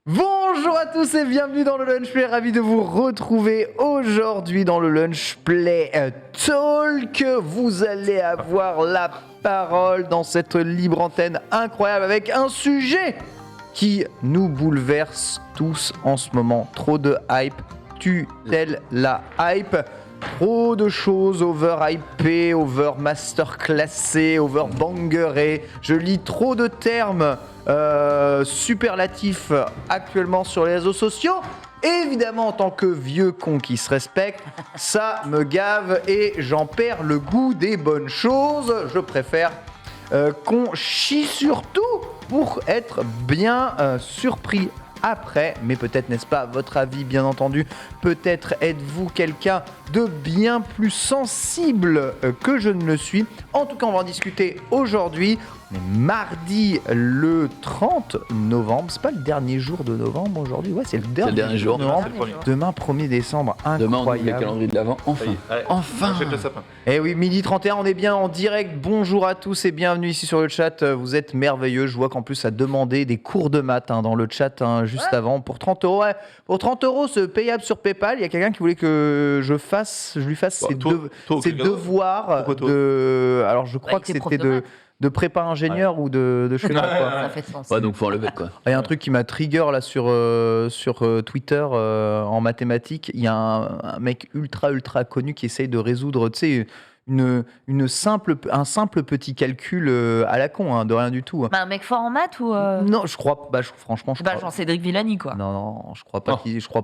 Bonjour à tous et bienvenue dans le Lunch Play, ravi de vous retrouver aujourd'hui dans le Lunch Play Talk. Vous allez avoir la parole dans cette libre antenne incroyable avec un sujet qui nous bouleverse tous en ce moment. Trop de hype, tue-t-elle la hype ? Trop de choses over-hypées, over-masterclassées, over-bangerées. Je lis trop de termes superlatifs actuellement sur les réseaux sociaux. Évidemment, en tant que vieux con qui se respecte, ça me gave et j'en perds le goût des bonnes choses. Je préfère qu'on chie sur tout pour être bien surpris après, mais peut-être n'est-ce pas votre avis, bien entendu. Peut-être êtes-vous quelqu'un de bien plus sensible que je ne le suis. En tout cas, on va en discuter aujourd'hui. On est mardi le 30 novembre. C'est pas le dernier jour de novembre aujourd'hui. Ouais, c'est le dernier jour de novembre. Demain, 1er décembre. Incroyable. Demain, on ouvre le calendrier de l'Avent. Enfin. Enfin. Eh oui, midi 31, on est bien en direct. Bonjour à tous et bienvenue ici sur le chat. Vous êtes merveilleux. Je vois qu'en plus, ça demandait des cours de maths dans le chat juste avant. Pour 30 €. Ouais. Pour 30 €, c'est payable sur PayPal. Il y a quelqu'un qui voulait que je lui fasse ses devoirs. Alors, je crois que c'était de prépa ingénieur ou de je sais pas quoi. Ça fait sens. Ouais, donc faut enlever quoi. Il y a un truc qui m'a trigger là sur Twitter en mathématiques. Il y a un mec ultra connu qui essaye de résoudre, tu sais, un simple petit calcul à la con, de rien du tout. Bah, un mec fort en maths ou Non, franchement, je crois. Jean-Cédric Villani quoi. Non, je crois pas qu'il soit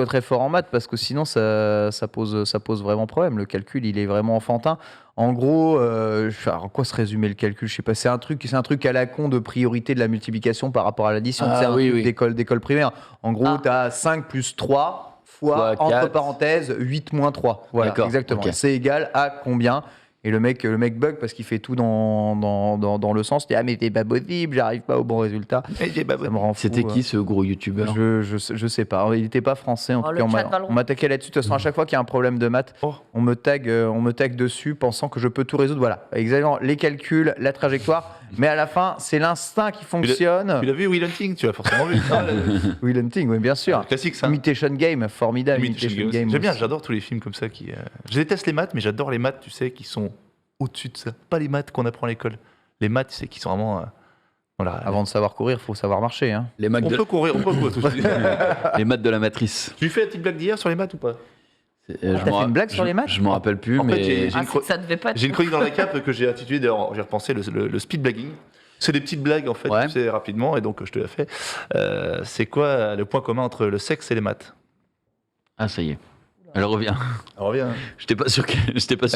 très fort en maths parce que sinon ça pose vraiment problème. Le calcul, il est vraiment enfantin. En gros, en quoi se résumer le calcul ? Je sais pas. C'est un truc à la con de priorité de la multiplication par rapport à l'addition. C'est un truc d'école primaire. En gros, tu as 5 plus 3 fois entre parenthèses 8 moins 3. Voilà, d'accord, exactement. Okay. C'est égal à combien ? Et le mec bug parce qu'il fait tout dans le sens. Il dit, mais c'est pas possible, j'arrive pas au bon résultat. Ça me rend fou. C'était qui ce gros youtubeur ? Je sais pas. Il était pas français. En tout cas, on m'attaquait là-dessus. De toute façon, à chaque fois qu'il y a un problème de maths, on me tag dessus pensant que je peux tout résoudre. Voilà, exactement. Les calculs, la trajectoire. Mais à la fin, c'est l'instinct qui fonctionne. Tu l'as vu, Will Hunting ? Tu l'as forcément vu. Will Hunting, oui, bien sûr. Classique, ça. Imitation Game, formidable. Imitation Game. J'aime bien, j'adore tous les films comme ça. Je déteste les maths, mais j'adore les maths, tu sais, qui sont au-dessus de ça. Pas les maths qu'on apprend à l'école. Les maths, tu sais, qui sont vraiment... Voilà. Avant de savoir courir, il faut savoir marcher. Hein. On peut courir, on peut courir tout de suite. Les maths de la matrice. Tu lui fais la petite blague d'hier sur les maths ou pas ? T'as fait une blague sur les maths ? Je m'en rappelle plus, mais... Ça devait pas être... J'ai une chronique dans la cape que j'ai intitulée, d'ailleurs, j'ai repensé, le speed blagging. C'est des petites blagues, en fait, tu sais, rapidement, et donc je te la fais. C'est quoi le point commun entre le sexe et les maths ? Ah, ça y est. Elle revient. J'étais pas sûr qu'elle fasse.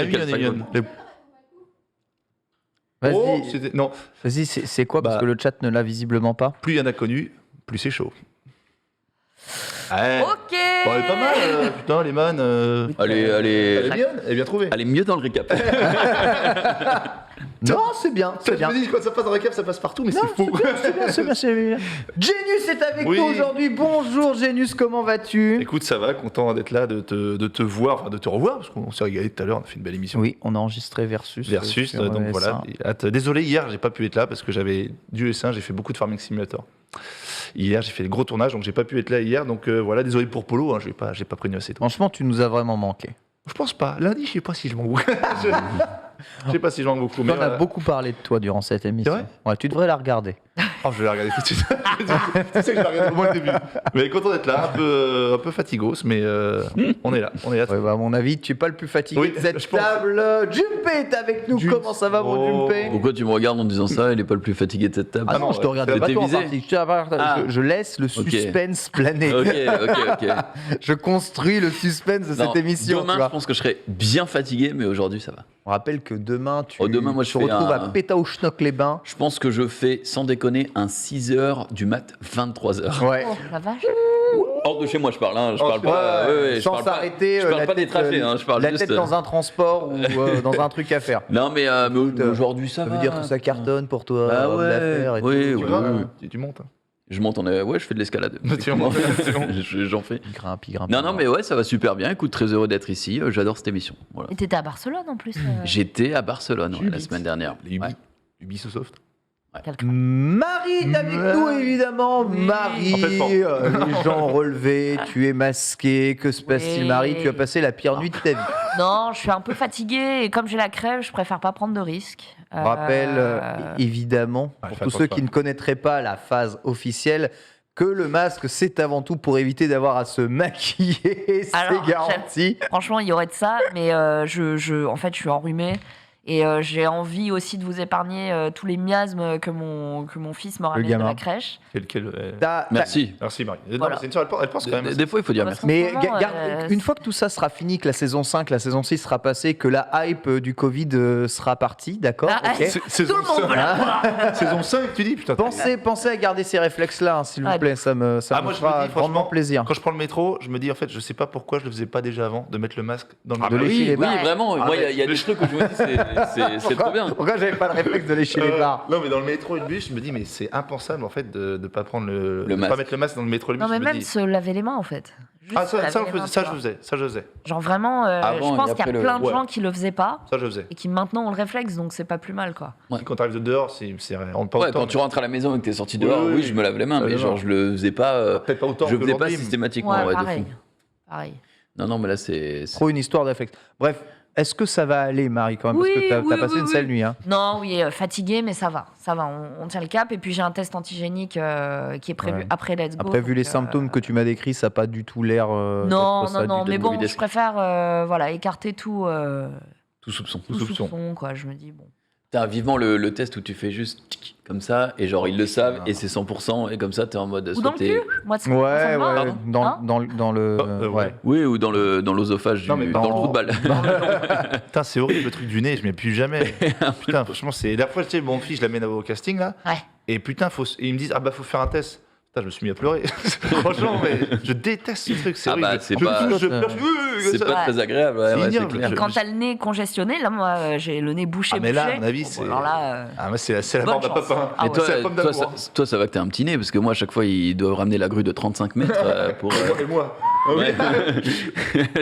Vas-y, non. Vas-y, c'est quoi ? Parce que le chat ne l'a visiblement pas. Plus il y en a connu, plus c'est chaud. Ouais. Ok. Bon, elle est pas mal, putain, les man. Elle est bien trouvée. Elle est mieux dans le récap. Non, c'est bien. Je me dis, quand ça passe dans le récap, ça passe partout, mais c'est faux. C'est bien. Genius est avec nous aujourd'hui. Bonjour Genius, comment vas-tu ? Écoute, ça va, content d'être là, de te voir, enfin de te revoir, parce qu'on s'est régalé tout à l'heure, on a fait une belle émission. Oui, on a enregistré Versus. Donc voilà. Désolé, hier, j'ai pas pu être là parce que j'avais Dieu et Saint, j'ai fait beaucoup de Farming Simulator. Hier, j'ai fait le gros tournage, donc j'ai pas pu être là hier. Donc voilà, désolé pour Polo, j'ai pas prévenu assez tôt. Franchement, tu nous as vraiment manqué. Je pense pas. Lundi, je sais pas si je manque beaucoup. Je sais pas si je manque beaucoup. On a beaucoup parlé de toi durant cette émission. C'est vrai ? Ouais, tu devrais la regarder. Oh, je vais la regarder tout de suite. Tu sais que je la regarde au moins le début. Mais content d'être là, un peu fatigos, mais on est là. Ouais, à mon avis, tu es pas le plus fatigué de cette table. Jumpé est avec nous. Comment ça va, mon Jumpé ? Pourquoi tu me regardes en disant ça ? Il est pas le plus fatigué de cette table. Ah non, je te regarde pas toi en partie. Je laisse le suspense planer. Ok. Je construis le suspense de cette émission. Demain, je pense que je serai bien fatigué, mais aujourd'hui, ça va. On rappelle que demain, tu te retrouves à Pétaouchnock-les-Bains. Je pense que je fais, sans déconner, un 6h du mat, 23h. Ouais. Oh la vache. Hors de chez moi, je parle. Je parle pas. Sans s'arrêter. Je parle pas des trajets. Je parle la juste. Tête dans un transport ou dans un truc à faire. Non, mais aujourd'hui, ça va. Ça veut dire que ça cartonne pour toi. Bah ouais. D'affaires et oui. Tu montes. Je monte ouais, je fais de l'escalade. J'en fais. Il grimpe. Non, mais ouais, ça va super bien. Écoute, très heureux d'être ici. J'adore cette émission. Voilà. Et t'étais à Barcelone en plus. J'étais à Barcelone la semaine dernière. Les Ubisoft. Marie est avec nous, évidemment. Oui. Marie, les gens relevés, tu es masquée. Que se passe-t-il, Marie? Tu as passé la pire nuit de ta vie. Non, je suis un peu fatiguée et comme j'ai la crève, je préfère pas prendre de risques. Rappel, évidemment, Ouais, pour fais tous ceux attention. qui ne connaîtraient pas la phase officielle, que le masque, c'est avant tout pour éviter d'avoir à se maquiller. Alors, C'est garanti. Franchement, il y aurait de ça, mais en fait, je suis enrhumée. Et j'ai envie aussi de vous épargner tous les miasmes que mon fils me ramène de gamin. la crèche. Merci. Merci Marie. Non, Voilà. mais c'est une elle pense quand même. Des fois, il faut dire Parce merci. qu'en Mais ce moment, une fois que tout ça sera fini, que la saison 5, la saison 6 sera passée, que la hype du Covid sera partie, d'accord, Ah, ok. Tout le monde veut la voir. Saison 5, tu dis putain. Pensez à garder ces réflexes-là, hein, s'il vous Ah, plaît, ça me moi, je fera me dis, grandement franchement, plaisir. Quand je prends le métro, je me dis en fait, je sais pas pourquoi je le faisais pas déjà avant de mettre le masque dans le de métro. lécher les Oui, barres. vraiment. Moi, il y a des trucs où je me dis, c'est trop bien. Pourquoi j'avais pas le réflexe de lécher les barres? Non, mais dans le métro et le bus, je me dis, mais c'est impensable en fait de ne pas prendre de masque. pas mettre le masque dans le métro et le bus. Non, mais je me même dis- se laver les mains, en fait. Juste Ah, se laver les mains, ça tu je vois. faisais, ça je faisais, Genre vraiment, Avant je et pense qu'il y après a le- plein de ouais. gens qui le faisaient pas ça je faisais. et qui maintenant ont le réflexe, donc c'est pas plus mal, quoi. Quand tu arrives de dehors, on rentre pas Ouais, autant. quand tu rentres à la maison et que t'es sorti dehors, Oui, oui, je me lave les mains, ça mais va. genre, je le faisais pas. Peut-être pas autant Je le faisais pas qu'aujourd'hui, mais- systématiquement, Ouais, ouais, de pareil. fou. Pareil. Non, mais là, c'est. Trop une histoire de réflexe. Bref, est-ce que ça va aller, Marie, quand même? Oui, Parce que t'as oui, passé oui, une oui. sale nuit, hein. Non, oui, fatigué, mais ça va. Ça va, on tient le cap. Et puis j'ai un test antigénique qui est prévu Ouais. après Let's Go. Après, vu donc, les symptômes que tu m'as décrits, ça n'a pas du tout l'air. Non, d'être ça non, du mais tout. bon, Covidesque. je préfère écarter tout, Tout soupçon. tout soupçon, quoi. Je me dis, bon. T'as vivement le test où tu fais juste tic, comme ça, et genre, ils le savent, et c'est 100%, et comme ça, t'es en mode. Ou soit dans le t'es- cul Moi, ça Ouais, me va. ouais, Pardon dans le. ouais. Oui, ou dans l'osophage, Non, mais dans le trou de balle. Putain, c'est horrible le truc du nez, je m'y plus jamais. Putain, franchement, c'est. La dernière fois, tu sais, mon fils, je l'amène au casting là, Ouais. et putain, et ils me disent, ah bah, faut faire un test. Putain, je me suis mis à pleurer. Franchement, mais je déteste ce truc, c'est Ah horrible. bah, c'est je pas- touche, je pleure, C'est ça. pas très agréable, ouais, C'est ouais, c'est ignoble. clair. Et quand t'as le nez congestionné, là, moi, j'ai le nez bouché. Ah, mais là, bouché. à mon avis, Bon, c'est. alors là, Ah, moi, c'est la bonne barbe à chance. papa. Ah Mais ouais. toi, C'est la pomme toi, d'amour. toi, ça va que t'es un petit nez, parce que moi, à chaque fois, ils doivent ramener la grue de 35 mètres pour. Et moi. Ah oui.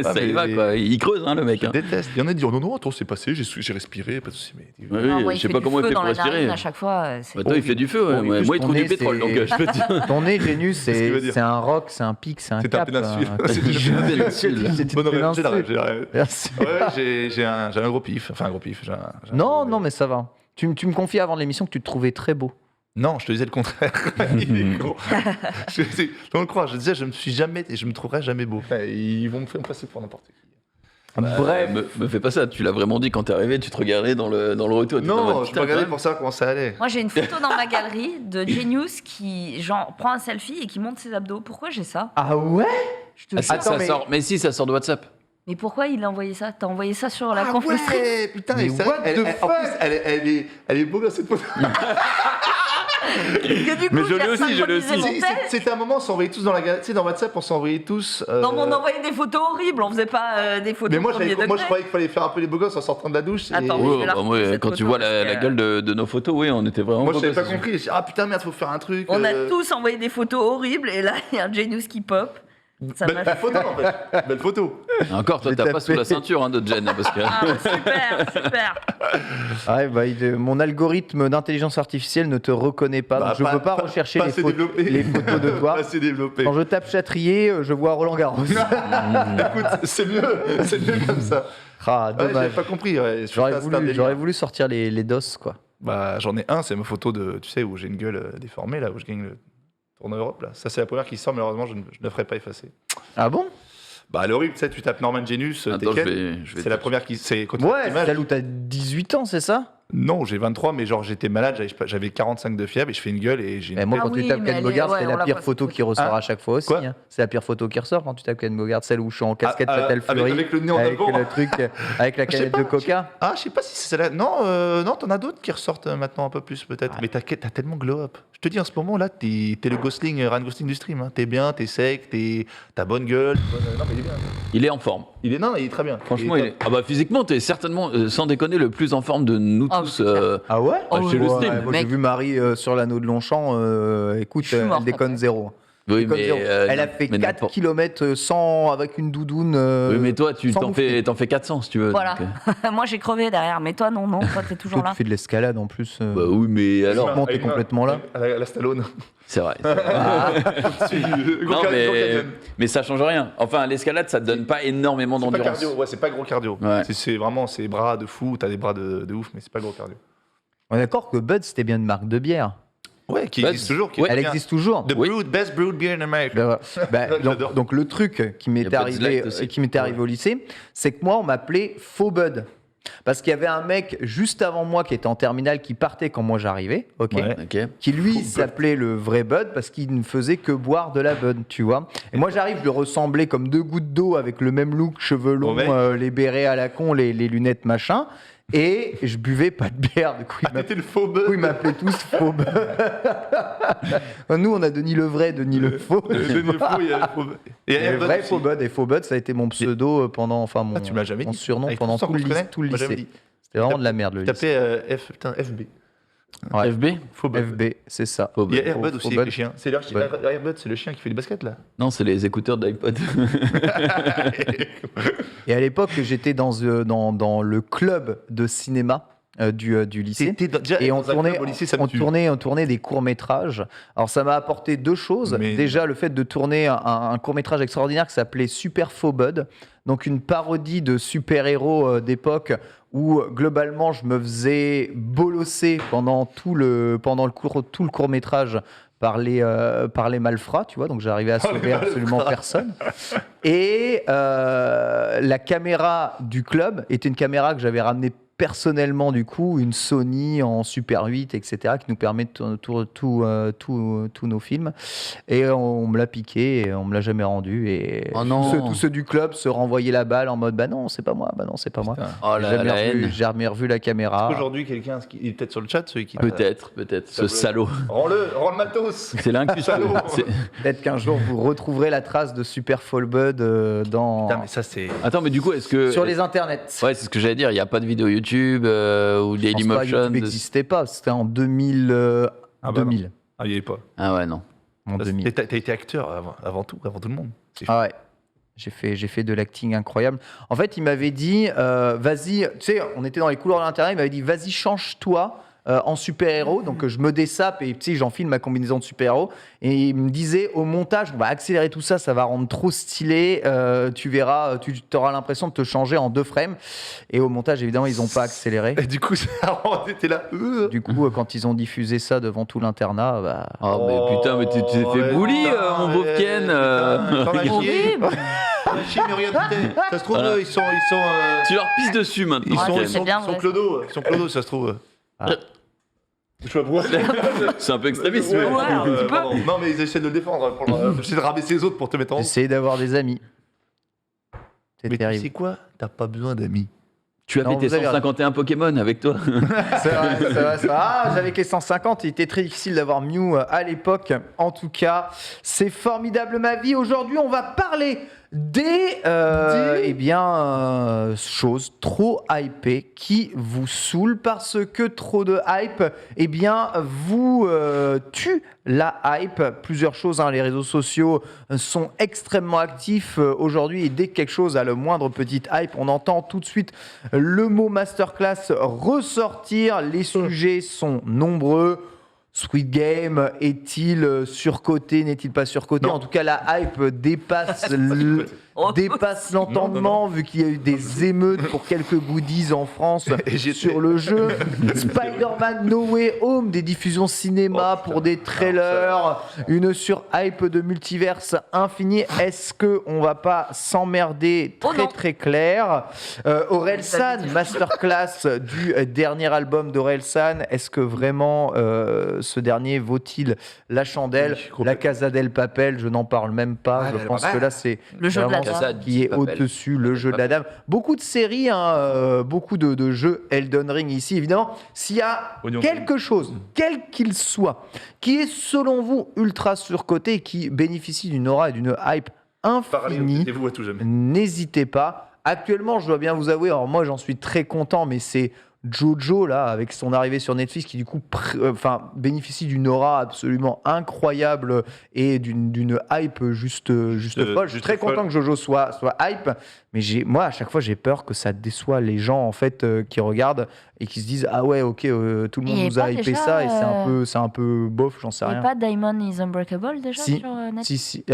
Ça Ah, y mais- va, quoi. Il creuse, hein, le mec. Je Hein. déteste. Il y en a qui disent, oh non, non, attends, c'est passé, j'ai respiré, pas de soucis. Mais... Ouais, non, oui, moi, je il sais fait pas du comment il feu fait dans pour la respirer. narine à chaque fois. C'est Bah, toi, il fait du feu, ouais. Horrible. Moi, il trouve Ton du nez, pétrole, donc c'est- je peux te dire. Ton nez, Génus, ce qu'il veut dire. c'est un roc, c'est un pic, c'est un C'est un cap. péninsule. C'est C'est une péninsule. C'est une Bonne péninsule. j'ai Merci. Ouais, j'ai un gros pif. Enfin, un gros pif. Non, non, mais ça va. Tu me confiais avant l'émission que tu te trouvais très beau. Non, je te disais le contraire. Il est con. On le croit. Je disais, je me suis jamais, et je me trouverai jamais beau. Ils vont me faire passer pour n'importe qui. Bref. Me fais pas ça, tu l'as vraiment dit quand t'es arrivé, tu te regardais dans le retour. t'étais en mode, Non, je putain, regardais quand même. pour savoir comment ça allait. Moi, j'ai une photo dans ma galerie de Genius qui, genre, prend un selfie et qui monte ses abdos. Pourquoi j'ai ça? Ah ouais? Je te Ah, jure. Attends, ça mais- sort. Mais si, ça sort de WhatsApp. Mais pourquoi il a envoyé ça? T'as envoyé ça sur la Ah conf Stream? ouais, putain, Mais et ça, what the en fuck plus, elle est beau dans cette photo. Que du coup, Mais je j'ai l'ai aussi, je l'ai synchronisé aussi. mon test. C'était un moment, on s'envoyait tous dans la galerie. Tu sais, dans WhatsApp, on s'envoyait tous. Non, mais on envoyait des photos horribles, on faisait pas des photos Mais moi, premier moi, degré. je croyais qu'il fallait faire un peu les beaux gosses en sortant de la douche. Attends, et... oui, je Ouais, vais la bah, retrouver, ouais, cette quand tu photo, vois parce la que- gueule de nos photos, oui, on était vraiment. Moi, je beaux savais pas gosses. compris. J'ai dit, ah putain, merde, faut faire un truc. On a tous envoyé des photos horribles et là, il y a un Genius qui pop. Ça m'a Belle photo, en fait. Belle photo. Encore, toi, J'ai t'as pas tapé. sous la ceinture hein, de Jen, hein, parce que. Ah, super, super. Ouais, bah, mon algorithme d'intelligence artificielle ne te reconnaît pas. Bah, Donc je ne peux pas rechercher pas les, assez photos, développé. les photos de toi. Pas assez développé. Quand je tape Châtrier, je vois Roland Garros. Écoute, c'est mieux comme ça. Ah, Ouais, j'avais dommage. pas compris. Ouais. J'aurais voulu sortir les DOS, quoi. Bah, j'en ai un, c'est ma photo de, tu sais, où j'ai une gueule déformée, là, où je gagne le tournoi Europe, là. Ça, c'est la première qui sort, malheureusement, je ne la ferai pas effacer. Ah bon? Bah, elle est horrible, tu sais, tu tapes Norman Genius, Attends, Tekken, je vais c'est la première qui. C'est quand tu tapes Ouais, l'image. celle où t'as 18 ans, c'est ça? Non, j'ai 23, mais genre, j'étais malade, j'avais 45 de fièvre et je fais une gueule et j'ai une. Mais moi, Ah quand oui, tu tapes mais Ken elle Bogard, est- ouais, c'est on la la pire voit, photo cette qui ressort Hein à chaque fois aussi. Quoi hein. C'est la pire photo qui ressort quand tu tapes Ken Bogard, celle où je suis en casquette Fatal avec- Fury. avec le nez en avec avant. le truc, avec la Je sais canette pas, de Coca. Ah, je sais pas si c'est celle-là. Non, non, t'en as d'autres qui ressortent maintenant un peu plus, peut-être. Mais t'as tellement glow up. Je te dis, en ce moment, là, t'es le Gosling, Ryan Gosling du stream. Hein. T'es bien, t'es sec, t'as bonne gueule. Non, mais il est bien. Il est en forme. Non, il est très bien. Franchement, il est. Ah bah physiquement, t'es certainement, sans déconner, le plus en forme de nous tous Ah, tous. c'est clair. Ah ouais, chez le stream. moi, j'ai Mec. vu Marie sur l'anneau de Longchamp. Écoute, Je suis elle morte déconne après. zéro. Oui, Déconne mais zéro. Elle a fait mais 4 n'importe- km sans avec une doudoune. Oui, mais toi, tu sans t'en bouffer. fais 400 si tu veux. Voilà. donc, Moi, j'ai crevé derrière, mais toi, non, toi, t'es toujours Toi, là. tu fais de l'escalade en plus. Bah oui, mais alors, Franchement, t'es complètement là. À la Stallone. c'est vrai. Gros Non, canyon. mais ça change rien. Enfin, l'escalade, ça te donne pas énormément C'est pas d'endurance. cardio, ouais, c'est pas gros cardio. Ouais. C'est vraiment, c'est bras de fou, t'as des bras de ouf, mais c'est pas gros cardio. On est d'accord que Bud, c'était bien une marque de bière. Ouais, qui Bah, existe toujours. Qui ouais. est Elle bien. existe toujours. The Oui. best brewed beer in America. Ben, voilà. J'adore. Donc le truc qui Il y m'était a Bud arrivé, Light aussi. au lycée, c'est que moi on m'appelait Faux Bud. Parce qu'il y avait un mec juste avant moi qui était en terminale qui partait quand moi j'arrivais, ok, Ouais. Ok. qui lui s'appelait le vrai Bud parce qu'il ne faisait que boire de la Bud, tu vois. Et moi j'arrive, je le ressemblais comme 2 gouttes d'eau avec le même look, cheveux longs, Ouais. les bérets à la con, les lunettes machin. Et je buvais pas de bière, du coup T'étais le faux du coup, beurre. ils m'appelaient tous Faux Bud. Nous on a Denis le vrai, Denis le faux. Il y a le faux, il y a le faux beurre. Et il y a Le Airbud vrai aussi. Faux Bud, et Faux Bud, ça a été mon pseudo pendant, enfin mon, Ah, tu me l'as jamais mon dit. surnom Avec pendant tout tout le le, temps qu'on se tout le connaît, moi, jamais lycée. dit. C'était vraiment de la merde le lycée. Tapez FB. Ouais. FB Faux beurre. FB, c'est ça. Faux Il y a Bud. Airbud Faux aussi Bud. avec les chiens. C'est Bud. Airbud, c'est le chien qui fait du basket là. Non, c'est les écouteurs d'iPod. Et à l'époque, j'étais dans le club de cinéma du lycée. Déjà, Et on dans un tournait, club au lycée, ça me on, tue. tournait, on tournait des courts-métrages. Alors ça m'a apporté 2 choses. Mais- Déjà, le fait de tourner un court-métrage extraordinaire qui s'appelait Super Faux Bud, donc une parodie de super-héros d'époque où globalement je me faisais bolosser pendant tout le court-métrage par les malfrats, tu vois, donc j'arrivais à sauver absolument personne. Et la caméra du club était une caméra que j'avais ramenée personnellement, du coup, une Sony en Super 8, etc., qui nous permet de tourner tous nos films. Et on me l'a piqué et on me l'a jamais rendu. Et Oh non. tous ceux du club se renvoyaient la balle en mode bah non, c'est pas moi, bah non, c'est pas moi. Oh J'ai la jamais revu- haine. j'ai jamais revu la caméra. Aujourd'hui, quelqu'un, il est peut-être sur le chat, celui qui. Peut-être. Ce salaud. Rends le matos. C'est l'incus. Salaud. Peut-être qu'un jour vous retrouverez la trace de Super Fall Bud dans Putain, mais ça, c'est. Attends, mais du coup, est-ce que. sur les internets. Ouais, c'est ce que j'allais dire. Il n'y a pas de vidéo YouTube ou Je pense Dailymotion. pas, YouTube n'existait pas. C'était en 2000. Ah bah 2000. Ah, il y est pas. Ah ouais, non. En Et 2000. T'as été acteur avant tout le monde. C'est fou. Ah ouais. J'ai fait de l'acting incroyable. En fait, il m'avait dit, vas-y, tu sais, on était dans les couloirs de l'intérieur, il m'avait dit, vas-y, change-toi en super-héros. Donc, je me dessape et tu sais, j'enfile ma combinaison de super-héros. Et il me disait, au montage, on va accélérer tout ça, ça va rendre trop stylé. Tu verras, tu auras l'impression de te changer en 2 frames. Et au montage, évidemment, ils n'ont pas accéléré. Et du coup, on était là. Du coup, quand ils ont diffusé ça devant tout l'internat, bah, Oh, mais putain, mais tu t'es fait bully, mon beau Ken. Horrible. Mais regarde, ça se trouve, Voilà. ils sont. Tu leur pisses dessus maintenant. Ils Ouais, sont, c'est ils sont, bien ils sont vrai. clodo. Ils sont clodo, ça se trouve. Ah. Je sais pas pourquoi. C'est un peu extrémiste. Ouais, mais- un petit peu. pardon. Non, mais ils essaient de le défendre. J'essaie de rabaisser les autres pour te mettre en haut. essayez d'avoir des amis. C'est Mais tu terrible. sais quoi? T'as pas besoin d'amis. Tu as Non, fait tes vous avez 151 Pokémon avec toi. C'est vrai, c'est vrai, c'est vrai. Ah, j'avais que les 150, il était très difficile d'avoir Mew à l'époque. En tout cas, c'est formidable ma vie. Aujourd'hui, on va parler des choses trop hypées qui vous saoulent parce que trop de hype vous tue la hype. Plusieurs choses, les réseaux sociaux sont extrêmement actifs aujourd'hui et dès que quelque chose a le moindre petit hype, on entend tout de suite le mot masterclass ressortir. Les sujets sont nombreux. Squid Game est-il surcoté, n'est-il pas surcoté? Non. En tout cas, la hype dépasse Oh, dépasse l'entendement vu qu'il y a eu des émeutes pour quelques goodies en France Et j'étais- sur le jeu. Spider-Man No Way Home, des diffusions cinéma Oh, pour des trailers, une sur-hype de multiverse infini. Est-ce que on va pas s'emmerder Oh très non. très clair? Orelsan, masterclass du dernier album d'Orelsan. Est-ce que vraiment ce dernier vaut-il la chandelle? Oui, complètement. La Casa del Papel, je n'en parle même pas. Ah, je del pense Papel. que là c'est Le jeu de la vraiment dame. Casa qui est del Papel. au-dessus, le jeu de la dame. Beaucoup de séries, beaucoup de jeux Elden Ring ici. Évidemment, s'il y a Oignon. quelque chose, quel qu'il soit, qui est selon vous ultra surcoté et qui bénéficie d'une aura et d'une hype infinie, vous à tout jamais. n'hésitez pas. Actuellement, je dois bien vous avouer, alors moi j'en suis très content, mais c'est Jojo, là, avec son arrivée sur Netflix, qui du coup bénéficie d'une aura absolument incroyable et d'une hype juste folle. Je suis très content que Jojo soit hype, mais moi, à chaque fois, j'ai peur que ça déçoit les gens en fait qui regardent et qui se disent ah ouais, ok, tout le monde nous a hypé ça et c'est un peu bof, j'en sais rien. Il n'y a pas Diamond is Unbreakable déjà sur Netflix? Si.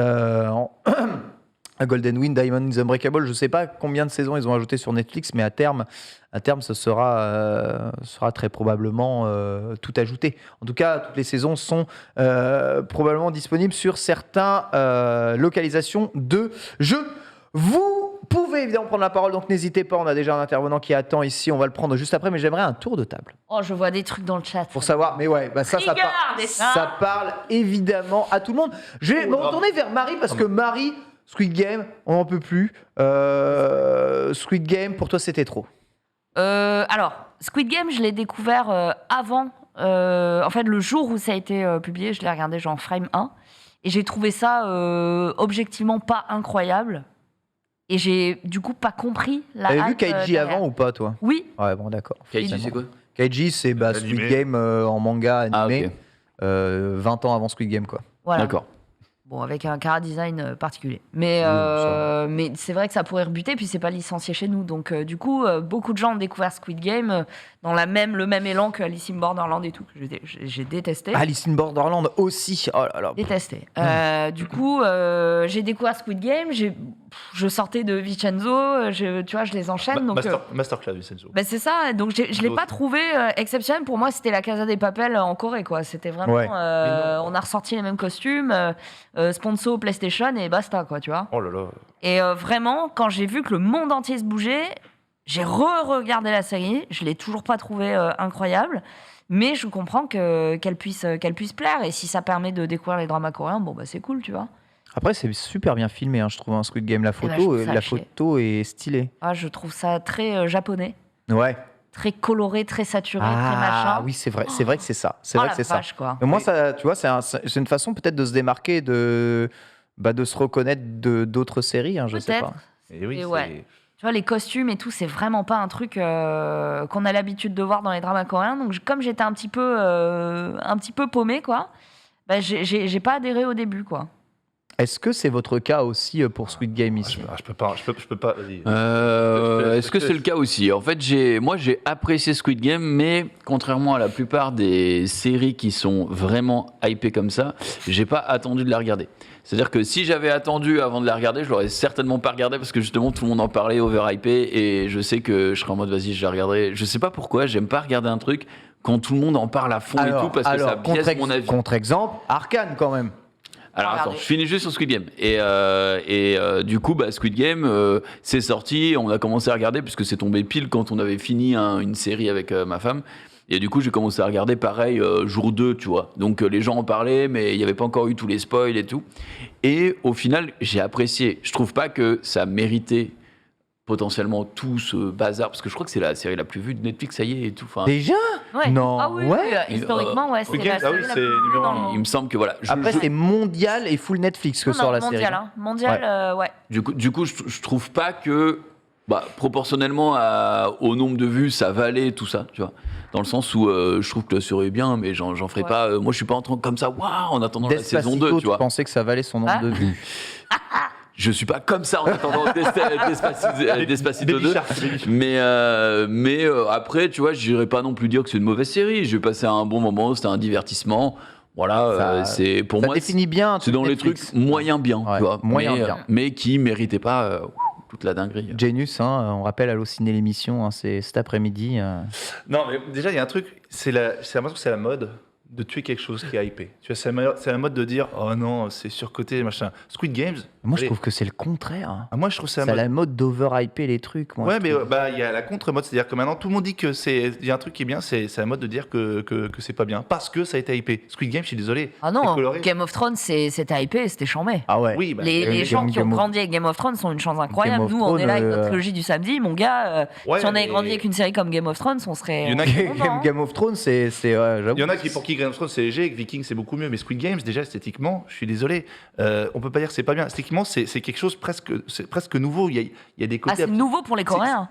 Golden Wind, Diamond is Unbreakable, je sais pas combien de saisons ils ont ajouté sur Netflix, mais à terme, ce sera très probablement tout ajouté. En tout cas, toutes les saisons sont probablement disponibles sur certaines localisations de jeux. Vous pouvez évidemment prendre la parole, donc n'hésitez pas, on a déjà un intervenant qui attend ici, on va le prendre juste après, mais j'aimerais un tour de table. Oh, je vois des trucs dans le chat. Pour savoir, mais ouais, ça parle évidemment à tout le monde. Je vais me retourner vers Marie, parce que Marie... Squid Game, on n'en peut plus. Squid Game, pour toi, c'était trop. Alors, Squid Game, je l'ai découvert avant. En fait, le jour où ça a été publié, je l'ai regardé genre frame 1. Et j'ai trouvé ça objectivement pas incroyable. Et j'ai du coup pas compris la hype. T'avais vu Kaiji avant ou pas, toi? Oui. Ouais, bon, d'accord. Kaiji, c'est quoi? Kaiji, c'est Squid Game en manga animé. Ah, okay. 20 ans avant Squid Game, quoi. Voilà. D'accord. Bon, avec un chara-design particulier. Mais c'est vrai que ça pourrait rebuter, puis c'est pas licencié chez nous. Donc, du coup, beaucoup de gens ont découvert Squid Game dans le même élan que Alice in Borderland et tout, que j'ai détesté. Alice in Borderland aussi. Oh là là. Détesté. Du coup, j'ai découvert Squid Game. Je sortais de Vincenzo. Tu vois, je les enchaîne. Masterclass Vincenzo. Ben c'est ça. Donc, je l'ai pas trouvé exceptionnel. Pour moi, c'était la Casa des Papel en Corée, quoi. C'était vraiment... Ouais. On a ressorti les mêmes costumes. Sponsor PlayStation et basta, quoi, tu vois. Oh là là. Et vraiment, quand j'ai vu que le monde entier se bougeait, j'ai re-regardé la série. Je l'ai toujours pas trouvée incroyable, mais je comprends qu'elle puisse plaire. Et si ça permet de découvrir les dramas coréens, bon bah c'est cool, tu vois. Après, c'est super bien filmé, hein, je trouve, Squid Game. La photo est stylée. Ah, je trouve ça très japonais. Ouais. Très coloré, très saturé, très machin. Ah oui, c'est vrai que c'est ça. C'est vrai que c'est vache, ça. Quoi. Mais moi, ça, tu vois, c'est une façon peut-être de se démarquer, de se reconnaître d'autres séries, hein, je sais pas. Et oui, ouais. Tu vois, les costumes et tout, c'est vraiment pas un truc qu'on a l'habitude de voir dans les dramas coréens. Donc, comme j'étais un petit peu paumée, quoi, bah, j'ai pas adhéré au début, quoi. Est-ce que c'est votre cas aussi pour Squid Game ici? Je peux pas. Est-ce que c'est le cas aussi? En fait, moi j'ai apprécié Squid Game, mais contrairement à la plupart des séries qui sont vraiment hypées comme ça, j'ai pas attendu de la regarder. C'est-à-dire que si j'avais attendu avant de la regarder, je l'aurais certainement pas regardé parce que justement tout le monde en parlait, overhypé, et je sais que je serais en mode vas-y, je la regarderai. Je sais pas pourquoi, j'aime pas regarder un truc quand tout le monde en parle à fond et tout parce que ça biaise mon avis. Contre-exemple, Arcane quand même. Alors attends, je finis juste sur Squid Game. Et du coup, Squid Game, c'est sorti, on a commencé à regarder puisque c'est tombé pile quand on avait fini une série avec ma femme. Et du coup, j'ai commencé à regarder pareil, jour 2, tu vois. Donc les gens en parlaient, mais il n'y avait pas encore eu tous les spoils et tout. Et au final, j'ai apprécié. Je trouve pas que ça méritait potentiellement tout ce bazar, parce que je crois que c'est la série la plus vue de Netflix, ça y est, et tout. Enfin, déjà? Ouais. Non. Ah oui, ouais. Historiquement, ouais, c'est la série la plus numéro dans 1. le monde. Il me semble que voilà. Après, c'est mondial et full Netflix que sort la série. Mondial, ouais. Du coup, je trouve pas que, proportionnellement au nombre de vues, ça valait tout ça, tu vois. Dans le sens où je trouve que la série est bien, mais j'en ferai pas. Moi, je suis pas en train comme ça, waouh, en attendant la saison 2, tu vois. Tu pensais que ça valait son nombre de vues? Je suis pas comme ça en attendant Despacito 2. Mais après, tu vois, j'irais pas non plus dire que c'est une mauvaise série. J'ai passé un bon moment, c'était un divertissement. Voilà, c'est pour moi. Ça définit bien. C'est dans Netflix. les trucs moyen bien, Ouais, tu vois. bien. Mais qui méritait pas toute la dinguerie. Genius, on rappelle Allociné l'émission, c'est cet après-midi. Non, mais déjà, il y a un truc, c'est l'impression que c'est la mode de tuer quelque chose qui est hypé. Tu vois, c'est la mode de dire oh non, c'est surcoté, machin. Squid Games. Moi, je trouve que c'est le contraire. Moi, je trouve c'est la mode d'over-hyper les trucs. Moi, ouais, mais il y a la contre-mode, c'est-à-dire que maintenant tout le monde dit que il y a un truc qui est bien, c'est la mode de dire que c'est pas bien parce que ça a été hypé. Squid Game, je suis désolé. Ah non, Game of Thrones, c'était hypé, c'était chambé. Ah ouais. Oui, les gens qui ont grandi avec Game of Thrones sont une chance incroyable. Nous, on est là avec notre trilogie du samedi, mon gars. Si on avait grandi avec une série comme Game of Thrones, on serait. Game of Thrones, c'est il y en a pour qui Game of Thrones c'est léger, que Vikings c'est beaucoup mieux, mais Squid Games déjà esthétiquement, je suis désolé, on peut pas dire que c'est pas bien. Esthétiquement c'est quelque chose presque nouveau. Il y a des côtés. c'est nouveau pour les Coréens.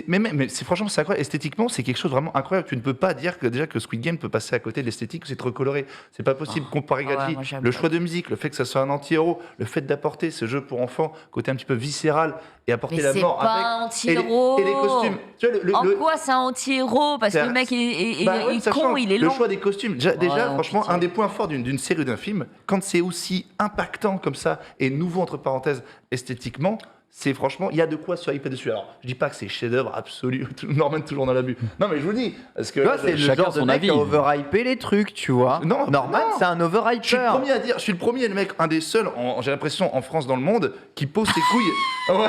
Mais franchement c'est incroyable. Esthétiquement c'est quelque chose vraiment incroyable. Tu ne peux pas dire que Squid Game peut passer à côté de l'esthétique, c'est trop coloré. C'est pas possible. Comparer Gachi, le choix de musique, le fait que ça soit un anti-héros, le fait d'apporter ce jeu pour enfants, côté un petit peu viscéral et apporter la mort avec. C'est pas un anti-héros. Et les costumes. Tu vois, quoi c'est un anti-héros? Parce que le mec est con, il est long. Le choix des costumes. Déjà franchement, un des points forts d'une série ou d'un film, quand c'est aussi impactant comme ça et nouveau entre parenthèses esthétiquement, c'est franchement, il y a de quoi se hyper dessus. Alors, je dis pas que c'est chef-d'œuvre absolu, Norman toujours dans l'abus. Non, mais je vous le dis, parce que là, c'est le genre de mec qui a overhypé les trucs, tu vois. Non, Norman, c'est un overhyper. Je suis le premier à dire, je suis le premier, le mec, un des seuls, j'ai l'impression, en France, dans le monde, qui pose ses couilles. Ouais.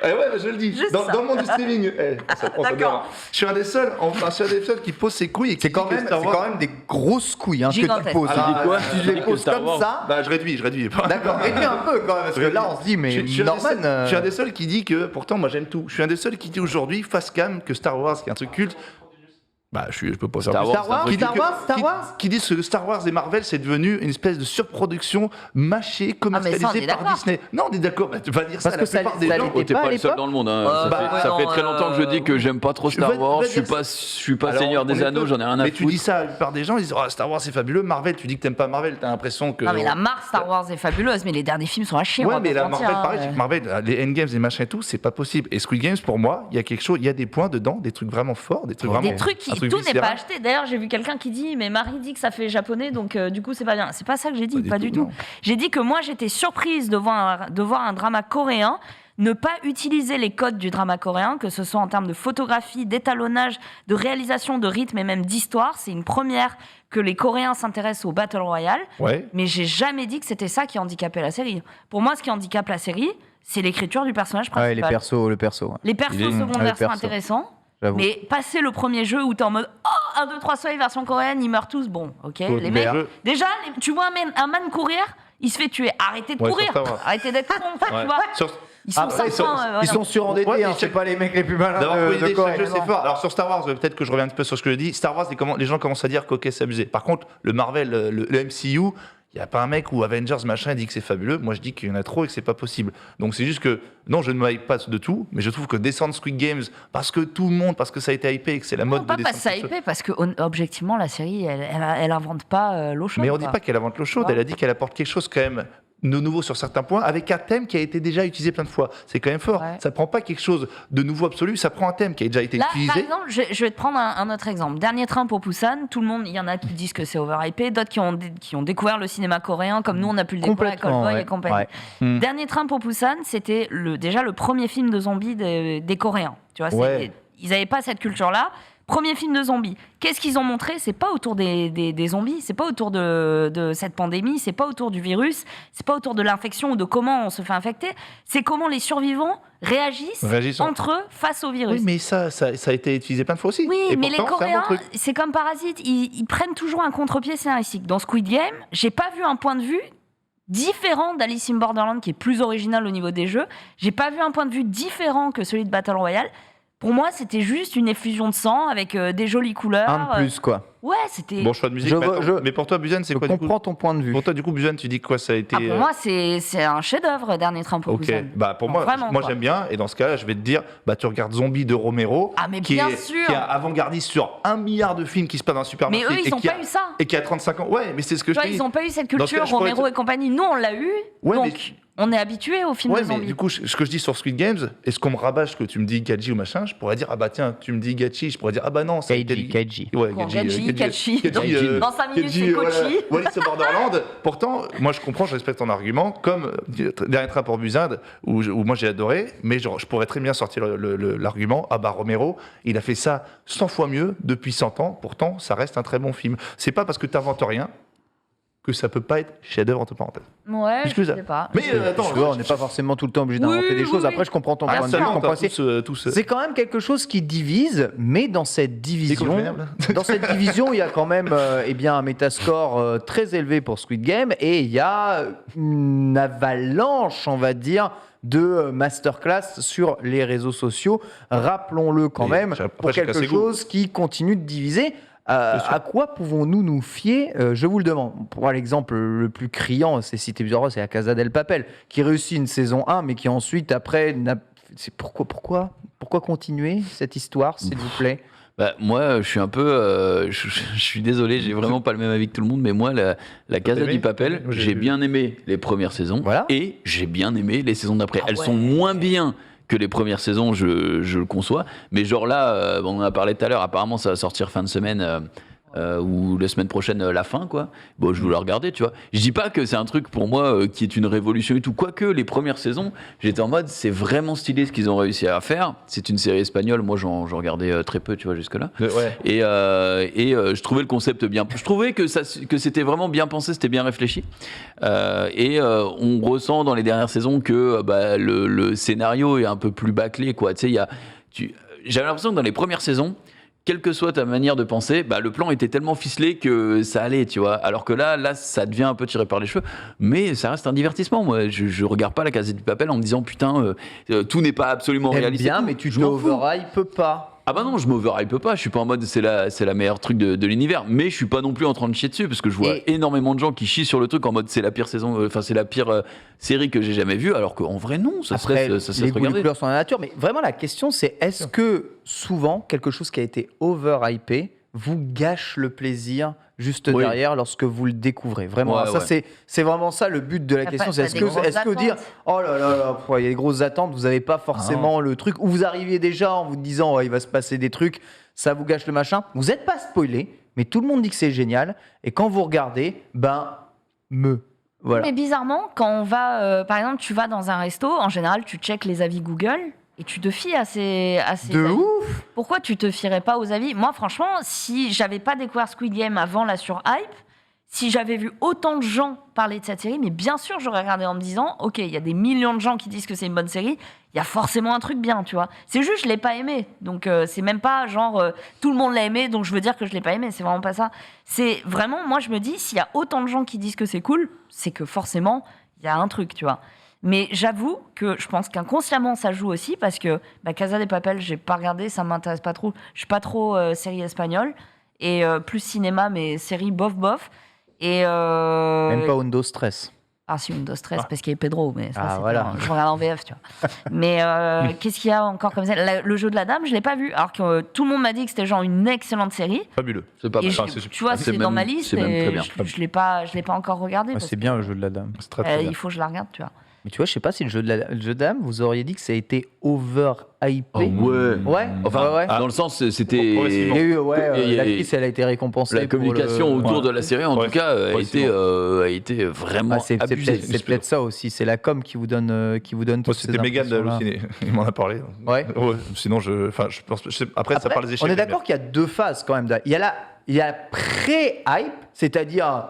Ouais, je le dis. Dans le monde du streaming. D'accord. Je suis un des seuls qui pose ses couilles. Et c'est quand même des grosses couilles que tu poses. Tu les poses comme ça. Bah, je réduis. D'accord, réduis un peu quand même. Parce que là, on se dit, mais Norman. Je suis un des seuls qui dit que, pourtant, moi j'aime tout. Je suis un des seuls qui dit aujourd'hui, face cam, que Star Wars, qui est un truc culte. Bah, je peux pas savoir. Star Wars qui dit que Star Wars et Marvel, c'est devenu une espèce de surproduction mâchée, commercialisée par Disney. Non, on est d'accord. Bah, tu vas dire ça. Parce que ça des gens. T'es pas le seul dans le monde. Ça fait très longtemps que je dis que j'aime pas trop Star Wars. Je suis pas Seigneur des Anneaux, j'en ai rien à foutre. Mais tu dis ça à la plupart des gens, ils disent Star Wars c'est fabuleux. Marvel, tu dis que t'aimes pas Marvel, t'as l'impression que. Non, mais la marque Star Wars est fabuleuse, mais les derniers films sont à chier. Ouais, mais la Marvel, pareil, Marvel, les Endgames et machin et tout, c'est pas possible. Et Squid Games, pour moi, il y a quelque chose, il y a des points dedans, des trucs vraiment forts, des trucs vraiment. Des trucs qui tout n'est pas acheté. D'ailleurs, j'ai vu quelqu'un qui dit mais Marie dit que ça fait japonais, donc du coup c'est pas bien. C'est pas ça que j'ai dit, pas du tout. J'ai dit que moi j'étais surprise de voir un drama coréen ne pas utiliser les codes du drama coréen, que ce soit en termes de photographie, d'étalonnage, de réalisation, de rythme et même d'histoire. C'est une première que les Coréens s'intéressent au Battle Royale. Ouais. Mais j'ai jamais dit que c'était ça qui handicapait la série. Pour moi, ce qui handicape la série, c'est l'écriture du personnage principal. Ouais, le perso. Ouais. Les persos secondaires sont intéressants. J'avoue. Mais passer le premier jeu où t'es en mode 1, 2, 3 soleil version coréenne, ils meurent tous, bon, ok. Les mecs, déjà, tu vois un man courir, il se fait tuer. Arrêtez de courir, arrêtez d'être con, tu vois. Ils sont après, ils sont surendettés, c'est pas les mecs les plus malins de Corée. C'est fort. Alors sur Star Wars, peut-être que je reviens un petit peu sur ce que je dis. Star Wars, les gens commencent à dire qu'ok, c'est abusé. Par contre, le Marvel, le MCU, il n'y a pas un mec où Avengers machin dit que c'est fabuleux. Moi, je dis qu'il y en a trop et que c'est pas possible. Donc, c'est juste que, non, je ne me hype pas de tout, mais je trouve que descendre Squid Games, parce que tout le monde, parce que ça a été hypé et que c'est la mode de descendre. Non, pas parce que ça a hypé, parce que, objectivement, la série, elle invente pas l'eau chaude. Mais on dit pas qu'elle invente l'eau chaude, elle a dit qu'elle apporte quelque chose quand même de nouveau sur certains points, avec un thème qui a été déjà utilisé plein de fois. C'est quand même fort. Ouais. Ça prend pas quelque chose de nouveau absolu, ça prend un thème qui a déjà été utilisé. Par exemple, je vais te prendre un autre exemple. Dernier train pour Busan, tout le monde, il y en a qui disent que c'est overhypé, d'autres qui ont découvert le cinéma coréen, comme nous on a pu le découvrir avec Oldboy et compagnie. Ouais. Dernier train pour Busan, c'était déjà le premier film de zombies des Coréens. Tu vois, ils n'avaient pas cette culture-là. Premier film de zombies. Qu'est-ce qu'ils ont montré ? C'est pas autour des zombies, c'est pas autour de cette pandémie, c'est pas autour du virus, c'est pas autour de l'infection ou de comment on se fait infecter, c'est comment les survivants réagissent entre eux face au virus. Oui, mais ça a été utilisé plein de fois aussi. Oui, et mais pourtant, les Coréens, c'est comme Parasite, ils prennent toujours un contre-pied scénaristique. Dans Squid Game, j'ai pas vu un point de vue différent d'Alice in Borderland, qui est plus original au niveau des jeux. J'ai pas vu un point de vue différent que celui de Battle Royale. Pour moi, c'était juste une effusion de sang avec des jolies couleurs. Un de plus, quoi. Ouais, c'était... Bon choix de musique. Mais pour toi, Busan, c'est quoi, du coup ? Je comprends ton point de vue. Pour toi, du coup, Busan, tu dis quoi ? Ça a été... pour moi, c'est un chef-d'œuvre, Dernier train pour Busan. Ok, bah pour moi, j'aime bien. Et dans ce cas-là, je vais te dire, tu regardes Zombie de Romero, qui est avant-gardiste sur 1 milliard de films qui se passent dans un supermarché. Mais eux, ils n'ont pas eu ça. Et qui a 35 ans. Ouais, mais c'est ce que je dis. Ils n'ont pas eu cette culture, Romero et compagnie. Nous, on l'a eu. Donc... On est habitué aux films de zombies. Mais du coup, ce que je dis sur Squid Games, est-ce qu'on me rabâche que tu me dis Gachi ou machin, je pourrais dire, ah bah tiens, tu me dis Gachi, je pourrais dire, ah bah non, c'est Gachi. Ouais, Gachi. Dans 5 minutes, c'est Kochi. Wallis au Borderland. Pourtant, moi je comprends, je respecte ton argument, comme Dernier train pour Busan, où moi j'ai adoré, mais je pourrais très bien sortir l'argument, ah bah Romero, il a fait ça 100 fois mieux depuis 100 ans, pourtant ça reste un très bon film. C'est pas parce que tu n'inventes rien que ça peut pas être chef-d'œuvre entre parenthèses. Ouais, je sais pas. Mais attends, on n'est pas forcément tout le temps obligé d'inventer des choses. Après, je comprends ton point de vue. C'est quand même quelque chose qui divise, mais dans cette division, il y a quand même un métascore très élevé pour Squid Game et il y a une avalanche, on va dire, de masterclass sur les réseaux sociaux. Rappelons-le quand même, pour quelque chose qui continue de diviser. À quoi pouvons-nous nous fier Je vous le demande. Pour l'exemple le plus criant, c'est cité plusieurs fois, c'est la Casa del Papel, qui réussit une saison 1, mais qui ensuite, après, pourquoi continuer cette histoire, s'il vous plaît? Bah, moi, je suis un peu. Je suis désolé, j'ai vraiment pas le même avis que tout le monde, mais moi, la Casa aimé du Papel, Moi, j'ai j'ai vu. bien aimé les premières saisons Voilà. et j'ai bien aimé les saisons d'après. Elles ouais. sont moins bien que les premières saisons, je le conçois, mais genre là, on en a parlé tout à l'heure, apparemment ça va sortir fin de semaine. Ou la semaine prochaine la fin quoi. Bon, je veux la regarder, tu vois. Je dis pas que c'est un truc pour moi qui est une révolution et tout, quoique les premières saisons j'étais en mode c'est vraiment stylé ce qu'ils ont réussi à faire. C'est une série espagnole, moi j'en regardais très peu, tu vois, jusque là. Ouais. Et je trouvais le concept bien, je trouvais que c'était vraiment bien pensé, c'était bien réfléchi. On ressent dans les dernières saisons que le scénario est un peu plus bâclé quoi. Tu sais, j'avais l'impression que dans les premières saisons, quelle que soit ta manière de penser, le plan était tellement ficelé que ça allait, tu vois. Alors que là, ça devient un peu tiré par les cheveux. Mais ça reste un divertissement. Moi, je regarde pas la Casa du Papel en me disant putain, tout n'est pas absolument T'aimes réaliste. bien, et tout. mais tu Je te m'en fous. overhype pas. Ah bah non, je m'overhype pas. Je suis pas en mode c'est la meilleure truc de l'univers. Mais je suis pas non plus en train de chier dessus parce que je vois Et- énormément de gens qui chient sur le truc en mode c'est la pire saison, enfin c'est la pire série que j'ai jamais vue. Alors qu'en vrai non, ça Après, serait ça les serait goûts, les regardé. couleurs sont dans la nature, mais vraiment la question c'est est-ce que souvent quelque chose qui a été overhypé vous gâche le plaisir juste Oui. derrière lorsque vous le découvrez. Vraiment, Ouais, ça ouais. c'est vraiment ça le but de la T'as question. pas- C'est t'as des grosses est-ce que dire attentes. oh là là là, il y a des grosses attentes, vous n'avez pas forcément le truc, ou vous arrivez déjà en vous disant oh, il va se passer des trucs, ça vous gâche le machin. Vous n'êtes pas spoilé, mais tout le monde dit que c'est génial, et quand vous regardez, voilà. Mais bizarrement, quand on va, par exemple, tu vas dans un resto, en général, tu checkes les avis Google et tu te fies à ces De avis. ouf. Pourquoi tu te fierais pas aux avis? Moi, franchement, si j'avais pas découvert Squid Game avant la surhype, si j'avais vu autant de gens parler de cette série, mais bien sûr, j'aurais regardé en me disant, ok, il y a des millions de gens qui disent que c'est une bonne série, il y a forcément un truc bien, tu vois. C'est juste, je l'ai pas aimé. Donc, c'est même pas genre, tout le monde l'a aimé, donc je veux dire que je l'ai pas aimé. C'est vraiment pas ça. C'est vraiment, moi, je me dis, s'il y a autant de gens qui disent que c'est cool, c'est que forcément, il y a un truc, tu vois. Mais j'avoue que je pense qu'inconsciemment, ça joue aussi parce que Casa de Papel, j'ai pas regardé, ça m'intéresse pas trop. Je suis pas trop série espagnole et plus cinéma, mais série bof. Et Même pas Undo Stress. Ah si, Undo Stress, parce qu'il y a Pedro, mais ça, Ah, c'est voilà. pas- je regarde en VF, tu vois. Mais qu'est-ce qu'il y a encore comme ça? Le jeu de la dame, je l'ai pas vu, alors que tout le monde m'a dit que c'était genre une excellente série. Fabuleux. C'est pas Et mal. je- Enfin, c'est- tu vois, c'est c'est dans même- ma liste c'est même très et bien. je l'ai pas encore regardé. parce C'est que, bien le jeu de la dame. C'est très, très bien. il faut que je la regarde, tu vois. Mais tu vois, je sais pas si le jeu de la dame, vous auriez dit que ça a été overhypé. Oh, ouais. Ouais. Enfin, ouais. dans le sens, c'était. Progressivement. Il y a eu, Il y a- l'actrice, elle a été récompensée. La pour communication le- autour de la série, en Ouais. tout cas, a Progressivement. été vraiment Ah, c'est abusée. peut-être ça aussi. C'est la com qui vous donne toutes Moi, ces c'était Mégane impressions-là. d'Halluciné. Il m'en a parlé. Ouais. Sinon, je pense. Après, ça Après, parle des échecs. on est mais d'accord qu'il y a deux phases quand même. Il y a la pré-hype, c'est-à-dire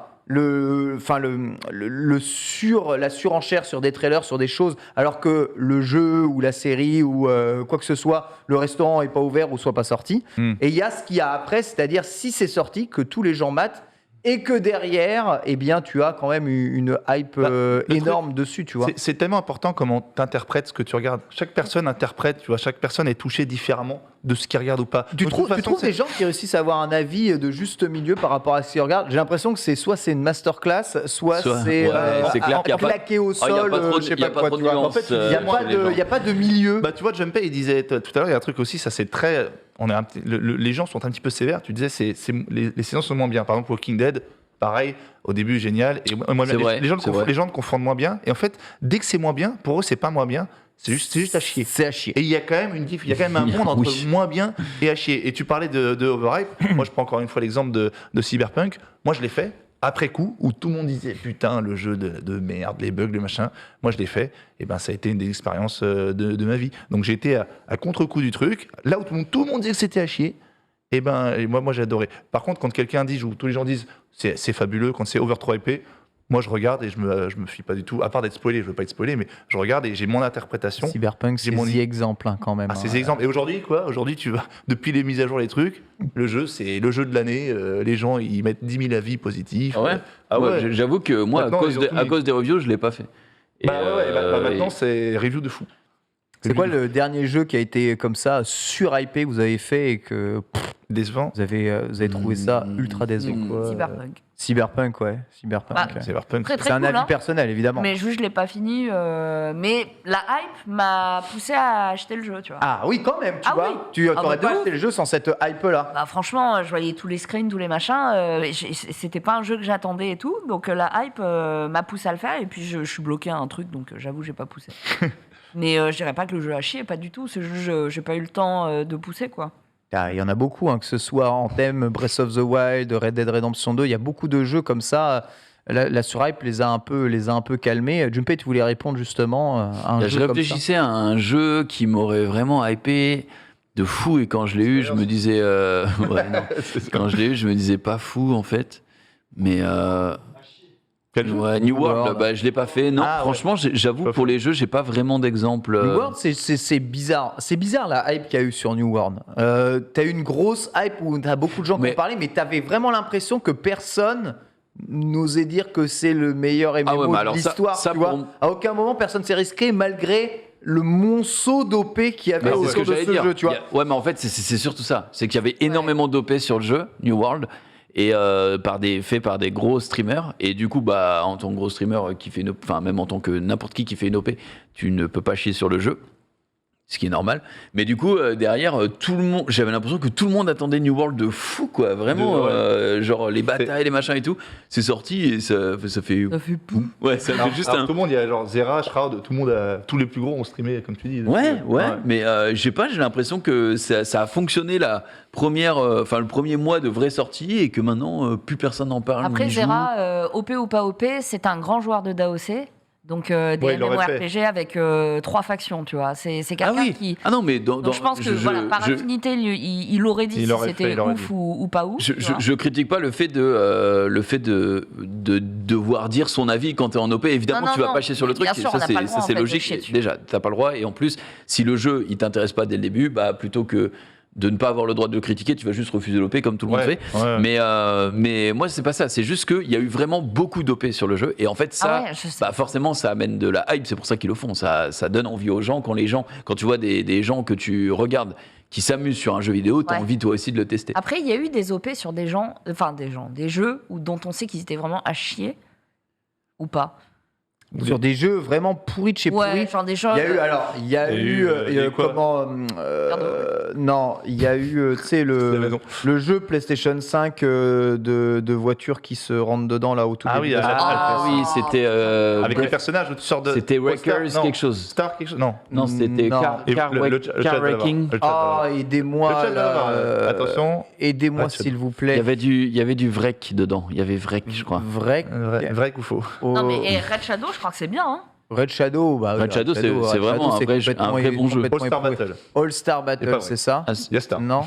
la surenchère sur des trailers, sur des choses, alors que le jeu ou la série ou quoi que ce soit, le restaurant est pas ouvert ou soit pas sorti. Et il y a ce qu'il y a après, c'est-à-dire si c'est sorti, que tous les gens matent et que derrière, eh bien, tu as quand même une hype le énorme dessus, tu vois. C'est tellement important comment tu interprètes ce que tu regardes. Chaque personne interprète, tu vois, chaque personne est touchée différemment de ce qu'il regarde ou pas. Tu Donc, de trouves, toute tu façon, trouves des gens qui réussissent à avoir un avis de juste milieu par rapport à ce qu'ils regardent? J'ai l'impression que c'est soit c'est une masterclass, soit c'est c'est clair qu'il y a pas- claqué au Ah, il y a sol, pas trop de- je sais il y a pas pas quoi. trop de tu vois. nuances, En fait, il n'y a, chez les gens. il y a pas de milieu. Bah, tu vois, Junpei, il disait tout à l'heure, il y a un truc aussi, ça c'est très. Les gens sont un petit peu sévères. Tu disais, les saisons sont moins bien. Par exemple, Walking Dead, pareil, au début, génial. Et moi, C'est vrai, les gens c'est vrai. les gens le confondent moins bien. Et en fait, dès que c'est moins bien, pour eux, c'est pas moins bien. C'est juste à chier. C'est à chier. Et il y a quand même il y a quand même un monde entre Oui. moins bien et à chier. Et tu parlais de overhype. Moi, je prends encore une fois l'exemple de Cyberpunk. Moi, je l'ai fait après coup, où tout le monde disait putain, le jeu de merde, les bugs, le machin. Moi, je l'ai fait. Et ben, ça a été une des expériences de ma vie. Donc, j'ai été à contre-coup du truc. Là où tout le monde disait que c'était à chier. Et moi, j'ai adoré. Par contre, quand quelqu'un dit, ou tous les gens disent c'est fabuleux, quand c'est over trop épais, moi, je regarde et je me fie pas du tout. À part d'être spoilé, je veux pas être spoilé, mais je regarde et j'ai mon interprétation. Cyberpunk, c'est J'ai mon- the exemple quand même. Ah, c'est des exemples. Et aujourd'hui, aujourd'hui, tu vas, depuis les mises à jour, les trucs, le jeu, c'est le jeu de l'année. Les gens, ils mettent 10 000 avis positifs. Ah ouais. Ah ouais. Ouais, j'avoue que moi, Maintenant, ils ont tout à mis. cause des reviews, je l'ai pas fait. Et, Maintenant, c'est review de fou. C'est quoi le dernier jeu qui a été comme ça, surhypé, que vous avez fait et que Décevant. vous avez trouvé ça ultra décevant quoi. Cyberpunk. Cyberpunk, ouais. Cyberpunk. Bah, ouais. Cyberpunk. Très C'est un cool, avis hein. personnel, évidemment. Mais je l'ai pas fini. Mais la hype m'a poussé à acheter le jeu, tu vois. Ah oui, quand même, tu Ah vois. oui. Tu Ah t'aurais bah, pas de acheté le jeu sans cette hype-là. Bah, franchement, je voyais tous les screens, tous les machins. C'était pas un jeu que j'attendais et tout. Donc la hype m'a poussé à le faire. Et puis je suis bloqué à un truc, donc j'avoue, j'ai pas poussé. Mais je dirais pas que le jeu a chier, pas du tout. C'est juste j'ai pas eu le temps de pousser, quoi. Ah, il y en a beaucoup, hein, que ce soit en thème Breath of the Wild, Red Dead Redemption 2, il y a beaucoup de jeux comme ça. La surhype les a un peu calmés. Junpei, tu voulais répondre justement à un Là, jeu je comme ça. réfléchissais à un jeu qui m'aurait vraiment hypé de fou, et quand je l'ai eu, je me disais. Ouais, non. Quand je l'ai eu, je me disais pas fou en fait. Mais. Quel jeu Ouais, New World, World. bah, je l'ai pas fait. Non, Ah, ouais. franchement, j'avoue, Pas pour fou. les jeux, j'ai pas vraiment d'exemple. New World, c'est bizarre. C'est bizarre la hype qu'il y a eu sur New World. T'as eu une grosse hype où t'as beaucoup de gens qui Mais- ont parlé, mais t'avais vraiment l'impression que personne n'osait dire que c'est le meilleur MMO Ah ouais, mais de alors l'histoire. ça Tu pour- vois, à aucun moment personne s'est risqué malgré le monceau d'OP qu'il y avait Bah, c'est ce autour que de j'allais ce dire. jeu. Tu vois. Ouais, mais en fait, c'est surtout ça. C'est qu'il y avait énormément d'OP sur le jeu, New World, et fait par des gros streamers. Et du coup, bah, en tant que gros streamer qui fait enfin, même en tant que n'importe qui fait une OP, tu ne peux pas chier sur le jeu. Ce qui est normal. Mais du coup, derrière, tout le monde, j'avais l'impression que tout le monde attendait New World de fou, quoi. Vraiment, Ouais. genre les batailles, les machins et tout. C'est sorti et ça fait. Ça fait pou. Ouais, ça fait juste un. Tout le monde, il y a genre Zera, Shroud, tout le monde, tous les plus gros ont streamé, comme tu dis. Ouais, mais je sais pas, j'ai l'impression que ça a fonctionné la première, le premier mois de vraie sortie et que maintenant plus personne n'en parle. Après, n'y joue. Zera, OP ou pas OP, c'est un grand joueur de DAOC. Donc des Ouais, il l'aurait MMORPG avec 3 factions, tu vois. C'est Ah quelqu'un oui. qui... Ah non, mais Donc je pense que voilà, par affinité, il aurait dit Il si aurait c'était fait, il aurait ouf dit. ou pas ouf. tu vois. Je critique pas le fait de devoir dire son avis quand t'es en OP. Évidemment, Non, tu vas non, pas chier sur le truc. bien sûr, on n'a pas le droit, en c'est fait, de logique. chier dessus. Déjà, t'as pas le droit. Et en plus, si le jeu il t'intéresse pas dès le début, bah plutôt que de ne pas avoir le droit de le critiquer, tu vas juste refuser l'OP comme tout le monde fait. Ouais. Mais moi, c'est pas ça. C'est juste qu'il y a eu vraiment beaucoup d'OP sur le jeu. Et en fait, ça, Ah ouais, je sais. bah forcément, ça amène de la hype. C'est pour ça qu'ils le font. Ça donne envie aux gens. Quand tu vois des gens que tu regardes qui s'amusent sur un jeu vidéo, t'as Ouais. envie toi aussi de le tester. Après, il y a eu des OP sur des jeux dont on sait qu'ils étaient vraiment à chier ou pas. Sur des jeux vraiment pourris de chez pourris. Ouais, genre des jeux. Il y a eu, alors, il y a eu quoi non, il y a eu, tu sais, C'est la maison. le jeu PlayStation 5 de voitures qui se rentrent dedans, là, au tout Ah début oui, de la ah, sortie. Ah oui, c'était Avec les bref, personnages où tu sors de. c'était Oh, Star- Wreckers non. quelque chose. Star quelque chose Non. Non, c'était Non. Car, Et car, le Wreck- chat Car va l'avoir. Wrecking. Le chat va l'avoir. Ah, aidez-moi, Le chat va là, l'avoir. Attention. aidez-moi, Ah, s'il vous Il plaît. y avait du Vrek dedans. Il y avait Vrek, je crois. Vrai, Vrai ou faux Non, mais et Red Shadow, je crois que c'est bien. Hein. Red Shadow, bah, Red Shadow, c'est vraiment un vrai complètement- bon jeu. complètement All-Star éprouvé. Battle. All-Star C'est pas Battle, vrai. c'est ça Ah, Il y a Star. Non.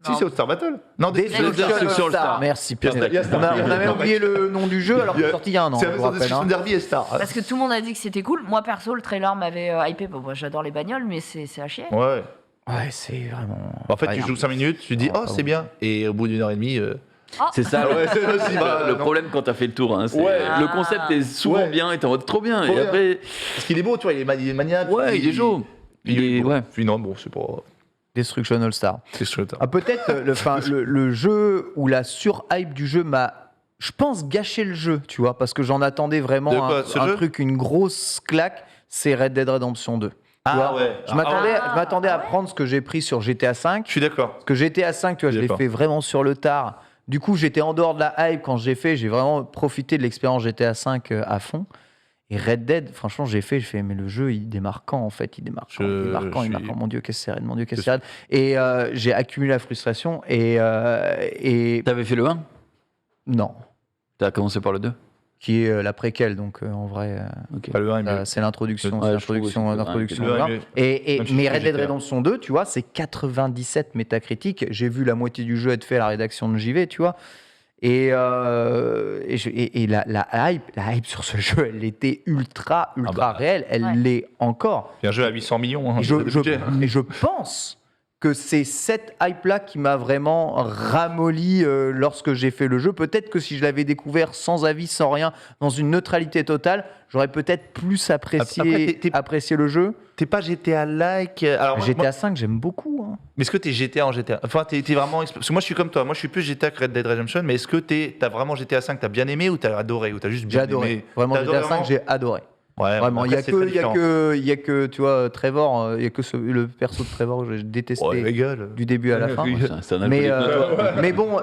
Si, c'est All-Star Battle. Non, Destruction Destruction All-Star. All-Star. Merci. Il y a Star. Il y a Star. On a même oublié le nom du jeu alors qu'il est sorti il y a un an. C'est je la vous maison de rappelle, Destruction hein. Derby et Star. Parce que tout le monde a dit que c'était cool. Moi, perso, le trailer m'avait hypé. Bon, moi, j'adore les bagnoles, mais c'est à chier. Ouais. Ouais, c'est vraiment. En fait, tu Regarde. joues 5 minutes, tu dis, oh, c'est bien. Et au bout d'une heure et demie. Oh. C'est ça. Ouais, c'est aussi. Le problème quand t'as fait le tour, hein, c'est Ouais. le concept est souvent Ouais. bien et t'es en mode trop bien. Trop Et bien. après, Parce qu'il est beau, tu vois, il est maniaque. ouais, il est chaud. Il est, ouais. Puis non, bon, c'est pas. Destruction All-Star. C'est chouette. Ah, peut-être le jeu ou la surhype du jeu m'a, je pense, gâché le jeu, tu vois, parce que j'en attendais De vraiment quoi, ce jeu truc, une grosse claque, c'est Red Dead Redemption 2. Tu vois, ouais. Je m'attendais, Ah, je m'attendais à ouais. prendre ce que j'ai pris sur GTA V. Je suis d'accord. Parce que GTA V, tu vois, je l'ai D'accord. fait vraiment sur le tard. Du coup, j'étais en dehors de la hype quand j'ai fait. J'ai vraiment profité de l'expérience GTA V à fond. Et Red Dead, franchement, j'ai fait, mais le jeu, il démarre quand, en fait? Il démarre quand? Il démarre quand? Il démarre quand? Mon Dieu, qu'est-ce que c'est raide? Mon Dieu, qu'est-ce que c'est raide? Et j'ai accumulé la frustration. Et T'avais fait le 1? non, T'as commencé par le 2? qui est la préquelle, donc en vrai, Ok. Pas le 1 est mieux. c'est l'introduction. Ouais, c'est je trouve l'introduction, aussi que l'introduction le au un est jeu. mieux. Et, Même si mais c'est Red Dead GTA. Redemption 2, tu vois, c'est 97 métacritiques. J'ai vu la moitié du jeu être fait à la rédaction de JV, tu vois. Et la hype sur ce jeu, elle était ultra bah, réelle. Elle ouais. l'est encore. C'est un jeu à 800 millions. Hein, Et de budget. mais je pense que c'est cette hype-là qui m'a vraiment ramolli lorsque j'ai fait le jeu. Peut-être que si je l'avais découvert sans avis, sans rien, dans une neutralité totale, j'aurais peut-être plus apprécié, apprécié le jeu. T'es pas GTA-like. Alors, GTA 5, j'aime beaucoup. Hein. Mais est-ce que t'es GTA en GTA? Enfin, t'es vraiment. Parce que moi, je suis comme toi. Moi, je suis plus GTA que Red Dead Redemption. Mais est-ce que t'as vraiment GTA 5, t'as bien aimé ou t'as adoré ou t'as juste J'ai bien adoré. aimé? Vraiment, T'as GTA adoré 5, j'ai adoré. Ouais, Vraiment, il y a après, c'est très différent. que, tu vois, Trevor, il y a que le perso de Trevor que j'ai détesté Ouais, régale. du début à la fin. Ouais, c'est un Mais, alcoolique. mais bon,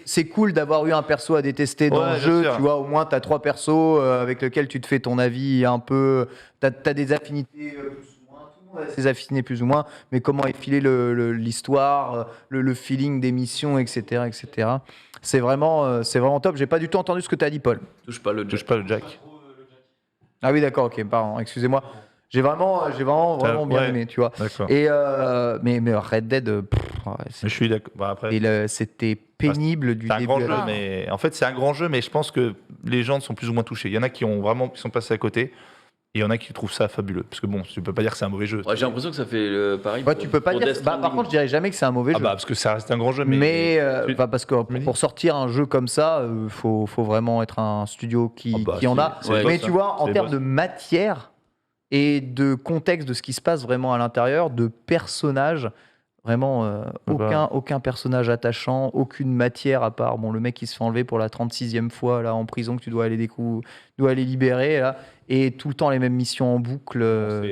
c'est cool d'avoir eu un perso à détester dans Ouais, le bien jeu. sûr. Tu vois, au moins, tu as 3 persos avec lesquels tu te fais ton avis un peu. Tu as des affinités plus ou moins. Tout le monde a ses affinités plus ou moins. Mais comment est filée l'histoire, le feeling des missions, etc. etc. C'est vraiment top. J'ai pas du tout entendu ce que tu as dit, Paul. Touche pas le Touche pas le Jack. Ah oui, d'accord, ok, pardon, excusez-moi. J'ai vraiment bien ouais. aimé, tu vois. D'accord. Et mais Red Dead, ouais, Je suis d'accord. Bah, après. c'était pénible du C'est un début grand à la jeu, fin. mais en fait, c'est un grand jeu, mais je pense que les gens sont plus ou moins touchés. Il y en a qui sont passés à côté, et il y en a qui trouvent ça fabuleux. Parce que bon, tu peux pas dire que c'est un mauvais jeu. Ouais, j'ai l'impression que ça fait pareil. Ouais, tu peux pas pour dire. Death Par Stranding. contre, je dirais jamais que c'est un mauvais Ah jeu. bah parce que ça reste un grand jeu, Mais tu- parce que pour sortir un jeu comme ça, faut vraiment être un studio qui en a. c'est les Mais boss, tu hein. vois, en C'est les termes boss. de matière et de contexte de ce qui se passe vraiment à l'intérieur, de personnages, vraiment aucun personnage attachant, aucune matière à part le mec qui se fait enlever pour la 36e fois là en prison que tu dois aller libérer là, et tout le temps les mêmes missions en boucle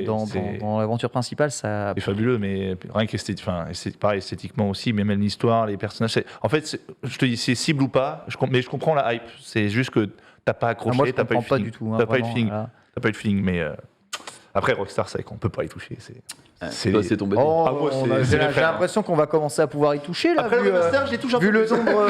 dans l'aventure principale, ça. C'est fabuleux, mais rien pareil, esthétiquement aussi, mais même l'histoire, les personnages. En fait, je te dis, c'est cible ou pas, mais je comprends la hype. C'est juste que t'as pas accroché, Moi, je t'as pas eu comprends le pas feeling. du tout. Hein, T'as pas eu le vraiment, feeling. là. T'as pas eu le feeling, mais après Rockstar, c'est vrai qu'on peut pas y toucher. Toi, c'est tombé. Oh, Ah, moi, j'ai les frères. l'impression qu'on va commencer à pouvoir y toucher là. Après vu, le remaster, j'ai touché un vu peu le plus. nombre,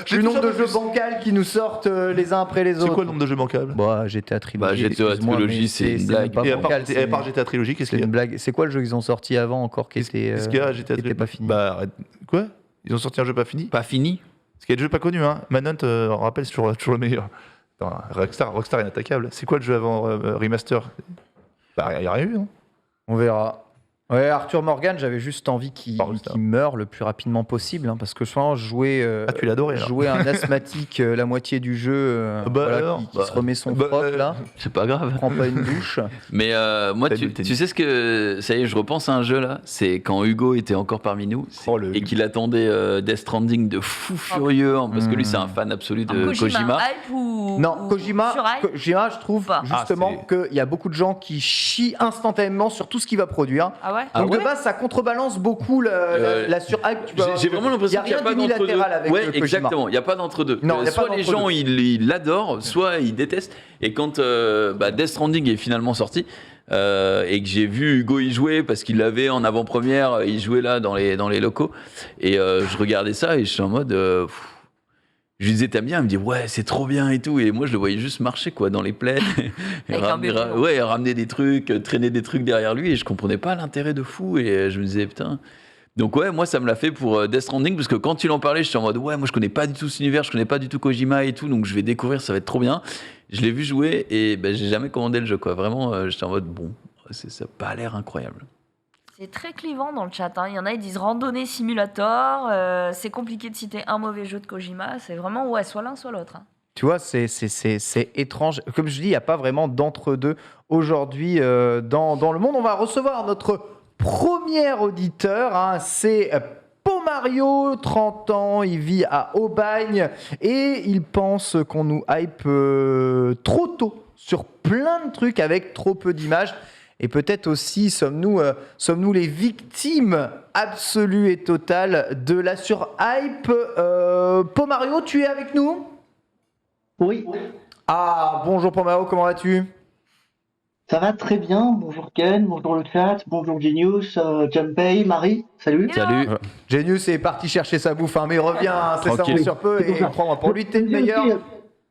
J'ai le touché nombre un de peu jeux plus. bancals qui nous sortent les uns après les autres. C'est quoi le nombre de jeux bancables? Bah, GTA Trilogy. Bah, GTA excuse-moi, Trilogy, mais c'est une même blague. pas Et bancal, à part GTA Trilogy, qu'est-ce c'est qu'il y a? une blague. C'est quoi le jeu qu'ils ont sorti avant encore qui était Qu'est-ce qu'il y a à GTA qui était pas fini? Bah, quoi? Ils ont sorti un jeu pas fini? Pas fini. Parce qu'il y a des jeux pas connus, hein. Manhunt, on rappelle, c'est toujours le meilleur. Attends, Rockstar est inattaquable. C'est quoi le jeu avant Remaster? Bah, il n'y a rien eu, non? On verra. Ouais, Arthur Morgan, j'avais juste envie qu'il Pas Rockstar. meure le plus rapidement possible, hein, parce que je pense jouer Ah, tu l'as adoré, alors. jouer un asthmatique la moitié du jeu, Bah voilà, alors, qui se remet son froc là, C'est pas grave. prend pas une douche. Mais moi, T'as tu dit, t'as tu dit. sais ce que. Ça y est, je repense à un jeu là. C'est quand Hugo était encore parmi nous Oh, le et Hugo. qu'il attendait Death Stranding de fou furieux, hein, parce que lui, c'est un fan absolu de Kojima. Hype ou Non, ou Kojima, sur hype je trouve Pas. justement qu'il y a beaucoup de gens qui chient instantanément sur tout ce qu'il va produire. Ah ouais. Ah Donc ouais de base, ça contrebalance beaucoup la surhype. Tu vois. J'ai vraiment l'impression qu'il n'y a pas d'entre-deux. d'unilatéral avec Ouais, Kojima. exactement. Il n'y a pas d'entre-deux. Non, il y a soit pas les d'entre-deux. gens ils l'adorent, soit ils détestent. Et quand Death Stranding est finalement sorti et que j'ai vu Hugo y jouer parce qu'il l'avait en avant-première, il jouait là dans les locaux et je regardais ça et je suis en mode. Je lui disais t'aimes bien, il me dit ouais c'est trop bien et tout, et moi je le voyais juste marcher quoi dans les plaines, et Avec un bébé, non. ramener des trucs, traîner des trucs derrière lui, et je comprenais pas l'intérêt de fou, et je me disais putain. Donc ouais, moi ça me l'a fait pour Death Stranding, parce que quand il en parlait, j'étais en mode ouais moi je connais pas du tout cet univers, je connais pas du tout Kojima et tout, donc je vais découvrir, ça va être trop bien. Je l'ai vu jouer et ben, j'ai jamais commandé le jeu quoi, vraiment j'étais en mode bon, ça a pas l'air incroyable. C'est très clivant dans le chat. Hein. Il y en a, ils disent randonnée simulator. C'est compliqué de citer un mauvais jeu de Kojima. C'est vraiment ouais, soit l'un, soit l'autre. Hein. Tu vois, c'est étrange. Comme je dis, il n'y a pas vraiment d'entre-deux aujourd'hui dans le monde. On va recevoir notre premier auditeur. Hein, c'est Pomario, 30 ans. Il vit à Aubagne et il pense qu'on nous hype trop tôt sur plein de trucs avec trop peu d'images. Et peut-être aussi sommes-nous les victimes absolues et totales de la surhype. Pomario, tu es avec nous ? Oui, Ah, bonjour Pomario, comment vas-tu ? ça va très bien. Bonjour Ken, bonjour le chat, bonjour Genius, Jumpay, Marie, salut. Salut. Genius est parti chercher sa bouffe, hein, mais il revient incessamment Tranquille. sur peu et prends-moi pour lui, t'es le meilleur,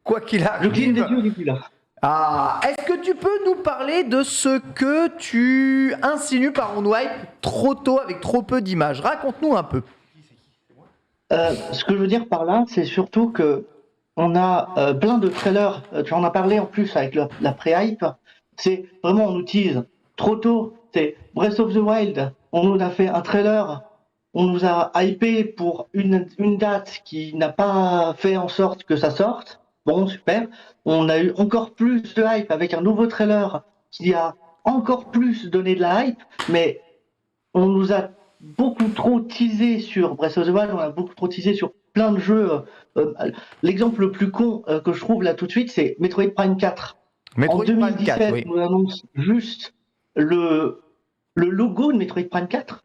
quoi qu'il Je cligne des arrive. yeux depuis là. Ah, est-ce que tu peux nous parler de ce que tu insinues par on hype trop tôt avec trop peu d'images ? Raconte-nous un peu. Ce que je veux dire par là, c'est surtout que on a plein de trailers. Tu en as parlé en plus avec la pré-hype. C'est vraiment on utilise trop tôt. C'est Breath of the Wild. On nous a fait un trailer on nous a hypé pour une date qui n'a pas fait en sorte que ça sorte. Bon, super. On a eu encore plus de hype avec un nouveau trailer qui a encore plus donné de la hype, mais on nous a beaucoup trop teasé sur Breath of the Wild, on a beaucoup trop teasé sur plein de jeux. L'exemple le plus con que je trouve là tout de suite, c'est Metroid Prime 4. Metroid En Prime 2017, 4, oui. on annonce juste le logo de Metroid Prime 4.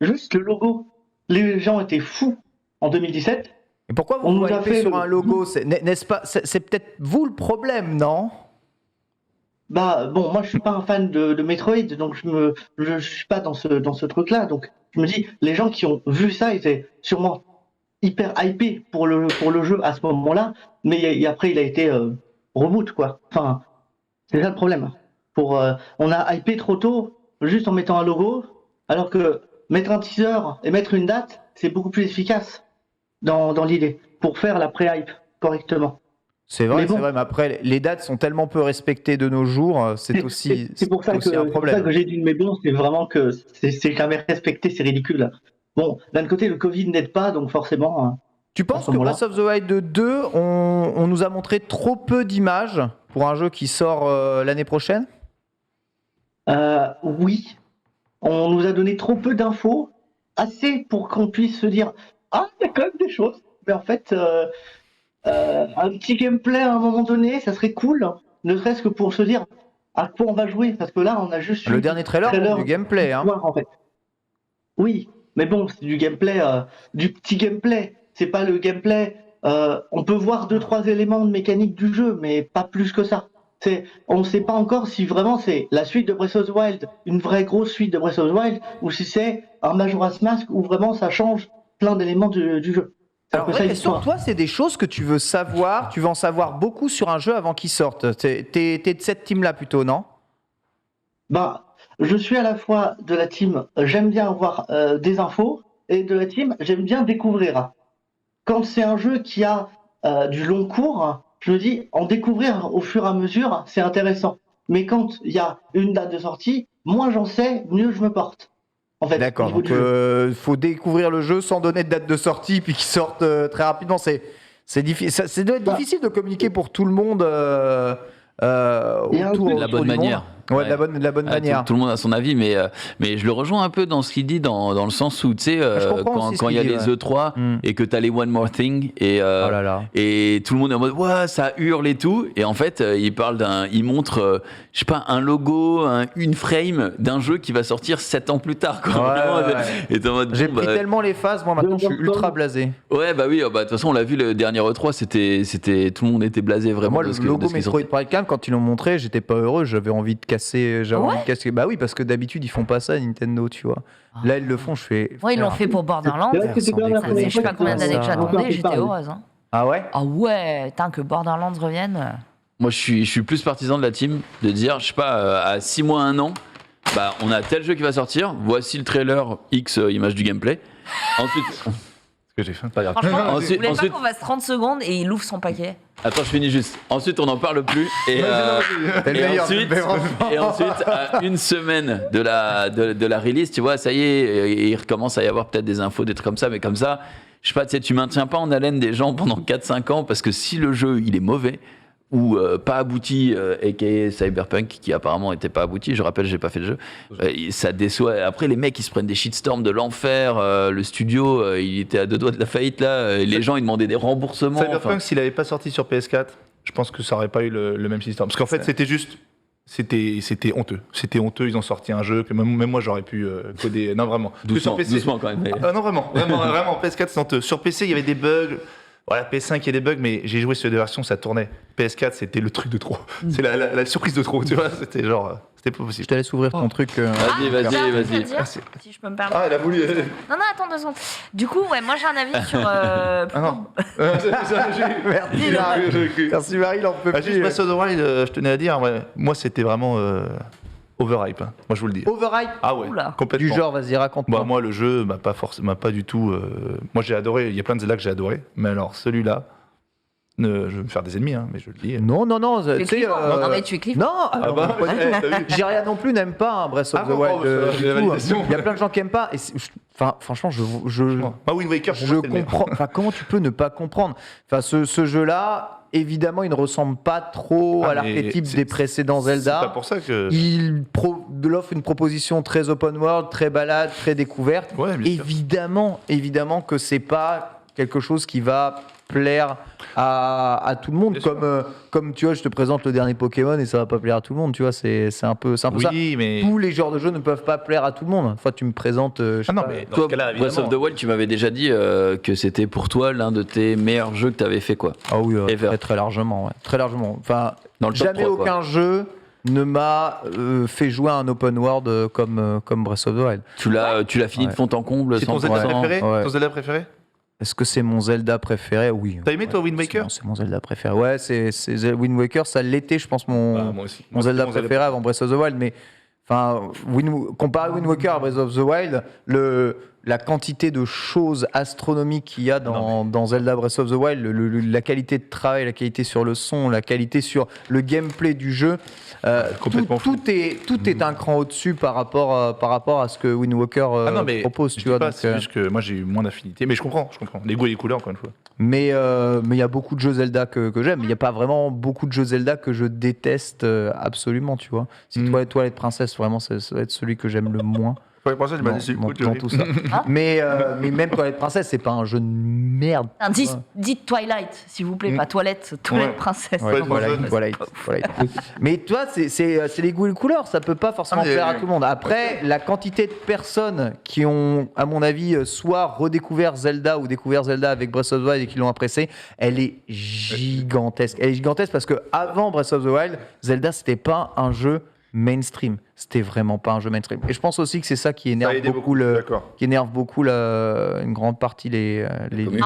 Juste le logo. Les gens étaient fous en 2017. Et pourquoi vous On vous nous a hypez fait sur le- un logo n'est-ce pas c'est peut-être vous le problème, non? Bah bon, moi je suis pas un fan de Metroid, donc je suis pas dans ce truc-là. Donc je me dis, les gens qui ont vu ça étaient sûrement hyper hypés pour le jeu à ce moment-là, mais après il a été reboot quoi. Enfin, c'est ça le problème. On a hypé trop tôt, juste en mettant un logo, alors que mettre un teaser et mettre une date, c'est beaucoup plus efficace dans l'idée pour faire la pré-hype correctement. C'est vrai, Mais bon. c'est vrai, mais après, les dates sont tellement peu respectées de nos jours, c'est aussi, C'est pour ça aussi que, un c'est pour ça problème. que j'ai dit, mais bon, c'est vraiment que c'est jamais respecté, c'est ridicule. Bon, d'un côté, le Covid n'aide pas, donc forcément. Tu à penses ce que moment-là. Breath of the Wild 2, on nous a montré trop peu d'images pour un jeu qui sort l'année prochaine? Oui, on nous a donné trop peu d'infos, assez pour qu'on puisse se dire, ah, il y a quand même des choses. Mais en fait, un petit gameplay à un moment donné, ça serait cool, ne serait-ce que pour se dire à quoi on va jouer, parce que là, on a juste Le eu dernier trailer, trailer du gameplay. Hein. voir, en fait. Oui, mais bon, c'est du gameplay, du petit gameplay. C'est pas le gameplay. On peut voir 2-3 éléments de mécanique du jeu, mais pas plus que ça. On ne sait pas encore si vraiment c'est la suite de Breath of the Wild, une vraie grosse suite de Breath of the Wild, ou si c'est un Majora's Mask où vraiment ça change plein d'éléments du jeu. C'est un Alors, peu vraie ça question, l'histoire. toi, c'est des choses que tu veux savoir, tu veux en savoir beaucoup sur un jeu avant qu'il sorte. T'es de cette team-là plutôt, non? Bah, je suis à la fois de la team j'aime bien avoir des infos et de la team j'aime bien découvrir. Quand c'est un jeu qui a du long cours, je me dis en découvrir au fur et à mesure, c'est intéressant. Mais quand il y a une date de sortie, moins j'en sais, mieux je me porte. En fait, au D'accord, niveau donc du jeu. faut découvrir le jeu sans donner de date de sortie, puis qu'il sorte très rapidement. Ça doit être Bah. difficile de communiquer pour tout le monde Il y a un autour, truc- De la autour bonne du monde. manière. Ouais, de la bonne Ah, manière. tout le monde a son avis, mais je le rejoins un peu dans ce qu'il dit, dans le sens où, tu sais, Je comprends aussi ce quand il y a qu'il dit, les ouais. E3 Mm. et que tu as les One More Thing, et, Oh là là. et tout le monde est en mode, ouais, ça hurle et tout, et en fait, il montre, je sais pas, un logo, une frame d'un jeu qui va sortir 7 ans plus tard, quoi. Ouais, Vraiment, ouais, ouais. Et t'es en mode, J'ai bon, pris bah, tellement les phases, moi maintenant je suis ultra blasé. ouais, bah oui, bah, de toute façon, on l'a vu, le dernier E3, c'était, tout le monde était blasé vraiment. Moi, de le ce que- de logo ce qui Metroid sortait. Prime 4, quand ils l'ont montré, j'étais pas heureux, j'avais envie de casser. Bah oui, parce que d'habitude, ils font pas ça, Nintendo, tu vois. Là, ils le font, je fais. Ouais, ils l'ont frère. fait pour Borderlands. C'est vrai que c'était quand même la Ça première faisait je sais fois pas combien que- d'années que ça. j'attendais, Encore j'étais parler. heureuse. Hein. Ah ouais? Ah ouais, tant que Borderlands revienne. Moi, je suis plus partisan de la team, de dire, je sais pas, à 6 mois, 1 an, bah, on a tel jeu qui va sortir, voici le trailer X image du gameplay. Ensuite, Ce que j'ai fait, pas grave. Franchement, vous Ensuite- voulez ensuite- pas qu'on fasse 30 secondes et il ouvre son paquet? attends, je finis juste. Ensuite, on n'en parle plus. Et, T'es le et meilleur, ensuite, mais vraiment. et ensuite, à une semaine de la release, tu vois, ça y est, il recommence à y avoir peut-être des infos, des trucs comme ça, mais comme ça, je sais pas, tu sais, tu maintiens pas en haleine des gens pendant 4-5 ans, parce que si le jeu, il est mauvais, ou pas abouti, aka Cyberpunk, qui apparemment était pas abouti, je rappelle, j'ai pas fait le jeu, ça déçoit. Après, les mecs, ils se prennent des shitstorms de l'enfer, le studio, il était à 2 doigts de la faillite, là, les gens, ils demandaient des remboursements. Cyberpunk, enfin. s'il avait pas sorti sur PS4, je pense que ça aurait pas eu le même système. Parce qu'en fait, c'était juste. C'était honteux. C'était honteux. Ils ont sorti un jeu que même moi, j'aurais pu coder. Non, vraiment. Parce que sur Doucement, PC, doucement quand même. mais- Ah non, vraiment, PS4, c'est honteux. Sur PC, il y avait des bugs. Voilà, PS5, il y a des bugs, mais j'ai joué sur deux versions, ça tournait. PS4, c'était le truc de trop. C'est la surprise de trop, tu vois. C'était genre, c'était pas Je possible. te laisse ouvrir ton truc. Vas-y, j'ai un truc à vas-y. dire, Merci. si je peux me permettre. Ah, elle a voulu. Non, non, attends 2 secondes. Du coup, ouais, moi j'ai un avis sur. Ah non. Merci, Marie. Merci, Marie, il en peut Ah, juste plus. Breath of the Wild, je tenais à dire, ouais, moi, c'était vraiment overhype. Hein. Moi, je vous le dis. Overhype Ah ouais, Oula. complètement. du genre, vas-y, raconte-moi. Bah, moi, le jeu m'a pas du tout. Moi, j'ai adoré. Il y a plein de Zelda que j'ai adoré, mais alors celui-là, Je vais me faire des ennemis, hein, mais je le dis. Non, Tu es tu sais. Clifford. Non, mais tu es Clifford. Non, Ah bah, t'as vu. Jiria non plus n'aime pas Breath of Ah the bon, Wild. j'ai du la tout. validation. Il y a plein de gens qui aiment pas. Et enfin, franchement, Moi, Wind Waker, pour je moi, c'est le meilleur. comprends. Enfin, comment tu peux ne pas comprendre? Enfin, ce jeu-là, évidemment, il ne ressemble pas trop Ah, à mais l'archétype c'est- des précédents C'est pas Zelda. pour ça que. Il offre une proposition très open world, très balade, très découverte. Ouais, bien sûr. Évidemment que c'est pas quelque chose qui va plaire à tout le monde. Bien sûr. Comme tu vois, je te présente le dernier Pokémon et ça va pas plaire à tout le monde. Tu vois, c'est un peu ça. Oui, mais. Tous les genres de jeux ne peuvent pas plaire à tout le monde. Enfin, tu me présentes. Je sais Ah non, pas, mais dans Toi, ce cas-là, Breath of évidemment. the Wild, tu m'avais déjà dit que c'était pour toi l'un de tes meilleurs jeux que tu avais fait, quoi. Ah oui, Ever. très largement. Ouais. Très largement. Enfin, Dans le top jamais 3, quoi. aucun jeu ne m'a fait jouer à un open world comme Breath of the Wild. Tu l'as fini Ouais. de fond en comble, C'est ton Zelda 100%. préféré ouais. Ton Zelda préféré Est-ce que c'est mon Zelda préféré? Oui. T'as aimé, toi, Wind Waker? C'est mon Zelda préféré. Ouais, c'est Wind Waker, ça l'était, je pense, mon Moi aussi. mon Zelda préféré avant Breath of the Wild. Mais enfin, comparé Wind Waker à Breath of the Wild, la quantité de choses astronomiques qu'il y a dans Zelda Breath of the Wild, la qualité de travail, la qualité sur le son, la qualité sur le gameplay du jeu, complètement fou. tout est un cran au-dessus par rapport à ce que Wind Walker Ah non, mais propose. je Tu dis vois, pas, donc, c'est juste que moi j'ai eu moins d'affinité. Mais je comprends. Les goûts et les couleurs, encore une fois. mais il y a beaucoup de jeux Zelda que j'aime. Il n'y a pas vraiment beaucoup de jeux Zelda que je déteste absolument, tu vois. Si Twilight Princess, vraiment, ça va être celui que j'aime le moins. Ouais, pour ça, je m'as dans, déçu. dans tout ça. mais même Twilight Princess, c'est pas un jeu de merde. Dites Twilight, s'il vous plaît, pas toilette, Ouais. princesse. Ouais, Twilight Twilight. Mais toi, c'est les goûts et les couleurs. Ça peut pas forcément Ah, mais- plaire à tout le monde. Après, la quantité de personnes qui ont, à mon avis, soit redécouvert Zelda ou découvert Zelda avec Breath of the Wild et qui l'ont apprécié, elle est gigantesque. Elle est gigantesque parce que avant Breath of the Wild, Zelda, c'était pas un jeu mainstream. C'était vraiment pas un jeu mainstream. Et je pense aussi que c'est ça qui énerve beaucoup une grande partie les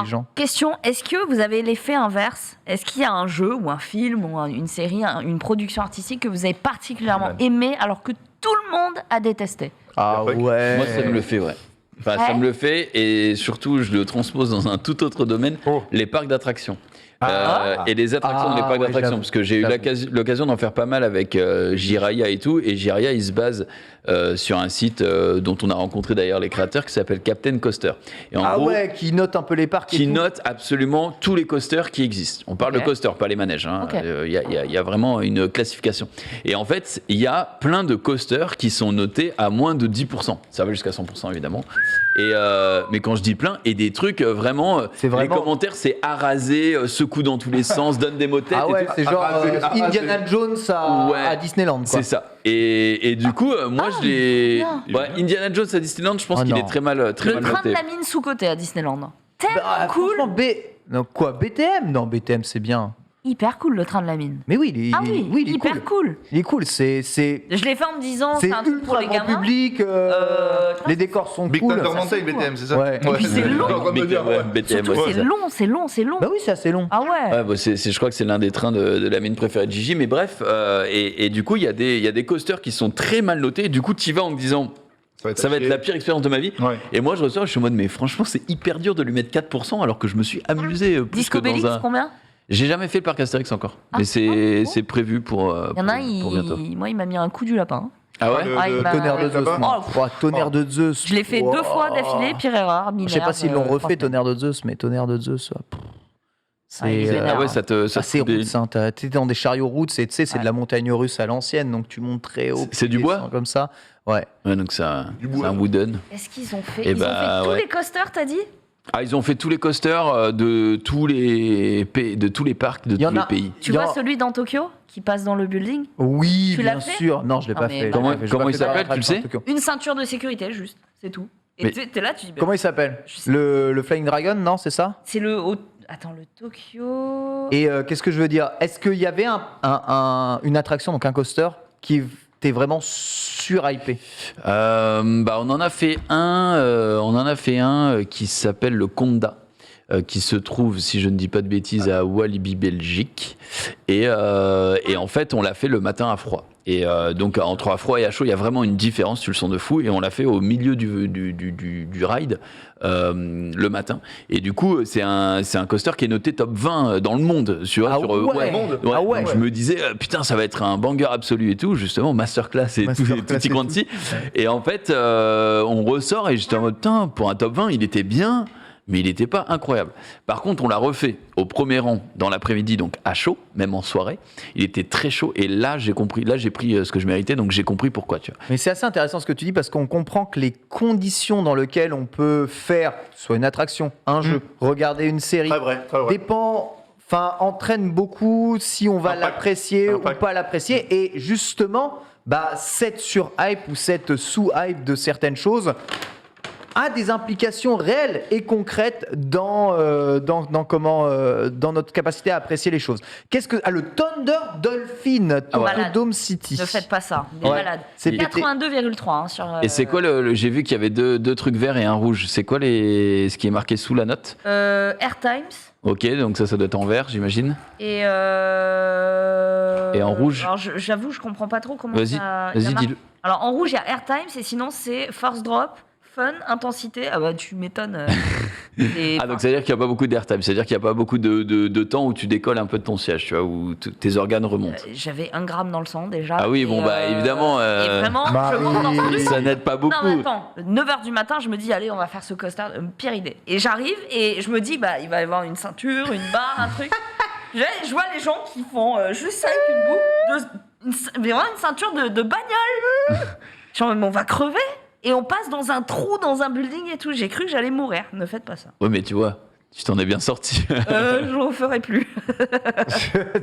gens. Question, est-ce que vous avez l'effet inverse? Est-ce qu'il y a un jeu ou un film ou une série, une production artistique que vous avez particulièrement aimé alors que tout le monde a détesté? Ah Ouais. ouais. Moi, ça me le fait, ouais. Enfin, ça Ouais. me le fait, et surtout, je le transpose dans un tout autre domaine, les parcs d'attractions. Et les attractions Ah, des parcs ouais, d'attractions, j'avoue. parce que j'ai eu J'avoue. l'occasion d'en faire pas mal avec Jiraiya et tout, et Jiraiya, il se base sur un site dont on a rencontré d'ailleurs les créateurs, qui s'appelle Captain Coaster. Et en Ah gros, ouais, qui note un peu les parcs. et qui tout. note absolument tous les coasters qui existent. On parle Ok. de coasters, pas les manèges. Ok. Il y a vraiment une classification. Et en fait, il y a plein de coasters qui sont notés à moins de 10%. Ça va jusqu'à 100% évidemment. Mais quand je dis plein, et des trucs vraiment... C'est vraiment- Les commentaires, c'est arasé, secoue dans tous les sens, donne des mots de tête Ah et ouais, tout. c'est genre Indiana Jones Ouais. à Disneyland. Quoi. C'est ça. Et du coup, moi, je l'ai... bien. Ouais, Indiana Jones à Disneyland, je pense Ah qu'il non. est très mal Le train noté. de la mine sous-côté à Disneyland. Tellement Bah, cool. franchement, Non, quoi, BTM? Non, BTM, c'est bien. Hyper cool le train de la mine. Mais oui, il est, Ah oui, il est hyper cool. cool. Il est cool, c'est Je l'ai fait en me disant, c'est c'est un truc pour ultra les grand gamins. public, les décors sont Big cool. Thunder ça, Mountain, c'est cool. BTM, c'est ça Ouais. Et puis c'est long. BTM, Surtout, ouais. c'est long. Bah oui, c'est assez long. Ah ouais. Ouais, bah je crois que c'est l'un des trains de la mine préférée de Gigi, mais bref, et du coup, il y a des coasters qui sont très mal notés, du coup, tu y vas en te disant, ça va être la pire expérience de ma vie, Ouais. et moi, je ressors, je suis en mode, mais franchement, c'est hyper dur de lui mettre 4%, alors que je me suis amusé plus Disco que dans Bellix, un... combien? J'ai jamais fait le parc Astérix encore, Ah, mais bon. c'est prévu pour Il y en a un, pour bientôt. moi, il m'a mis un coup du lapin. Ah ouais Ah, il m'a- Tonnerre de Zeus. là-bas moi. Oh, Oh, Tonnerre de Zeus. Je l'ai fait Oh. 2 fois d'affilée, pire erreur. Je sais pas s'ils l'ont refait, Tonnerre de Zeus, mais Tonnerre de Zeus, Ouais, il c'est est Ah ouais, hein. ça te... assez te- route. Hein. T'es dans des chariots routes, c'est de la montagne russe à l'ancienne, donc tu montes très haut. C'est du tu bois descends comme ça. Ouais. Ouais, donc ça, Du c'est bois. un wooden. Qu'est-ce qu'ils ont fait? Eh Ils ont bah, fait tous ouais. les coasters, t'as dit? Ah, ils ont fait tous les coasters de tous les parcs de Il y en tous les a- pays. Tu Il y vois a- celui dans Tokyo qui passe dans le building? Oui, Tu l'as bien fait sûr. Non, je l'ai Non, pas mais fait. comment- Je l'ai pas fait. comment J'ai il pas fait s'appelle, la tu le sais Tokyo. Une ceinture de sécurité, juste, c'est tout. Et Mais- t'es là, tu dis. Comment il s'appelle? Je sais- Le Flying Dragon, non, c'est ça? C'est le. Attends, le Tokyo. Et qu'est-ce que je veux dire? Est-ce qu'il y avait une attraction, donc un coaster, qui était vraiment surhypé? On en a fait un qui s'appelle le Conda. qui se trouve, si je ne dis pas de bêtises, à Walibi, Belgique. Et en fait, on l'a fait le matin à froid. Et donc, entre à froid et à chaud, il y a vraiment une différence, tu le sens de fou. Et on l'a fait au milieu du ride, le matin. Et du coup, c'est un coaster qui est noté top 20 dans le monde. Tu vois, Ah sur, ouais. Ah ouais. Donc, je me disais, putain, ça va être un banger absolu et tout. Justement, masterclass et tutti quanti. Et en fait, on ressort et j'étais en mode, putain, pour un top 20, il était bien. Mais il n'était pas incroyable. Par contre, on l'a refait au premier rang dans l'après-midi, donc à chaud, même en soirée. Il était très chaud et là, j'ai compris. Là, j'ai pris ce que je méritais, donc j'ai compris pourquoi. Tu vois. Mais c'est assez intéressant ce que tu dis parce qu'on comprend que les conditions dans lesquelles on peut faire, soit une attraction, un jeu, regarder une série, Très vrai. entraîne beaucoup si on va Impact. l'apprécier ou Impact. pas l'apprécier. Et justement, cette sur-hype ou cette sous-hype de certaines choses a des implications réelles et concrètes dans notre capacité à apprécier les choses. Qu'est-ce que le Thunder Dolphin Malade. Dome City? Ne faites pas ça, des Ouais. malades. C'est C'est pété. 82,3 sur. Et c'est quoi j'ai vu qu'il y avait deux trucs verts et un rouge. C'est quoi ce qui est marqué sous la note? Air Times Ok, donc ça doit être en vert, j'imagine. et. Et en rouge. Alors j'avoue, je comprends pas trop comment Vas-y, ça. il y a vas-y, marqué- dis-le. Alors en rouge, il y a Air Times et sinon c'est Force Drop, Fun, Intensité. Ah bah tu m'étonnes. Ah, donc ça veut dire qu'il n'y a pas beaucoup d'airtime, c'est-à-dire qu'il n'y a pas beaucoup de temps où tu décolles un peu de ton siège, tu vois, où tes organes remontent. J'avais 1 gramme dans le sang déjà. Ah oui, et, bon, évidemment. Et vraiment, Marie. je monte dans ce truc. Ça n'aide pas beaucoup. Non, mais attends, 9h du matin, je me dis, allez, on va faire ce coaster. Pire idée. Et j'arrive et je me dis, il va y avoir une ceinture, une barre, un truc. Je vois les gens qui font juste ça avec vraiment une ceinture de bagnole. Genre, mais on va crever. Et on passe dans un trou, dans un building et tout. J'ai cru que j'allais mourir. Ne faites pas ça. Ouais, mais tu vois, tu t'en es bien sorti. Je ne le referai plus.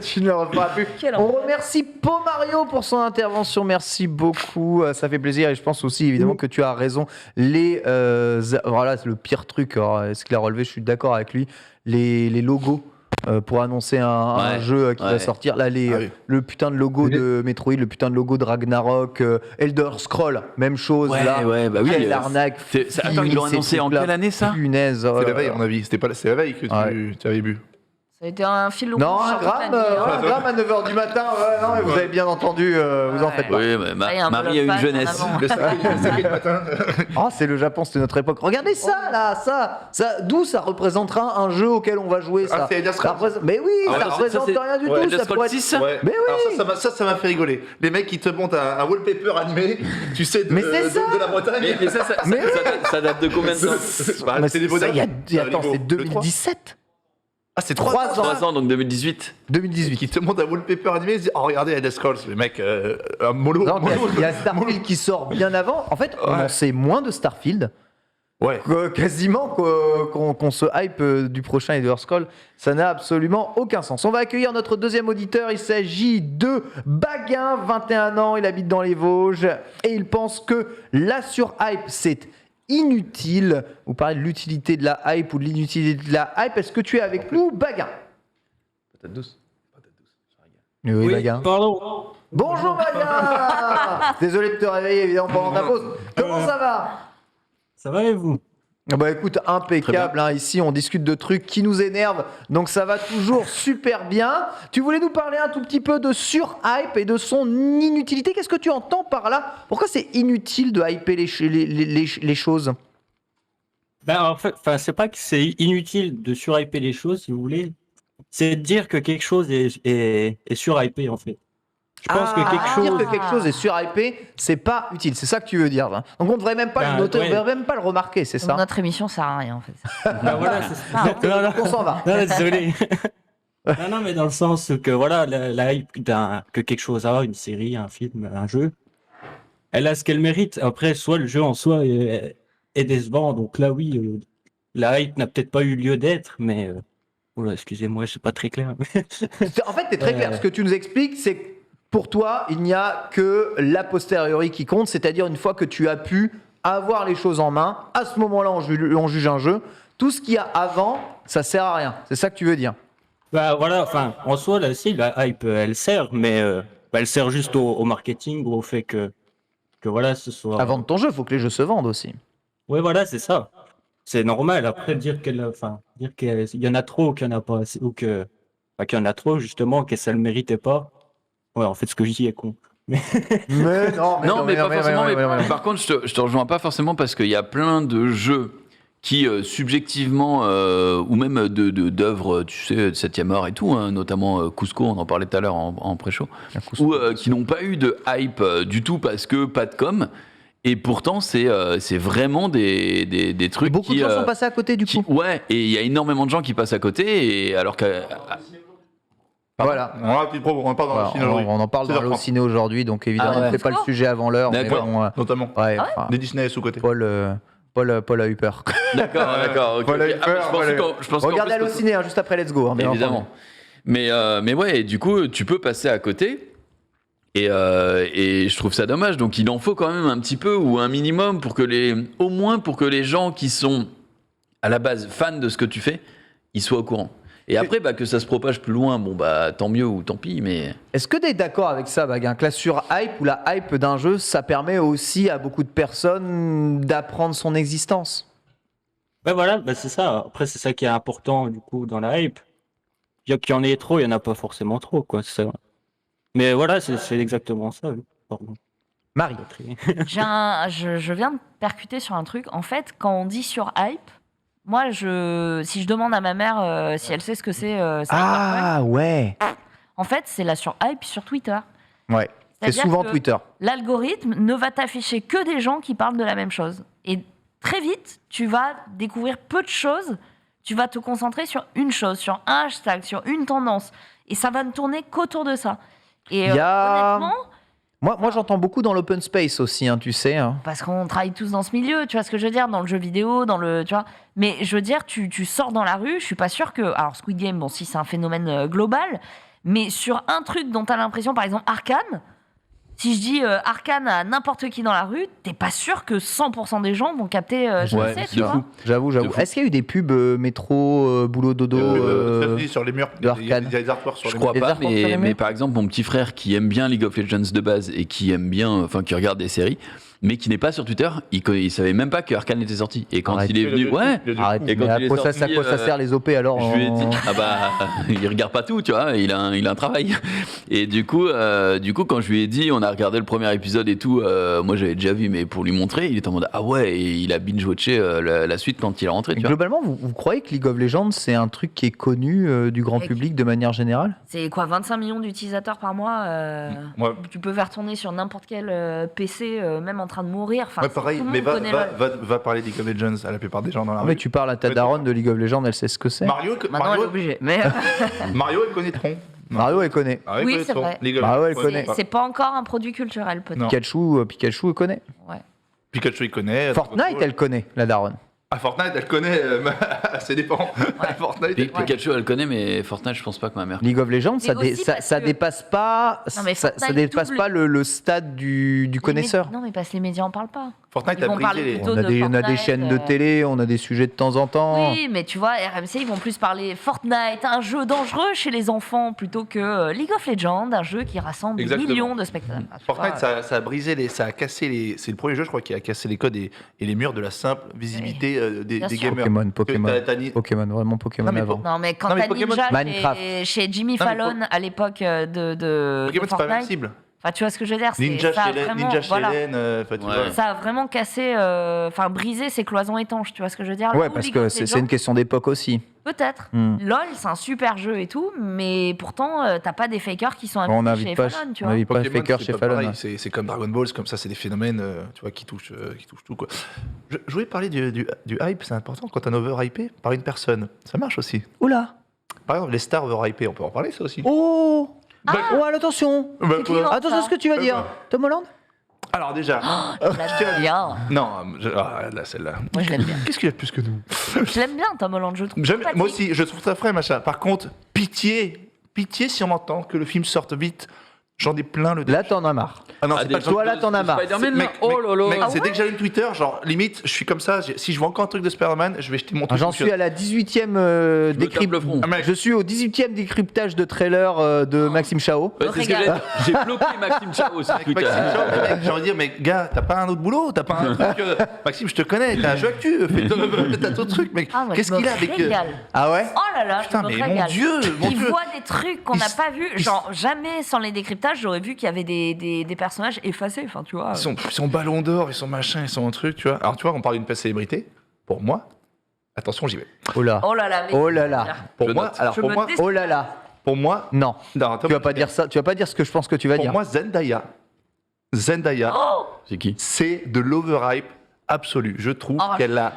Tu ne le referas plus. Quel On enfer. remercie Mario pour son intervention. Merci beaucoup. Ça fait plaisir. Et je pense aussi, évidemment, que tu as raison. Voilà, c'est le pire truc. Alors, est-ce qu'il a relevé? Je suis d'accord avec lui. Les logos. Pour annoncer un Ouais, jeu qui va ouais. sortir. Là, oui. le putain de logo de Metroid, le putain de logo de Ragnarok, Elder Scroll, même chose. Ouais, là. ouais, bah oui, Quelle arnaque. Attends, ils l'ont ces annoncé en trucs-là. quelle année, ça? Punaise. C'est la veille, à mon avis. C'est la veille que tu avais bu. Ça a été un fil Non, rouge un sur toute la gramme, nuit, hein. un gramme à 9h du matin. Ouais, non, mais vous avez bien entendu. Vous en Ouais. faites pas. Oui, mais Ça y est, un Marie a une Bologna jeunesse. en avant. Le saké le matin. Oh, c'est le Japon, c'était notre époque. Regardez ça, là, ça. D'où ça représentera un jeu auquel on va jouer, ça. Ah, c'est Elder Scrolls. Mais oui, Ah ouais, ça ça, représente c'est- rien du ouais, tout. Elder Ça Scrolls pourrait être... 6? Ouais. Mais oui. Alors ça m'a fait rigoler. Les mecs qui te montent un wallpaper animé, tu sais, Mais c'est ça. de la Bretagne. Mais ça date de combien de temps? Bah, Mais c'est des ça, bonhommes. attends, c'est 2017 Ah, c'est 3 ans. 3 ans, donc 2018. 2018. Qui te montent un wallpaper animé, ils se disent, oh regardez Elder Scrolls, les mecs, un mollo. Non, il y a Starfield qui sort bien avant. En fait, on en sait moins de Starfield. Ouais. Quasiment qu'on se hype du prochain Elder Scrolls, ça n'a absolument aucun sens. On va accueillir notre deuxième auditeur, il s'agit de Baguin, 21 ans, il habite dans les Vosges et il pense que la surhype c'est inutile. Vous parlez de l'utilité de la hype ou de l'inutilité de la hype, est-ce que tu es avec nous, Baguin? Patate douce. Oui, Baguin. Pardon. Bonjour Baguin. Désolé de te réveiller évidemment pendant ta pause. Comment ça va? Ça va et vous? Ah bah écoute, impeccable, hein. Ici on discute de trucs qui nous énervent, donc ça va toujours super bien. Tu voulais nous parler un tout petit peu de surhype et de son inutilité, qu'est-ce que tu entends par là? Pourquoi c'est inutile de hyper les choses? Ben, en fait, c'est pas que c'est inutile de surhyper les choses, si vous voulez. C'est de dire que quelque chose est surhypé, en fait. Je pense que quelque dire chose... que quelque chose est surhypé, c'est pas utile, c'est ça que tu veux dire, hein. Donc on devrait même pas Ben, le noter, ouais. on devrait même pas le remarquer, c'est ça? Notre émission sert à rien en fait. Ben, voilà, c'est ça. Non, non. On s'en va. Non, désolé. Non, mais dans le sens que voilà, la hype que quelque chose a, une série, un film, un jeu, elle a ce qu'elle mérite. Après, soit le jeu en soi est décevant, donc là, oui, la hype n'a peut-être pas eu lieu d'être, mais... Oula, excusez-moi, c'est pas très clair. En fait, t'es très clair. Ce que tu nous expliques, c'est que pour toi, il n'y a que la posteriori qui compte, c'est-à-dire une fois que tu as pu avoir les choses en main, à ce moment-là, on juge un jeu. Tout ce qu'il y a avant, ça sert à rien. C'est ça que tu veux dire? Bah voilà, enfin, en soi, là, si, la hype, elle sert, mais elle sert juste au marketing ou au fait que voilà, ce soit... Avant de ton jeu, il faut que les jeux se vendent aussi. Ouais, voilà, c'est ça. c'est normal. Après, dire qu'il y en a trop ou qu'il y en a pas assez, ou que, enfin, qu'il y en a trop, justement, que ça le méritait pas. Ouais, en fait, ce que je dis est con. Mais non, Non, mais pas forcément. mais- Par contre, je te rejoins pas forcément parce qu'il y a plein de jeux qui, subjectivement, ou même d'œuvres, tu sais, de 7e art et tout, hein, notamment Cusco, on en parlait tout à l'heure en pré-show, ou qui n'ont pas eu de hype du tout parce que pas de com. Et pourtant, c'est vraiment des trucs Beaucoup de gens sont passés à côté du coup. Ouais, et il y a énormément de gens qui passent à côté, et alors que. Voilà. On a un petit pro, on parle dans Voilà, le cinéma aujourd'hui. on en parle dans 16h30. l'Allociné aujourd'hui, donc évidemment, Ah ouais. on ne fait pas le sujet avant l'heure. Mais D'accord. bon, Notamment. ouais, Ah ouais enfin, Des Disney sous-côté. Paul a eu peur. D'accord, ok. Voilà, ok. il peur, voilà. Je pense qu'en Regardez plus, Allociné juste après Let's Go. Hein, bien évidemment. entendu. Mais ouais, et du coup, tu peux passer à côté. Et je trouve ça dommage. Donc, il en faut quand même un petit peu ou un minimum au moins pour que les gens qui sont à la base fans de ce que tu fais, ils soient au courant. Et après, que ça se propage plus loin, bon bah tant mieux ou tant pis, mais. Est-ce que tu es d'accord avec ça, Baguin, que la sur-hype ou la hype d'un jeu, ça permet aussi à beaucoup de personnes d'apprendre son existence? Ouais, voilà, c'est ça. Après, c'est ça qui est important, du coup, dans la hype. Il y a qu'il y en ait trop, il y en a pas forcément trop, quoi. C'est ça. Mais voilà, c'est exactement ça. Oui. Pardon. Marie. Je viens de percuter sur un truc. En fait, quand on dit sur hype, moi, si je demande à ma mère si elle sait ce que c'est, Ah ouais. en fait, c'est la sur hype sur Twitter. Ouais. C'est C'est-à-dire souvent que Twitter. L'algorithme ne va t'afficher que des gens qui parlent de la même chose. Et très vite, tu vas découvrir peu de choses. Tu vas te concentrer sur une chose, sur un hashtag, sur une tendance. Et ça va ne tourner qu'autour de ça. Et Il y a- honnêtement, Moi j'entends beaucoup dans l'open space aussi, hein, tu sais. Hein. parce qu'on travaille tous dans ce milieu, tu vois ce que je veux dire, dans le jeu vidéo, tu vois. Mais je veux dire, tu sors dans la rue, je suis pas sûre que, alors Squid Game, bon, si c'est un phénomène global, mais sur un truc dont tu as l'impression, par exemple Arcane, si je dis Arcane à n'importe qui dans la rue, t'es pas sûr que 100% des gens vont capter je Ouais, le sais, c'est tu vois. fou. J'avoue. De fou. Est-ce qu'il y a eu des pubs métro, boulot dodo Sur les murs, de Arcane. il y a des artworks sur Je les crois Les pas, artworks sur les mais murs par exemple, mon petit frère qui aime bien League of Legends de base et qui aime bien, enfin qui regarde des séries, mais qui n'est pas sur Twitter, il savait même pas que Arcane était sorti. Et quand Arrête. il est venu, ouais, Arrête, Et quand mais il est à quoi ça sorti, sert les OP alors je lui ai dit, en- ah bah, il regarde pas tout, tu vois, il a un travail. Et du coup, quand je lui ai dit, on a regardé le premier épisode et tout, moi j'avais déjà vu, mais pour lui montrer, il était en mode, ah ouais, et il a binge-watché la suite quand il est rentré, tu vois. Globalement, vous croyez que League of Legends, c'est un truc qui est connu du grand Mec. public de manière générale? C'est quoi, 25 millions d'utilisateurs par mois Ouais. Tu peux faire tourner sur n'importe quel PC, même en train de mourir. Enfin, Ouais, pareil, tout le mais monde va, connaît va, LOL. va, va parler League of Legends à la plupart des gens dans la Ah, mais rue. tu parles à ta Ouais, daronne de League of Legends, elle sait ce que c'est. Mario, Maintenant, elle est obligée. Mais Mario, elle connaîtront. Mario, elle connaît. Mario, Oui, elle c'est connaîtront. vrai. League of Mario, elle Legends, connaît. c'est pas encore un produit culturel, peut-être. Non. Pikachu, elle connaît. Pikachu, il connaît. Fortnite, elle connaît, la daronne. Ah, Fortnite, elle connaît. Ça dépend. Fortnite, elle connaît. Pikachu, elle connaît, mais Fortnite, je pense pas que ma mère. League of Legends, Mais aussi parce ça que- dépasse pas, Non, mais ça Fortnite dépasse double. pas le stade du connaisseur. Non, mais parce que les médias en parlent pas. Fortnite Ils a vont parler brisé les. plutôt On a de des Fortnite, chaînes de télé, on a des sujets de temps en temps. Oui, mais tu vois, RMC, ils vont plus parler Fortnite, un jeu dangereux chez les enfants, plutôt que League of Legends, un jeu qui rassemble des Exactement. millions de spectateurs. Ah, tu Fortnite, vois, ça a brisé ça a cassé les. C'est le premier jeu, je crois, qui a cassé les codes et les murs de la simple visibilité Bien des sûr. gamers. Pokémon, Que Pokémon, vraiment Pokémon Non, mais avant. Non, mais quand Non, mais t'as Pokémon- Ninja Minecraft. chez Jimmy Non, mais Fallon à l'époque de Pokémon, c'est pas la même Fortnite, cible. enfin, tu vois ce que je veux dire, c'est- Ninja ça a chez vraiment- Ninja chez voilà. Hélène, enfin, tu Ouais. vois. Ça a vraiment cassé, enfin brisé ces cloisons étanches, tu vois ce que je veux dire. Ouais, Là où parce League que of c'est Legends, une question d'époque aussi. Peut-être. Hmm. LOL, c'est un super jeu et tout, mais pourtant, t'as pas des fakers qui sont On invités chez n'invite pas, Fallon, tu on vois. n'invite pas Pokémon, Faker c'est chez pas Fallon. pareil, ouais. c'est comme Dragon Ball, c'est comme ça, c'est des phénomènes tu vois, qui touchent tout. Quoi. Je voulais parler du hype, c'est important. Quand on est overhypé par une personne, ça marche aussi. Oula. Par exemple, les stars overhypées, on peut en parler ça aussi. Oh. Bah, Oh, attention. bah, C'est qui, quoi non Attention à ce que tu vas Ouais, dire. ouais. Tom Holland. Alors déjà, Je l'aime bien. non, là celle-là. Moi, je l'aime bien. Qu'est-ce qu'il y a de plus que nous Je l'aime bien, Tom Holland, je le trouve. Moi sympathique. aussi, je trouve très frais, machin. Par contre, pitié si on m'entend que le film sorte vite. J'en ai plein le Là, t'en as marre. Ah non, Ah, c'est des pas Toi, là, t'en as marre. Spider-Man, Mec, là oh là là. mec, c'est dès que j'allume Twitter, genre limite, je suis comme ça. Si je vois encore un truc de Spider-Man, je vais jeter mon truc. J'en dessus. suis à la 18e me tape le front. Ah, mec. Je suis au 18e décryptage de trailer de Maxime Chao. Ouais, c'est ce que Regarde. j'ai bloqué Maxime Chao sur Twitter. Maxime, mec, j'ai envie de dire, mais gars, t'as pas un autre boulot? T'as pas un truc Maxime, je te connais, t'as un jeu actu, t'as ton truc, mec. Ah, moi, Qu'est-ce je me qu'il a avec. régale. Ah ouais? Oh là là, Putain, je me mais mon régale. Dieu, mon Il Dieu. voit des trucs qu'on n'a Ils- pas vus. Genre, jamais sans les décryptages, j'aurais vu qu'il y avait des personnages effacés. Enfin, tu vois. Ils sont ballon d'or, ils sont machin, ils sont un truc, tu vois. Alors, tu vois, on parle d'une célébrité. Pour moi, attention, j'y vais. Oh là. Oh là là, mais Oh là là. Pour Je moi, note. alors Je pour me moi, dé- Oh là là. pour moi, Non. non, attends, Tu vas pas dire ça. Tu vas pas dire ce que je pense que tu vas pour dire. moi, Zendaya, Oh C'est qui? c'est de l'overhype absolu. Je trouve Oh, qu'elle a.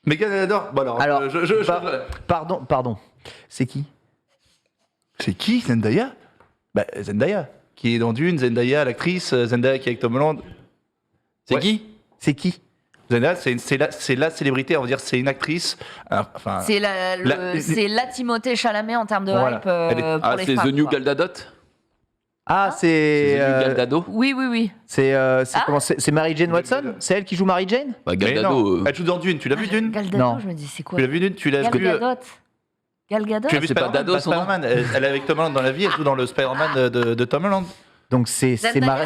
Mais qu'elle adore. Bon alors, Alors, je- pardon. C'est qui? c'est qui Zendaya? Bah, Zendaya, qui est dans Dune, Zendaya, l'actrice, Zendaya qui est avec Tom Holland. C'est Ouais. qui? C'est qui? Zendaya, c'est la célébrité, on va dire, c'est une actrice. Enfin, C'est La- la Timothée Chalamet en termes de Voilà. hype Elle est- pour Ah, les c'est femmes. The New quoi. Gal Gadot? Ah, C'est c'est. The New Gal Gadot? Oui, oui, oui. C'est Ah. comment c'est Mary Jane Watson? C'est elle qui joue Mary Jane? Bah, Gal mais Gadot. non, elle joue dans Dune. Tu l'as vu Dune? Gal Gadot, Non. je me dis, c'est quoi? Tu l'as vu Dune? Tu l'as Gal vu Gadot. Gal Gadot. Tu as vu C'est pas Spider-Man? Dado, son nom Spider-Man. Elle est avec Tom Holland dans la vie, elle joue dans le Spider-Man de Tom Holland. Donc c'est Zendaya.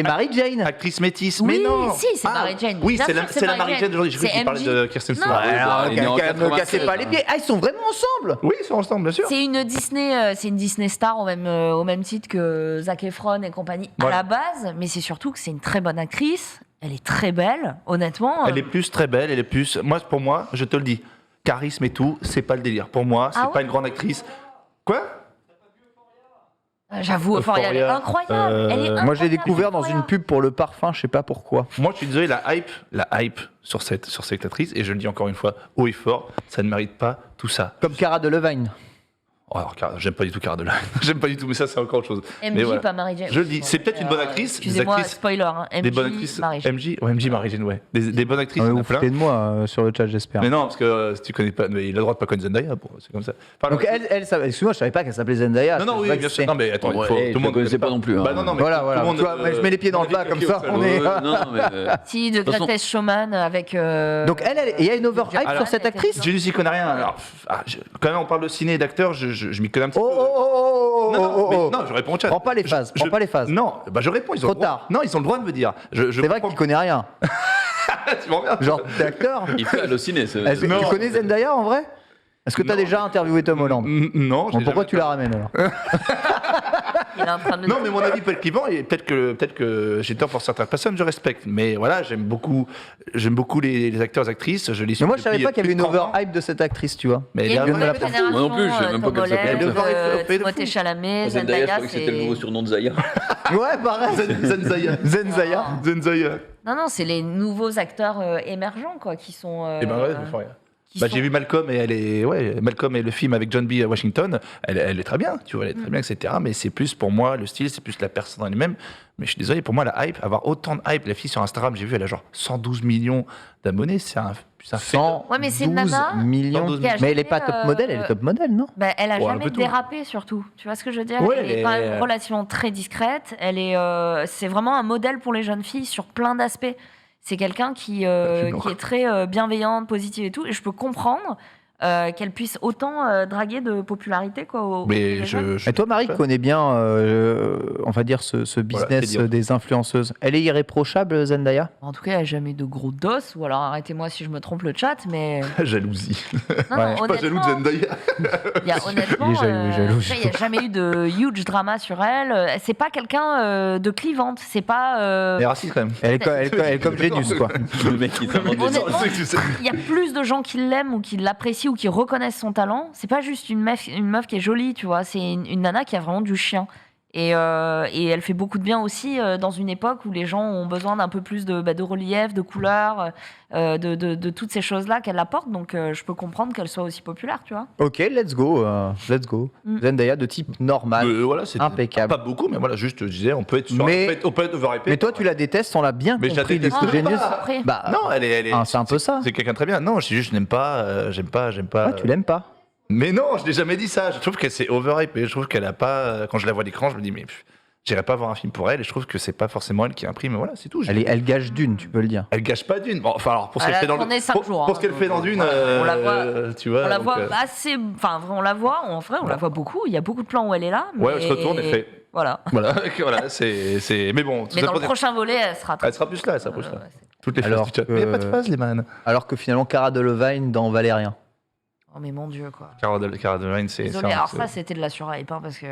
Mary Jane. Actrice métisse, Oui, mais non. si, c'est Mary Jane. Oui, Bien c'est sûr la, que c'est la Mary Jane d'aujourd'hui. J'ai cru C'est qu'il parlait MJ. de Kirsten Non. Stewart. Ouais, Alors, il est né en ne 96, cassez pas les pieds. Ah, ils sont vraiment ensemble. Oui, ils sont ensemble, bien sûr. C'est une Disney star au même titre que Zac Efron et compagnie à Ouais. la base, mais c'est surtout que c'est une très bonne actrice. Elle est très belle, honnêtement. Elle est plus très belle, elle est plus. Moi, pour moi, je te le dis, charisme et tout, c'est pas le délire. Pour moi, c'est Ah pas ouais une grande actrice. Quoi? J'avoue, Euphoria, elle est Euphoria, incroyable. Elle est Moi, je l'ai incroyable, découvert dans Euphoria. une pub pour le parfum, je sais pas pourquoi. Moi, je suis désolé, la hype sur cette actrice, et je le dis encore une fois haut et fort, ça ne mérite pas tout ça. Comme Cara Delevingne. Oh, alors, j'aime pas du tout Cara Delevingne. J'aime pas du tout, mais ça, c'est encore autre chose. MJ, Mais voilà. pas Mary Jane. Je le dis, c'est peut-être une bonne actrice. Des Excusez-moi, actrices, spoiler. Hein. MJ, des bonnes actrices. Mary Jane. MJ, Mary Jane, ouais. Des bonnes actrices, Ah, il y en vous a plein. foutez de moi sur le chat, j'espère. Mais non, parce que si tu connais pas, mais il a le droit de pas connaître Zendaya, bon, c'est comme ça. Enfin, Donc excuse-moi, je savais pas qu'elle s'appelait Zendaya. non, non, Je oui, savais bien que sûr. c'était- Non, mais attends, il faut. Ouais, tout le monde connaissait pas non plus. Hein. Bah non, non, mais Voilà, tout voilà. le monde, Tu vois, je mets les pieds dans le plat comme ça. On est. Non, mais. Si, de toute façon- Greatest Showman avec. Donc il y a une overhype Alors- sur cette actrice. Je n'y connais rien. Alors, quand même, on parle de ciné et d'acteurs, je m'y connais un petit Oh peu. oh oh oh Non, oh non, oh mais- oh. non, je réponds au chat. Prends pas les phases. Prends pas les phases. Non, bah je réponds. Ils ont Trop le droit. tard. Non, ils ont le droit de me dire. C'est vrai qu'il connaît rien. Tu m'emmerdes. Genre d'accord. Il fait halluciner. ce- Est-ce que tu Non. connais Zendaya en vrai? Est-ce que tu as Non. déjà interviewé Tom Holland? Non, Bon, j'ai pourquoi jamais tu la ramènes alors? Il est en train de. Non, mais mon avis peut être clivant et peut-être que j'ai tort pour certaines personnes, je respecte. Mais voilà, j'aime beaucoup les acteurs et actrices. Je les suis Mais moi je savais depuis pas qu'il y avait plus une de 30 ans. overhype de cette actrice, tu vois. Mais Il y a elle une est- de la nouvelle porte. génération. Moi non plus, je sais même pas Tom qu'elle s'appelait Holland, comme ça. Timothée Chalamet, Zendaya, je Zendaya, croyais que c'était le nouveau c'est. surnom de Zaya. Ouais, pareil. Zendaya. Zendaya. Zendaya. Non, c'est les nouveaux acteurs émergents, quoi, qui sont. Eh ben ouais, je fais rien. qui Bah, sont- j'ai vu Malcolm et elle est Malcolm et le film avec John B. Washington, elle est très bien, tu vois, elle est très bien, etc. Mais c'est plus pour moi le style, c'est plus la personne en elle-même. Mais je suis désolé, pour moi la hype, avoir autant de hype, la fille sur Instagram, j'ai vu, elle a genre 112 millions d'abonnés, c'est un fait. 112 Ouais, mais c'est une nana millions. 112 qui a Mais elle est pas jamais, top modèle, elle est top modèle, non? Bah, elle a Ouais, un jamais peu tout. dérapé, surtout. Tu vois ce que je veux dire? Ouais, Elle est quand même relativement très discrète. Elle est, c'est vraiment un modèle pour les jeunes filles sur plein d'aspects. C'est quelqu'un qui est très bienveillante, positive et tout. Et je peux comprendre qu'elle puisse autant draguer de popularité, quoi. Auprès Mais des jeunes. Et toi, Marie, qui connais bien, on va dire, ce business c'est dire. des influenceuses, elle est irréprochable, Zendaya? En tout cas, elle n'a jamais eu de gros dos. Ou alors, arrêtez-moi si je me trompe le chat, mais. Jalousie. Non, Ouais. non, Pas jaloux de honnêtement, Zendaya. il y a honnêtement, Il est jaloux, il est jaloux. il n'y a jamais eu de huge drama sur elle. C'est pas quelqu'un de clivante. C'est pas. Elle est raciste quand même. Elle est comme Genius, quoi. Le mec qui s'invente des Honnêtement, noms. il y a plus de gens qui l'aiment ou qui l'apprécient ou qui reconnaissent son talent. C'est pas juste une meuf qui est jolie, tu vois. C'est une nana qui a vraiment du chien. Et elle fait beaucoup de bien aussi dans une époque où les gens ont besoin d'un peu plus de relief, de couleur, de toutes ces choses-là qu'elle apporte. Donc je peux comprendre qu'elle soit aussi populaire, tu vois. Ok, let's go. Zendaya de type normal. Voilà, c'est Impeccable. Pas beaucoup, mais voilà, juste je disais, on peut être sur, Mais- on peut être overhypé. Mais toi, tu la détestes, on l'a bien Mais je la compris de déteste ce Ah, Genius. après. Bah, Non, elle est c'est un peu ça. C'est quelqu'un de très bien. Non, je dis juste, je n'aime pas, j'aime pas. ouais, tu l'aimes pas. Mais non, je n'ai jamais dit ça. Je trouve que c'est overhypé. Je trouve qu'elle a pas. Quand je la vois à l'écran, je me dis, mais j'irai pas voir un film pour elle. Et je trouve que c'est pas forcément elle qui imprime. Voilà, c'est tout. Elle gage d'une, tu peux le dire. Elle gâche pas d'une. Bon, enfin, alors, pour ce Elle qu'elle a fait dans tourné 5 jours, pour ce qu'elle hein, fait dans d'une, on la voit- tu vois. On la donc, voit assez. Enfin, on la voit, en vrai, on la voit beaucoup. Il y a beaucoup de plans où elle est là. Ouais, mais- je retourne et fait. Voilà. Voilà, voilà, c'est. Mais bon, tout Mais ça dans pour le dire- prochain volet, elle sera Elle sera plus là, elle sera plus là. ouais. Toutes les Alors phases du chat. que- Mais y a pas de phase, les man. Alors que finalement, Cara Delevingne dans Valérien. Oh, mais mon Dieu, quoi. Cara Delevingne, c'est. Désolé, c'est un- alors c'est- ça, c'était de la surhype, hein, parce que.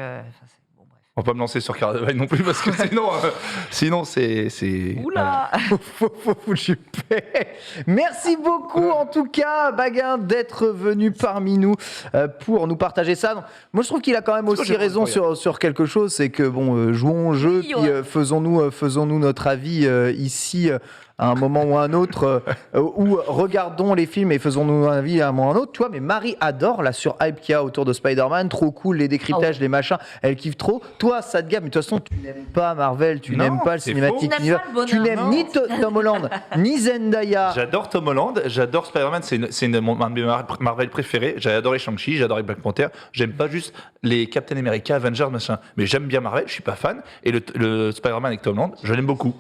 Bon, bref. On va pas me lancer sur Cara Delevingne non plus parce que sinon c'est. Oula Merci beaucoup en tout cas Baguin d'être venu parmi nous pour nous partager ça. Donc, moi je trouve qu'il a quand même aussi j'ai raison incroyable. sur quelque chose, c'est que bon jouons au jeu Oui, puis ouais. faisons-nous notre avis ici à un moment ou à un autre ou regardons les films et faisons-nous un avis à un moment ou à un autre, tu vois. Mais Marie adore la surhype qu'il y a autour de Spider-Man, trop cool, les décryptages, les machins, elle kiffe trop. Toi ça te gave, mais de toute façon tu n'aimes pas Marvel, tu Non, n'aimes pas le c'est cinématique faux. univers, Tu n'aimes pas le tu bonheur, n'aimes non. ni Tom Holland ni Zendaya. J'adore Tom Holland, j'adore Spider-Man, c'est un de mes Marvel préférés. J'ai adoré Shang-Chi, j'ai adoré Black Panther. J'aime pas juste les Captain America, Avengers, machin. Mais j'aime bien Marvel, je suis pas fan. Et le Spider-Man avec Tom Holland, je l'aime beaucoup.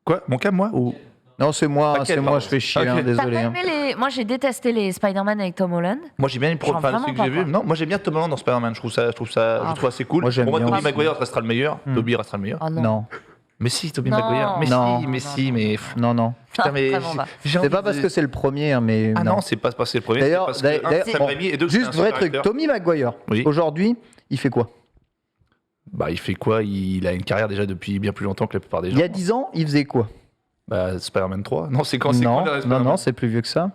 Quoi Mon cas, moi ou... Non, c'est moi, Ok, c'est moi, pardon. je fais chier, Ok. hein, T'as désolé. pas hein. aimé les... Moi, j'ai détesté les Spider-Man avec Tom Holland. Moi j'ai bien une Genre enfin, vraiment celui que j'ai pas, vu. quoi. Non, moi j'aime bien Tom Holland dans Spider-Man. Je trouve ça Ah. je trouve assez cool. Moi, j'aime Pour moi, bien Tobey aussi. Maguire restera le meilleur. Hmm. Tobey restera le meilleur. Oh non. Non, Mais si, Tobey Non. Maguire. Mais Non. si, mais Non, si, non, mais. non. Putain, mais. Vraiment pas. j'ai C'est envie pas parce de- que c'est le premier, hein, mais Ah non. non, c'est pas parce que c'est le premier. D'ailleurs, c'est parce que, un, d'ailleurs, Sam bon, Raimi, et deux, juste c'est un vrai super truc, acteur. Tommy Maguire, Oui. aujourd'hui, il fait quoi? Bah, il fait quoi? Il a une carrière déjà depuis bien plus longtemps que la plupart des gens. Il y a 10 ans, il faisait quoi? Bah, Spider-Man 3. Non, c'est quand Non, le dernier non, Spider-Man non, c'est plus vieux que ça.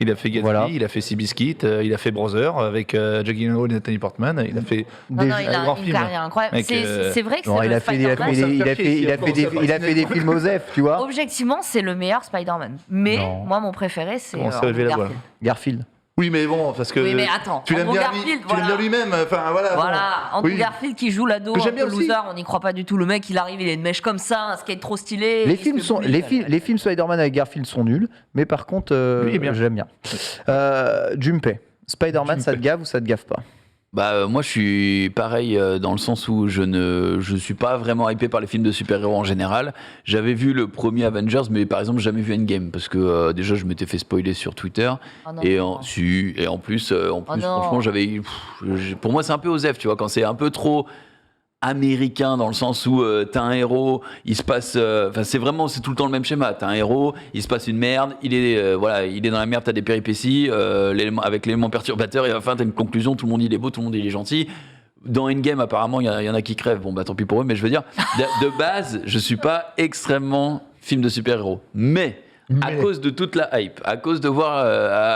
Il a fait Gatsby, Voilà. il a fait Seabiscuit, il a fait Brother avec Jake Gyllenhaal et Nathalie Portman. Il a fait. Non, non, Déjà- il un a grand une film. carrière incroyable. Mec, C'est vrai que Non, c'est il le a fait des films Osef, tu vois. Objectivement, c'est le meilleur Spider-Man. Mais Non. moi, mon préféré, c'est Comment ça, Andrew lever la voix Garfield. Garfield. Oui, mais bon, parce que. Oui, mais attends, Tu l'aimes Andrew bien, Garfield, tu l'aimes bien voilà. lui-même. Enfin, voilà. Voilà, bon. Andrew Oui. Garfield qui joue l'ado, Que un j'aime peu bien aussi. loser, on n'y croit pas du tout. Le mec, il arrive, il a une mèche comme ça, un skate trop stylé. Les il se films, fait sont, bully. les films Spider-Man avec Garfield sont nuls, mais par contre, Lui, il est bien. j'aime bien. Junpei, Spider-Man, ça te gave ou ça te gave pas? Bah moi je suis pareil dans le sens où je suis pas vraiment hypé par les films de super-héros en général. J'avais vu le premier Avengers mais par exemple jamais vu Endgame parce que déjà je m'étais fait spoiler sur Twitter Oh non. et en plus non. franchement pour moi c'est un peu osef, tu vois, quand c'est un peu trop américain dans le sens où t'as un héros, il se passe, enfin c'est tout le temps le même schéma. T'as un héros, il se passe une merde, il est dans la merde, t'as des péripéties, avec l'élément perturbateur et à la fin t'as une conclusion, tout le monde il est beau, tout le monde il est gentil. Dans Endgame apparemment il y en a qui crèvent, bon bah tant pis pour eux, mais je veux dire de base je suis pas extrêmement film de super-héros, mais à cause de toute la hype, à cause de voir,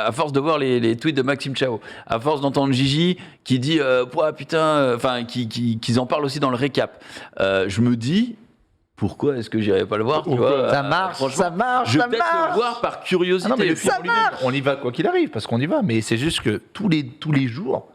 à force de voir les tweets de Maxime Chao, à force d'entendre Gigi qui dit, qu'ils en parlent aussi dans le récap, je me dis, pourquoi est-ce que j'irais pas le voir, tu vois, Ça marche, franchement, ça marche, je vais ça peut-être marche. le voir par curiosité. Ah non, mais le Puis- film lui-même, on y va quoi qu'il arrive, parce qu'on y va. Mais c'est juste que tous les jours,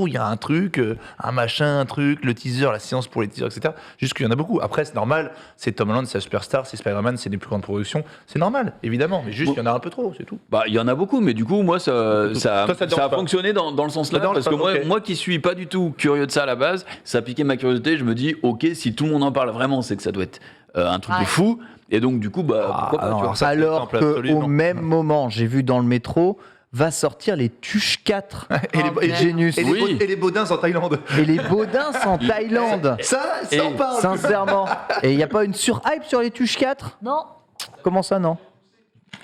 il y a un truc, un machin, un truc, le teaser, la séance pour les teasers, etc. Juste qu'il y en a beaucoup. Après, c'est normal, c'est Tom Holland, c'est la superstar, c'est Spider-Man, c'est les plus grandes productions. C'est normal, évidemment. Mais juste, il y en a un peu trop, c'est tout. Bah, il y en a beaucoup, mais du coup, moi, ça Toi, ça te dérange a pas. fonctionné dans le sens-là. Ça te dérange Parce que pas, ok. moi qui suis pas du tout curieux de ça à la base, ça a piqué ma curiosité. Je me dis, ok, si tout le monde en parle vraiment, c'est que ça doit être un truc de Ouais. fou. Et donc, du coup, pourquoi pas, non, tu vois. alors ça, c'est Alors exemple absolu, qu'au non. même moment, j'ai vu dans le métro, va sortir les Tuches 4 Et Oh, les, merde. Genius. Oui. et les Baudins en Thaïlande. Et les Baudins en Thaïlande. Ça Et on parle. Sincèrement. Et il n'y a pas une surhype sur les Tuches 4? Non. Comment ça, non?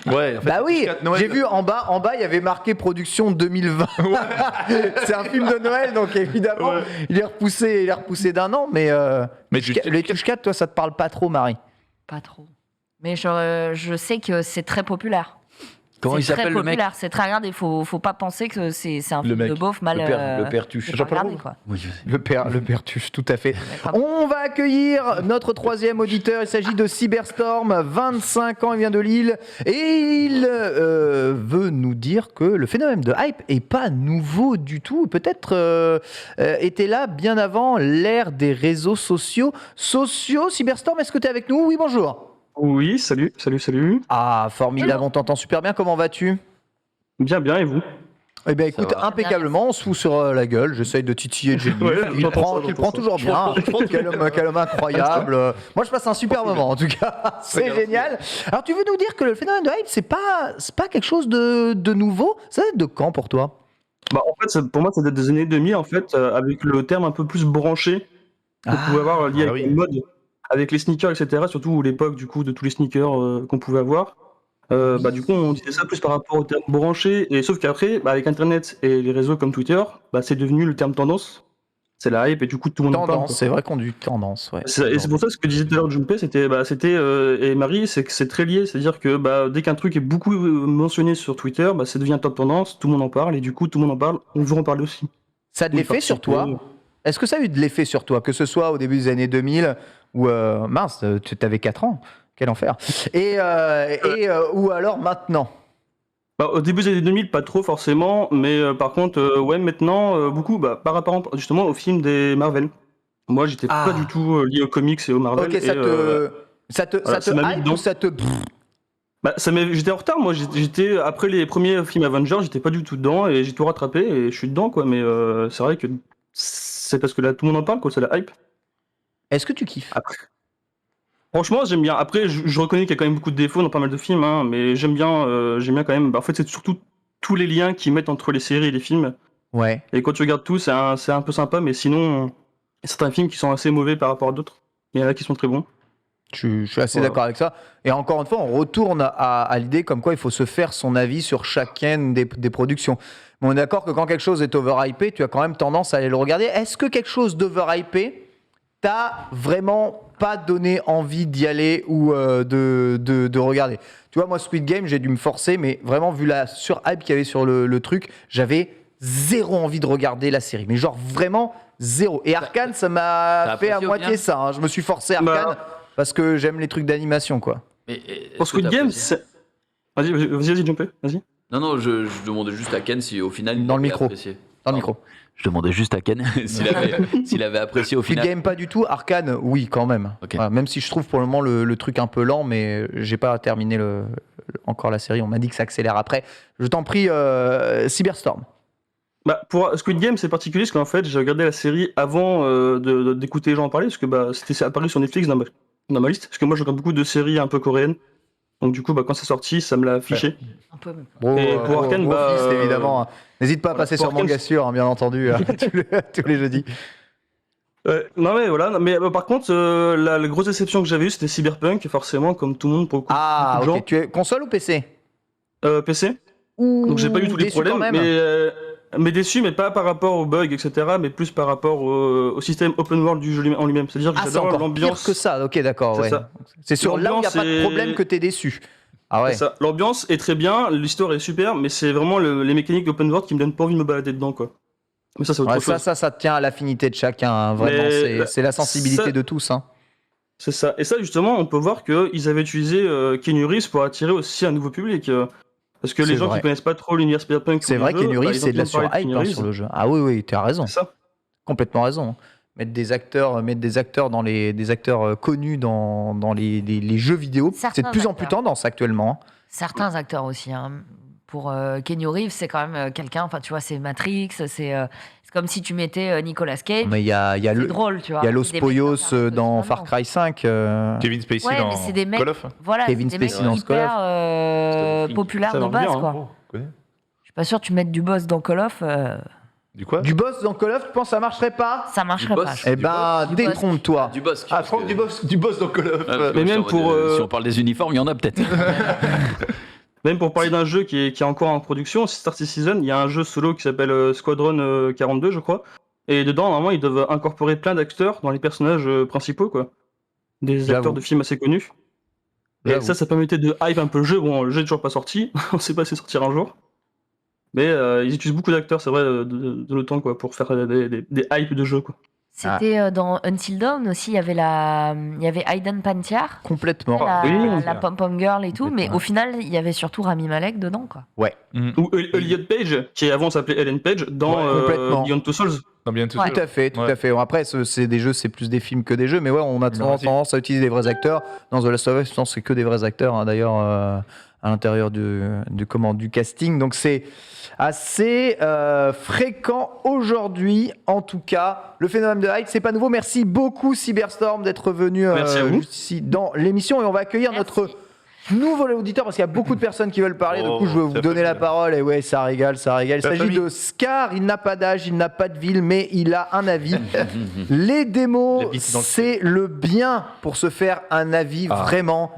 Ouais, en fait, Bah oui, Noël. j'ai vu en bas, il y avait marqué production 2020. C'est un film de Noël, donc évidemment, Ouais. il est repoussé d'un an, mais, Mais les Tuches 4, toi, ça te parle pas trop, Marie? Pas trop. Mais je sais que c'est très populaire. Comment il C'est très s'appelle le mec? populaire, c'est très regardé. Faut pas penser que c'est un Le film de mec. beauf mal. Le père Tuche. mal Jean-Paul regardé, Rouve. quoi. Oui, Le père Tuche, tout à fait. D'accord. On va accueillir notre troisième auditeur. Il s'agit de Cyberstorm, 25 ans, il vient de Lille. Et il veut nous dire que le phénomène de hype est pas nouveau du tout. Peut-être était là bien avant l'ère des réseaux sociaux. Cyberstorm, est-ce que tu es avec nous? Oui, bonjour. Oui, salut. Ah, formidable, on t'entend super bien. Comment vas-tu? Bien, et vous? Eh bien, Ça écoute, va. impeccablement, on se fout sur la gueule. J'essaye de titiller Jenny. Ouais, il j'entends prend, ça, il prend toujours bien. Quel homme incroyable. Moi, je passe un super moment, en tout cas. C'est génial. Alors, tu veux nous dire que le phénomène de hype, c'est pas quelque chose de nouveau? Ça date de quand pour toi? Bah, en fait, pour moi, ça date des années 2000, en fait, avec le terme un peu plus branché qu'on pouvait avoir lié avec oui. le mode, avec les sneakers, etc. Surtout l'époque, du coup, de tous les sneakers qu'on pouvait avoir. Bah, du coup, on disait ça plus par rapport au terme branché, et sauf qu'après, bah, avec Internet et les réseaux comme Twitter, bah, c'est devenu le terme tendance. C'est la hype, et du coup, tout le monde en parle, Tendance, quoi. c'est vrai qu'on dit tendance, ouais. Et c'est pour ça ce que disait tout à l'heure Junpei, c'était et Marie, c'est que c'est très lié, c'est-à-dire que bah, dès qu'un truc est beaucoup mentionné sur Twitter, bah, ça devient top tendance, tout le monde en parle, et du coup, tout le monde en parle, on veut en parler aussi. Ça a de Oui, l'effet sur participer. toi? Est-ce que ça a eu de l'effet sur toi, que ce soit au début des années 2000 ou mince, tu avais 4 ans, quel enfer. Ou alors maintenant? Bah, au début des années 2000, pas trop forcément, mais par contre, ouais, maintenant, beaucoup, bah, par rapport justement au film des Marvel. Moi, j'étais pas du tout lié aux comics et aux Marvel. Ok, et, ça te ça m'a mis hype dedans. ou ça te... bah, j'étais en retard, moi, j'étais après les premiers films Avengers, j'étais pas du tout dedans, et j'ai tout rattrapé, et je suis dedans, quoi, mais c'est vrai que c'est parce que là, tout le monde en parle, quoi, c'est la hype. Est-ce que tu kiffes? Après. Franchement, j'aime bien. Après, je reconnais qu'il y a quand même beaucoup de défauts dans pas mal de films, hein, mais j'aime bien quand même. Bah, en fait, c'est surtout tous les liens qu'ils mettent entre les séries et les films. Ouais. Et quand tu regardes tout, c'est un peu sympa, mais sinon, il y a certains films qui sont assez mauvais par rapport à d'autres. Il y en a qui sont très bons. Je suis assez Voilà. d'accord avec ça. Et encore une fois, on retourne à l'idée comme quoi il faut se faire son avis sur chacune des productions. Mais on est d'accord que quand quelque chose est overhypé, tu as quand même tendance à aller le regarder. Est-ce que quelque chose d'overhypé t'a vraiment pas donné envie d'y aller ou de regarder? Tu vois, moi, Squid Game, j'ai dû me forcer, mais vraiment, vu la surhype qu'il y avait sur le truc, j'avais zéro envie de regarder la série. Mais genre, vraiment zéro. Et Arcane, ça m'a t'as fait à apprécié au moitié final ça. Hein. Je me suis forcé Arcane parce que j'aime les trucs d'animation, quoi. Pour Squid Game, c'est. Vas-y, Junpei, vas-y. Non, je demandais juste à Ken si au final il Dans le avait micro. apprécié. Dans le Pardon. micro. Je demandais juste à Ken s'il avait apprécié au Squid final. Game, pas du tout. Arcane, oui, quand même. Ok. Voilà, même si je trouve pour le moment le truc un peu lent, mais j'ai pas terminé encore la série. On m'a dit que ça accélère après. Je t'en prie, Cyberstorm. Bah, pour Squid Game, c'est particulier parce qu'en fait, j'ai regardé la série avant d'écouter les gens en parler, parce que bah, c'était apparu sur Netflix dans ma liste. Parce que moi, je regarde beaucoup de séries un peu coréennes. Donc, du coup, bah, quand c'est sorti, ça me l'a affiché. Un peu. Et pour Arcane, gros bah, fist, évidemment. N'hésite pas à passer pour sur Arcane, Mangassure, bien entendu, tous les jeudis. Non, mais voilà. Mais par contre, la grosse déception que j'avais eue, c'était Cyberpunk, forcément, comme tout le monde, pour beaucoup Ah, de gens. ok. Tu es console ou PC? PC. Ouh, Donc, j'ai pas eu tous les déçu quand problèmes. même. Mais déçu, mais pas par rapport aux bugs, etc., mais plus par rapport au système open world du jeu en lui-même. C'est-à-dire que Ah, c'est j'adore encore pire l'ambiance. que ça. Ok, d'accord. C'est Ouais. ça. C'est sur là où il n'y a L'ambiance pas de est- problème que t'es déçu. Ah ouais. C'est ça. L'ambiance est très bien, l'histoire est super, mais c'est vraiment les mécaniques d'open world qui me donnent pas envie de me balader dedans, quoi. Mais ça, c'est autre Ouais, chose. ça tient à l'affinité de chacun. Hein, vraiment, Mais c'est la sensibilité ça- de tous. Hein. C'est ça. Et ça, justement, on peut voir qu'ils avaient utilisé Keanu Reeves pour attirer aussi un nouveau public. Parce que C'est les gens vrai. qui connaissent pas trop l'univers Cyberpunk, C'est vrai que Keanu Reeves, c'est de la sur surhype hein, sur le jeu. Ah oui, oui, tu as raison. C'est ça. Complètement raison. Mettre des acteurs des acteurs connus dans les jeux vidéo, Certains c'est de plus en plus acteurs. tendance actuellement. Hein. Certains acteurs aussi. Hein. Pour Keanu Reeves, c'est quand même quelqu'un. Enfin, tu vois, c'est Matrix. C'est comme si tu mettais Nicolas Cage. Mais il y a C'est le drôle, tu vois. il y a Los C'est des mecs Poyos qui dans finalement. Far Cry 5. Kevin Spacey Ouais, dans mais c'est des mecs. Call of. Voilà, Kevin c'est des Spacey mecs dans Call of. hyper populaires Ça de va base, bien, quoi. Oh, je connais. Je suis pas sûr que tu mettes du boss dans Call of, Du quoi? Du boss dans Call of, tu penses que ça marcherait pas? ça marcherait boss. pas. Eh Du ben, boss. Du boss. détrompe-toi. Du boss. Ah, Franck, du boss dans Call of. Mais même pour, Si on parle des uniformes, il y en a peut-être. Même pour parler d'un jeu qui est encore en production, Star Citizen, il y a un jeu solo qui s'appelle Squadron 42, je crois. Et dedans, normalement, ils doivent incorporer plein d'acteurs dans les personnages principaux, quoi. Des J'avoue. acteurs de films assez connus. Et J'avoue. ça permettait de hype un peu le jeu. Bon, le jeu est toujours pas sorti. On sait pas si sortira un jour. Mais ils utilisent beaucoup d'acteurs, c'est vrai, de l'OTAN, quoi, pour faire des hypes de jeux, quoi. C'était dans Until Dawn aussi, il y avait Hayden Panettiere, Complètement. la, oui. la pom-pom girl et tout, mais au final, il y avait surtout Rami Malek dedans, quoi. Ou Elliot Page, qui avant s'appelait Ellen Page, dans Ouais, complètement. Beyond Two Souls. Non, bien tout Ouais. Tout à fait, tout Ouais. à fait. Bon, après, c'est des jeux, c'est plus des films que des jeux, mais ouais, on a Non, si. tendance à utiliser des vrais acteurs. Dans The Last of Us, je pense que c'est que des vrais acteurs. Hein. D'ailleurs, à l'intérieur du casting. Donc c'est assez fréquent aujourd'hui. En tout cas, le phénomène de hype, c'est pas nouveau. Merci beaucoup Cyberstorm d'être venu Merci à vous. juste ici dans l'émission. Et on va accueillir notre nouveau auditeur parce qu'il y a beaucoup de personnes qui veulent parler. Du coup, je vais vous donner la parole. Et ouais, ça régale, ça régale. Il s'agit de Scar. Il n'a pas d'âge, il n'a pas de ville, mais il a un avis. Les démos, c'est le bien pour se faire un avis vraiment.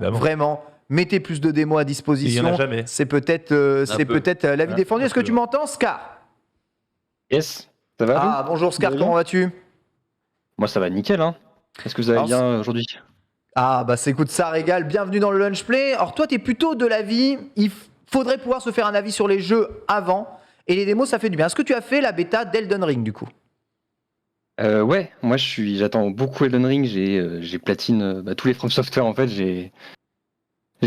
Mettez plus de démos à disposition. Il y en a jamais. C'est peut-être l'avis défendu. Est-ce que tu m'entends, Scar? Yes, ça va Ah, bonjour Scar, Vous allez bien comment vas-tu? Moi ça va nickel, hein. Est-ce que vous allez Alors, bien aujourd'hui? Ah, bah écoute, ça régale. Bienvenue dans le Lunch Play. Alors, toi, t'es plutôt de l'avis, il faudrait pouvoir se faire un avis sur les jeux avant. Et les démos, ça fait du bien. Est-ce que tu as fait la bêta d'Elden Ring, du coup? Ouais, moi j'attends beaucoup Elden Ring, j'ai platine tous les From Software en fait, j'ai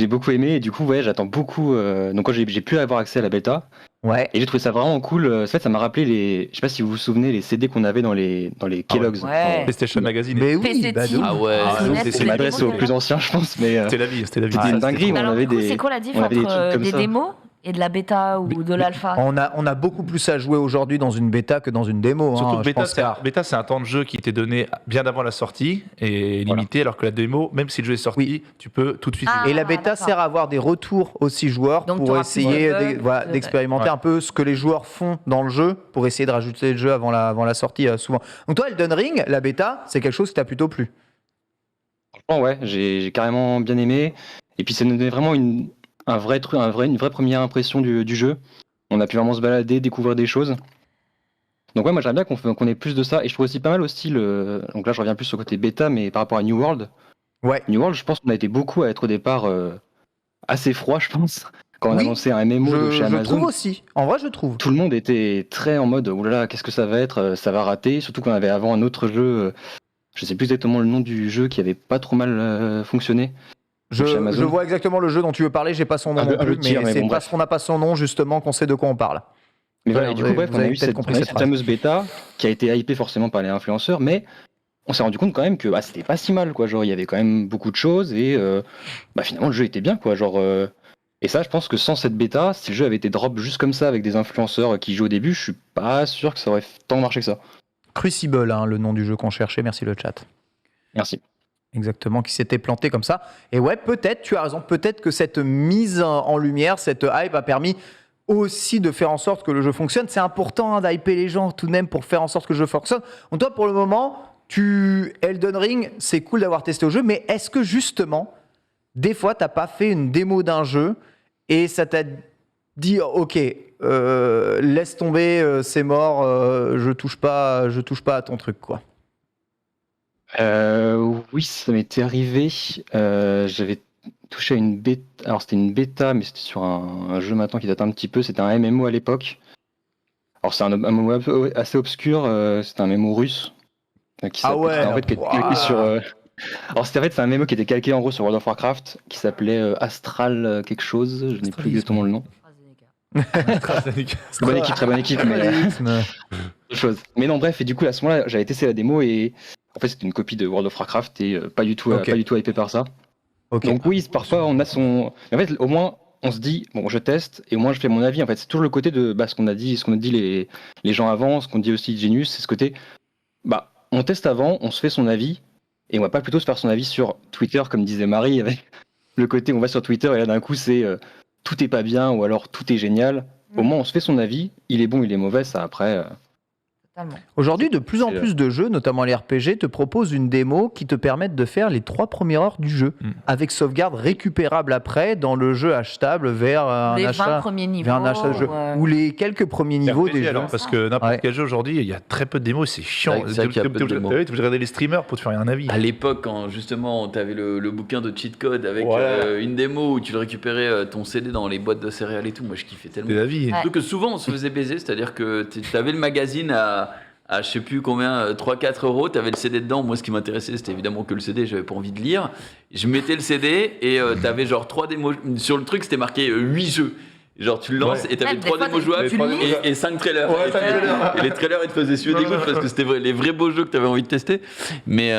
beaucoup aimé et du coup ouais j'attends beaucoup. Donc quand j'ai pu avoir accès à la bêta Ouais. et j'ai trouvé ça vraiment cool. En fait ça m'a rappelé je sais pas si vous vous souvenez les CD qu'on avait dans les Kellogg's. Ouais. PlayStation Magazine. Mais oui, PC bah, Team. donc. Ah ouais, C'est m'adresse aux plus anciens je pense, mais C'était la vie, c'était la vie. c'était une dinguerie. Mais On alors, avait du coup, des c'est quoi la diff on avait des trucs entre comme des ça. démos et de la bêta ou de l'alpha? On a beaucoup plus à jouer aujourd'hui dans une bêta que dans une démo. Surtout hein, que je pense, Scar. bêta, c'est un temps de jeu qui était donné bien avant la sortie et limité, alors que la démo, même si le jeu est sorti, Oui. tu peux tout de suite. Ah, jouer. Et la bêta d'accord. sert à avoir des retours aussi joueurs Donc, pour t'auras essayer plus de bugs, voilà, de- d'expérimenter Ouais. un peu ce que les joueurs font dans le jeu pour essayer de rajouter le jeu avant la sortie souvent. Donc toi, Elden Ring, la bêta, c'est quelque chose qui t'a plutôt plu. Franchement, ouais, j'ai carrément bien aimé. Et puis ça nous donnait vraiment une vraie première impression du jeu. On a pu vraiment se balader, découvrir des choses. Donc ouais, moi j'aimerais bien qu'on ait plus de ça. Et je trouve aussi pas mal aussi donc là je reviens plus au côté bêta, mais par rapport à New World. Ouais. New World, je pense qu'on a été beaucoup à être au départ assez froid, je pense. Quand on a Oui, lancé un MMO de chez Je Amazon. trouve aussi. En vrai, je trouve. Tout le monde était très en mode oh là là, qu'est-ce que ça va être, ça va rater. Surtout qu'on avait avant un autre jeu, je sais plus exactement le nom du jeu, qui avait pas trop mal fonctionné. Je Chez Amazon. vois exactement le jeu dont tu veux parler. J'ai pas son nom Un non peu plus, tir, mais mais c'est bon, parce bref. qu'on n'a pas son nom justement qu'on sait de quoi on parle. Mais Voilà, voilà, et du vous coup, avez- bref, vous on a avez eu peut-être cette, compris on a eu cette cette phrase. fameuse bêta qui a été hypée forcément par les influenceurs, mais on s'est rendu compte quand même que c'était pas si mal, quoi. Genre, il y avait quand même beaucoup de choses et finalement, le jeu était bien, quoi. Genre, et ça, je pense que sans cette bêta, si le jeu avait été drop juste comme ça avec des influenceurs qui jouent au début, je suis pas sûr que ça aurait tant marché que ça. Crucible, hein, le nom du jeu qu'on cherchait. Merci le chat. Merci. Exactement, qui s'était planté comme ça. Et ouais, peut-être, tu as raison, peut-être que cette mise en lumière, cette hype a permis aussi de faire en sorte que le jeu fonctionne. C'est important hein, d'hyper les gens tout de même pour faire en sorte que le jeu fonctionne. Donc toi, pour le moment, Elden Ring, c'est cool d'avoir testé au jeu, mais est-ce que justement, des fois, t'as pas fait une démo d'un jeu et ça t'a dit, ok, laisse tomber, c'est mort, je touche pas à ton truc, quoi. Oui, ça m'était arrivé. J'avais touché à une bêta. Alors, c'était une bêta, mais c'était sur un jeu maintenant qui date un petit peu. C'était un MMO à l'époque. Alors, c'est un MMO assez obscur. C'était un MMO russe. Qui Ah ouais, en fait, qui était ouah. calqué sur. Alors, c'est un MMO qui était calqué en gros sur World of Warcraft, qui s'appelait Astral quelque chose. Je n'ai plus exactement le nom. Très bonne équipe, mais autre chose. Mais non, bref, et du coup, à ce moment-là, j'avais testé la démo et en fait, c'était une copie de World of Warcraft et pas du tout hypé par ça. Ok. Donc oui, parfois on a son. Mais en fait, au moins, on se dit bon, je teste et au moins je fais mon avis. En fait, c'est toujours le côté de ce qu'on a dit, les gens avant, ce qu'on dit aussi Genius, c'est ce côté. On teste avant, on se fait son avis et on va pas plutôt se faire son avis sur Twitter, comme disait Marie, avec le côté on va sur Twitter et là d'un coup c'est tout est pas bien ou alors tout est génial. Au moins on se fait son avis, il est bon, il est mauvais, ça après. Totalement. Aujourd'hui, de plus en C'est- plus de jeux, notamment les RPG, te proposent une démo qui te permettent de faire les 3 premières heures du jeu, avec sauvegarde récupérable après dans le jeu achetable vers un Les 20 achat. premiers niveaux. Vers un achat de jeu. Ou les quelques premiers niveaux RPG, des jeux. alors, parce que n'importe Ouais. quel jeu aujourd'hui, il y a très peu de démos, c'est chiant. C'est vrai qu'il y a peu de démos. T'es obligé de regarder les streamers pour te faire un avis. À l'époque, quand justement tu avais le bouquin de cheat code avec Ouais. une démo où tu le récupérais ton CD dans les boîtes de céréales et tout, moi je kiffais tellement. Des avis. Ouais. Surtout que souvent on se faisait baiser, c'est-à-dire que tu avais le magazine à je sais plus combien, 3-4 euros, tu avais le CD dedans. Moi ce qui m'intéressait c'était évidemment que le CD, j'avais pas envie de lire. Je mettais le CD et tu avais genre 3 démos. Sur le truc c'était marqué 8 jeux. Genre, tu le lances et t'avais Même, 3 des fois, démos jouables tu le lis. et 5 trailers. Ouais, et, 5 trailers. et les trailers, ils te faisaient suer des gouttes parce que c'était les vrais beaux jeux que t'avais envie de tester. Mais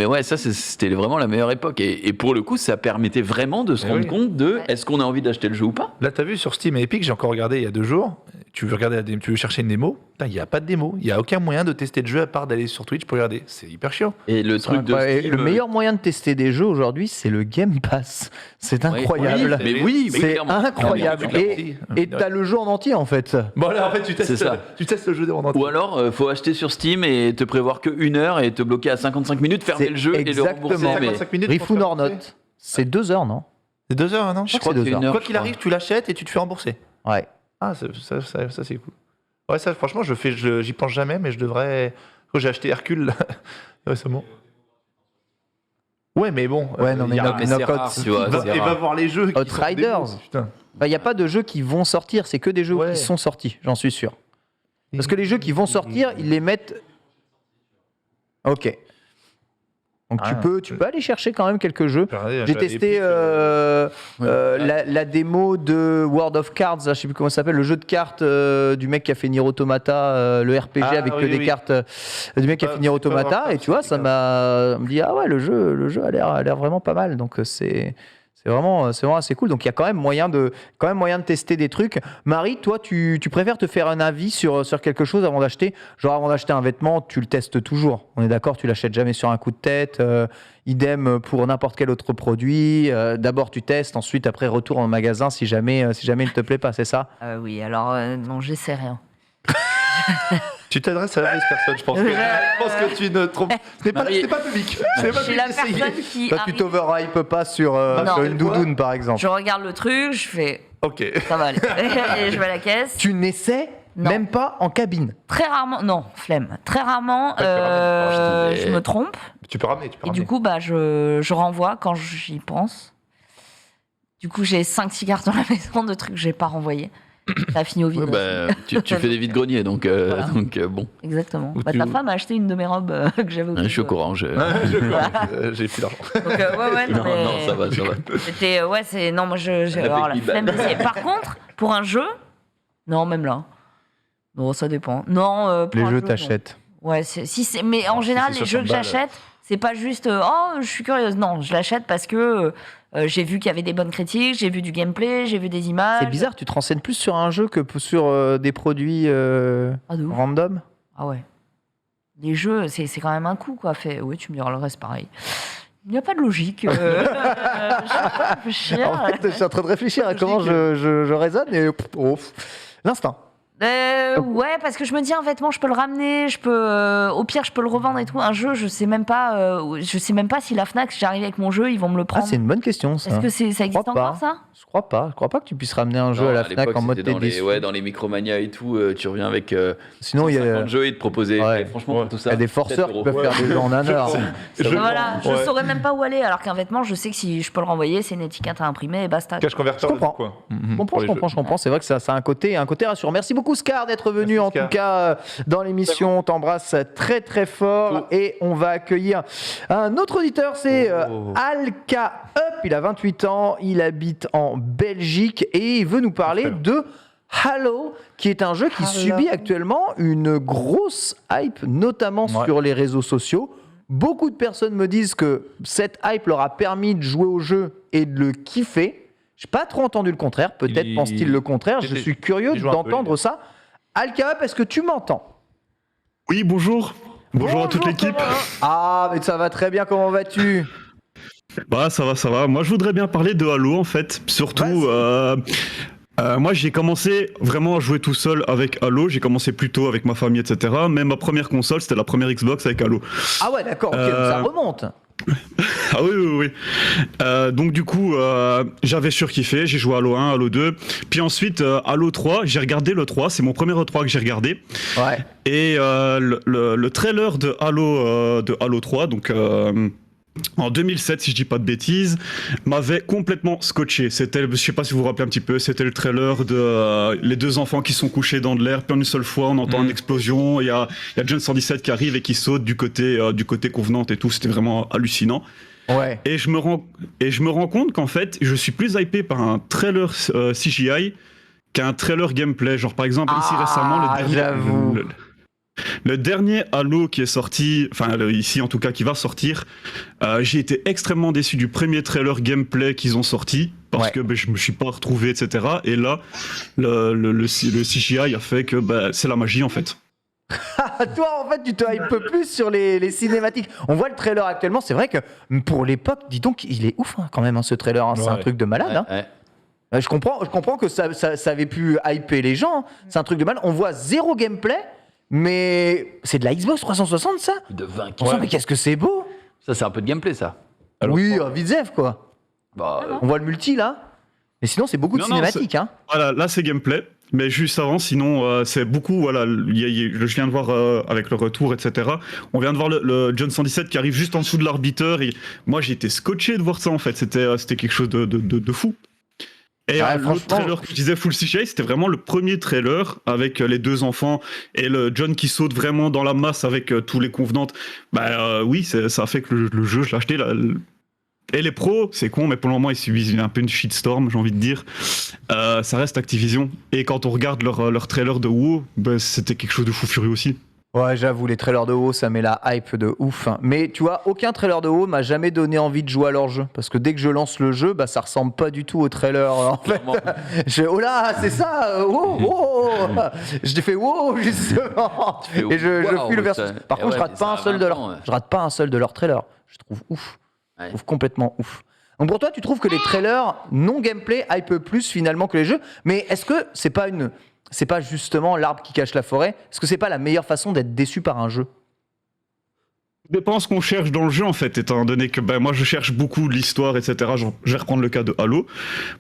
ouais, ça, c'était vraiment la meilleure époque. Et pour le coup, ça permettait vraiment de se rendre compte de est-ce qu'on a envie d'acheter le jeu ou pas. Là, t'as vu sur Steam et Epic, j'ai encore regardé il y a 2 jours. Tu veux regarder tu veux chercher une démo? Il n'y a pas de démo. Il n'y a aucun moyen de tester le jeu à part d'aller sur Twitch pour regarder. C'est hyper chiant. Et le truc de Ouais, Steam, le meilleur moyen de tester des jeux aujourd'hui, c'est le Game Pass. C'est incroyable. mais oui, c'est clairement. incroyable. Et t'as le jeu en entier en fait. Bon, là, en fait, tu C'est ça. testes le jeu en entier. Ou alors, faut acheter sur Steam et te prévoir que 1 heure et te bloquer à 55 minutes, fermer C'est le jeu et le rembourser. exactement. Mais 55 minutes. Riff pour ou te or rembourser. not. C'est 2 heures, non? C'est 2 heures, non? Je crois que c'est 2 une heures. heure. Quoi qu'il arrive, tu l'achètes et tu te fais rembourser. Ouais. Ah, ça c'est cool. Ouais, ça, franchement, j'y pense jamais, mais je devrais. J'ai acheté Hercule là, récemment. Ouais, mais bon. Ouais, non, mais y a- non, mais c'est Knockout. rare, tu vois. c'est Et rare. va voir les jeux. qui Outriders. sont des- Putain. Il n'y a pas de jeux qui vont sortir, c'est que des jeux Ouais. qui sont sortis, j'en suis sûr. Parce que les jeux qui vont sortir, ils les mettent. Ok. Donc Ah, tu peux aller chercher quand même quelques jeux. J'ai J'ai testé la démo de World of Cards, là, je sais plus comment ça s'appelle, le jeu de cartes du mec qui a fait Nier Automata, le RPG Ah, avec oui, que des oui. cartes du mec qui a fait Nier Automata, et tu vois, ça me dit ah ouais, le jeu a l'air vraiment pas mal, donc c'est vraiment assez cool. Donc il y a quand même moyen de tester des trucs. Marie, toi, tu préfères te faire un avis sur quelque chose avant d'acheter? Genre avant d'acheter un vêtement, tu le testes toujours. On est d'accord, tu l'achètes jamais sur un coup de tête. Idem pour n'importe quel autre produit. D'abord tu testes, ensuite après retour en magasin si jamais il ne te plaît pas, c'est ça? Oui, alors non, j'essaie rien. Tu t'adresses à la mauvaise personne, je pense. Je pense que tu ne trompes. Ce n'est pas public. C'est pas Je suis la public, personne qui Toi, tu arrive, t'overhype pas sur Non. une doudoune par exemple. je regarde le truc, je fais Ok. ça va aller. Et je vais à la caisse. Tu n'essaies Non. même pas en cabine. Très rarement, non, flemme. Très rarement, tu ramènes. je me trompe. Tu peux ramener. Et du coup, bah, je renvoie quand j'y pense. Du coup, j'ai 5-6 cartes dans la maison de trucs que j'ai pas renvoyés. Ça a fini au vide. Ouais, bah, tu fais des vides-greniers, donc, Voilà. bon. Exactement. Ou Bah, tu- ta femme a acheté une de mes robes que j'avais au Je suis au frigo. courant. J'ai plus d'argent. Donc, ouais, non, Non, mais... non, ça va. C'était, ouais, c'est... Non, moi, j'ai Elle a alors, fait la le flemme d'essayer. Par contre, pour un jeu... Non, même là. Non, ça dépend. Non, pour Les un jeux jeu, non. t'achètes. Ouais, mais en si général, c'est les jeux 60 que j'achète, c'est pas juste oh, je suis curieuse. Non, je l'achète parce que j'ai vu qu'il y avait des bonnes critiques, j'ai vu du gameplay, j'ai vu des images. C'est bizarre, tu te renseignes plus sur un jeu que sur des produits Ah, de ouf. random. Ah ouais. Les jeux, c'est quand même un coup, quoi. Oui, tu me diras le reste pareil. Il n'y a pas de logique. Je suis en train de réfléchir. En fait, je suis en train de réfléchir à comment je raisonne et l'instinct. Ouais, parce que je me dis un vêtement, je peux le ramener, au pire, je peux le revendre et tout. Un jeu, je sais même pas si la Fnac, si j'arrive avec mon jeu, ils vont me le Ah, prendre. c'est une bonne question ça. Est-ce que ça Je existe crois pas. encore ça? Je crois pas que tu puisses ramener un jeu Non, à la à Fnac l'époque, en mode c'était t'es déçu. dans les Micromania et tout, tu reviens avec Sinon il y a 50 jeux et te proposer. Ouais. Et franchement, tout il ça. y a des forceurs 7 qui euros. peuvent faire des jeux en un heure. Voilà, je Ouais. saurais même pas où aller, alors qu'un vêtement, je sais que si je peux le renvoyer, c'est une étiquette à imprimer et basta. Cache converteur. Je comprends. Quoi. Je comprends. C'est vrai que ça a un côté rassurant. Merci beaucoup Scar d'être venu Merci, en Scar. tout cas dans l'émission. On t'embrasse très très fort et on va accueillir un autre auditeur, c'est Alka Up. Il a 28 ans, il habite en Belgique et il veut nous parler de Halo, qui est un jeu qui subit actuellement une grosse hype, notamment sur les réseaux sociaux. Beaucoup de personnes me disent que cette hype leur a permis de jouer au jeu et de le kiffer. Je n'ai pas trop entendu le contraire. Peut-être pense-t-il le contraire. Je suis curieux d'entendre ça. Alka Up, est-ce que tu m'entends? Oui, bonjour. Bonjour à toute l'équipe. Ah, mais ça va très bien, comment vas-tu? Bah, ça va. Moi, je voudrais bien parler de Halo, en fait. Surtout, moi, j'ai commencé vraiment à jouer tout seul avec Halo. J'ai commencé plus tôt avec ma famille, etc. Mais ma première console, c'était la première Xbox avec Halo. Ah ouais, d'accord, ok, donc ça remonte. Ah oui. Donc du coup, j'avais surkiffé, j'ai joué à Halo 1, Halo 2, puis ensuite Halo 3, j'ai regardé le 3, c'est mon premier E3 que j'ai regardé. Ouais. Et le trailer de Halo 3, donc en 2007, si je dis pas de bêtises, m'avait complètement scotché. C'était, je sais pas si vous vous rappelez un petit peu, c'était le trailer de les deux enfants qui sont couchés dans de l'air, puis en une seule fois, on entend une explosion, il y a John 117 qui arrive et qui saute du côté Covenant et tout, c'était vraiment hallucinant. Ouais. Et je me rends compte qu'en fait, je suis plus hypé par un trailer CGI qu'un trailer gameplay. Genre par exemple ici récemment j'avoue. Le dernier Halo qui est sorti, enfin ici en tout cas qui va sortir, j'ai été extrêmement déçu du premier trailer gameplay qu'ils ont sorti parce que je me suis pas retrouvé, etc. Et là, le CGI a fait que c'est la magie en fait. Toi, en fait, tu te hype plus sur les cinématiques. On voit le trailer actuellement, c'est vrai que pour l'époque, dis donc, il est ouf quand même, ce trailer. C'est un truc de malade. Je comprends que ça avait pu hyper les gens. C'est un truc de malade. On voit zéro gameplay. Mais c'est de la Xbox 360, ça? De 20 Mais qu'est-ce que c'est beau! Ça, c'est un peu de gameplay, ça. Oui, Vidzef, quoi. Bah, On voit le multi, là. Mais sinon, c'est beaucoup de cinématiques, hein. Voilà, là, c'est gameplay. Mais juste avant, sinon, c'est beaucoup. Voilà, je viens de voir avec le retour, etc. On vient de voir le John 117 qui arrive juste en dessous de l'arbiteur. Et moi, j'ai été scotché de voir ça, en fait. C'était quelque chose de fou. Et l'autre trailer que je disais Full CGI, c'était vraiment le premier trailer avec les deux enfants et le John qui saute vraiment dans la masse avec tous les convenantes. Oui, ça a fait que le jeu, je l'ai acheté. Et les pros, c'est con, mais pour le moment, ils subissent un peu une shitstorm, j'ai envie de dire. Ça reste Activision. Et quand on regarde leur trailer de WoW, c'était quelque chose de fou furieux aussi. Ouais, j'avoue, les trailers de WoW, ça met la hype de ouf. Mais tu vois, aucun trailer de WoW m'a jamais donné envie de jouer à leur jeu. Parce que dès que je lance le jeu, ça ressemble pas du tout au trailer. En fait, oh là, c'est ça, wow. Je t'ai fait wow, justement. Et je fuis le versus. Par contre, je rate pas un seul de leurs trailers. Je trouve ouf. Je trouve complètement ouf. Donc pour toi, tu trouves que les trailers non gameplay hype plus finalement que les jeux. Mais est-ce que c'est pas justement l'arbre qui cache la forêt? Est-ce que c'est pas la meilleure façon d'être déçu par un jeu? Ça dépend ce qu'on cherche dans le jeu en fait, étant donné que moi je cherche beaucoup l'histoire, etc. Genre, je vais reprendre le cas de Halo.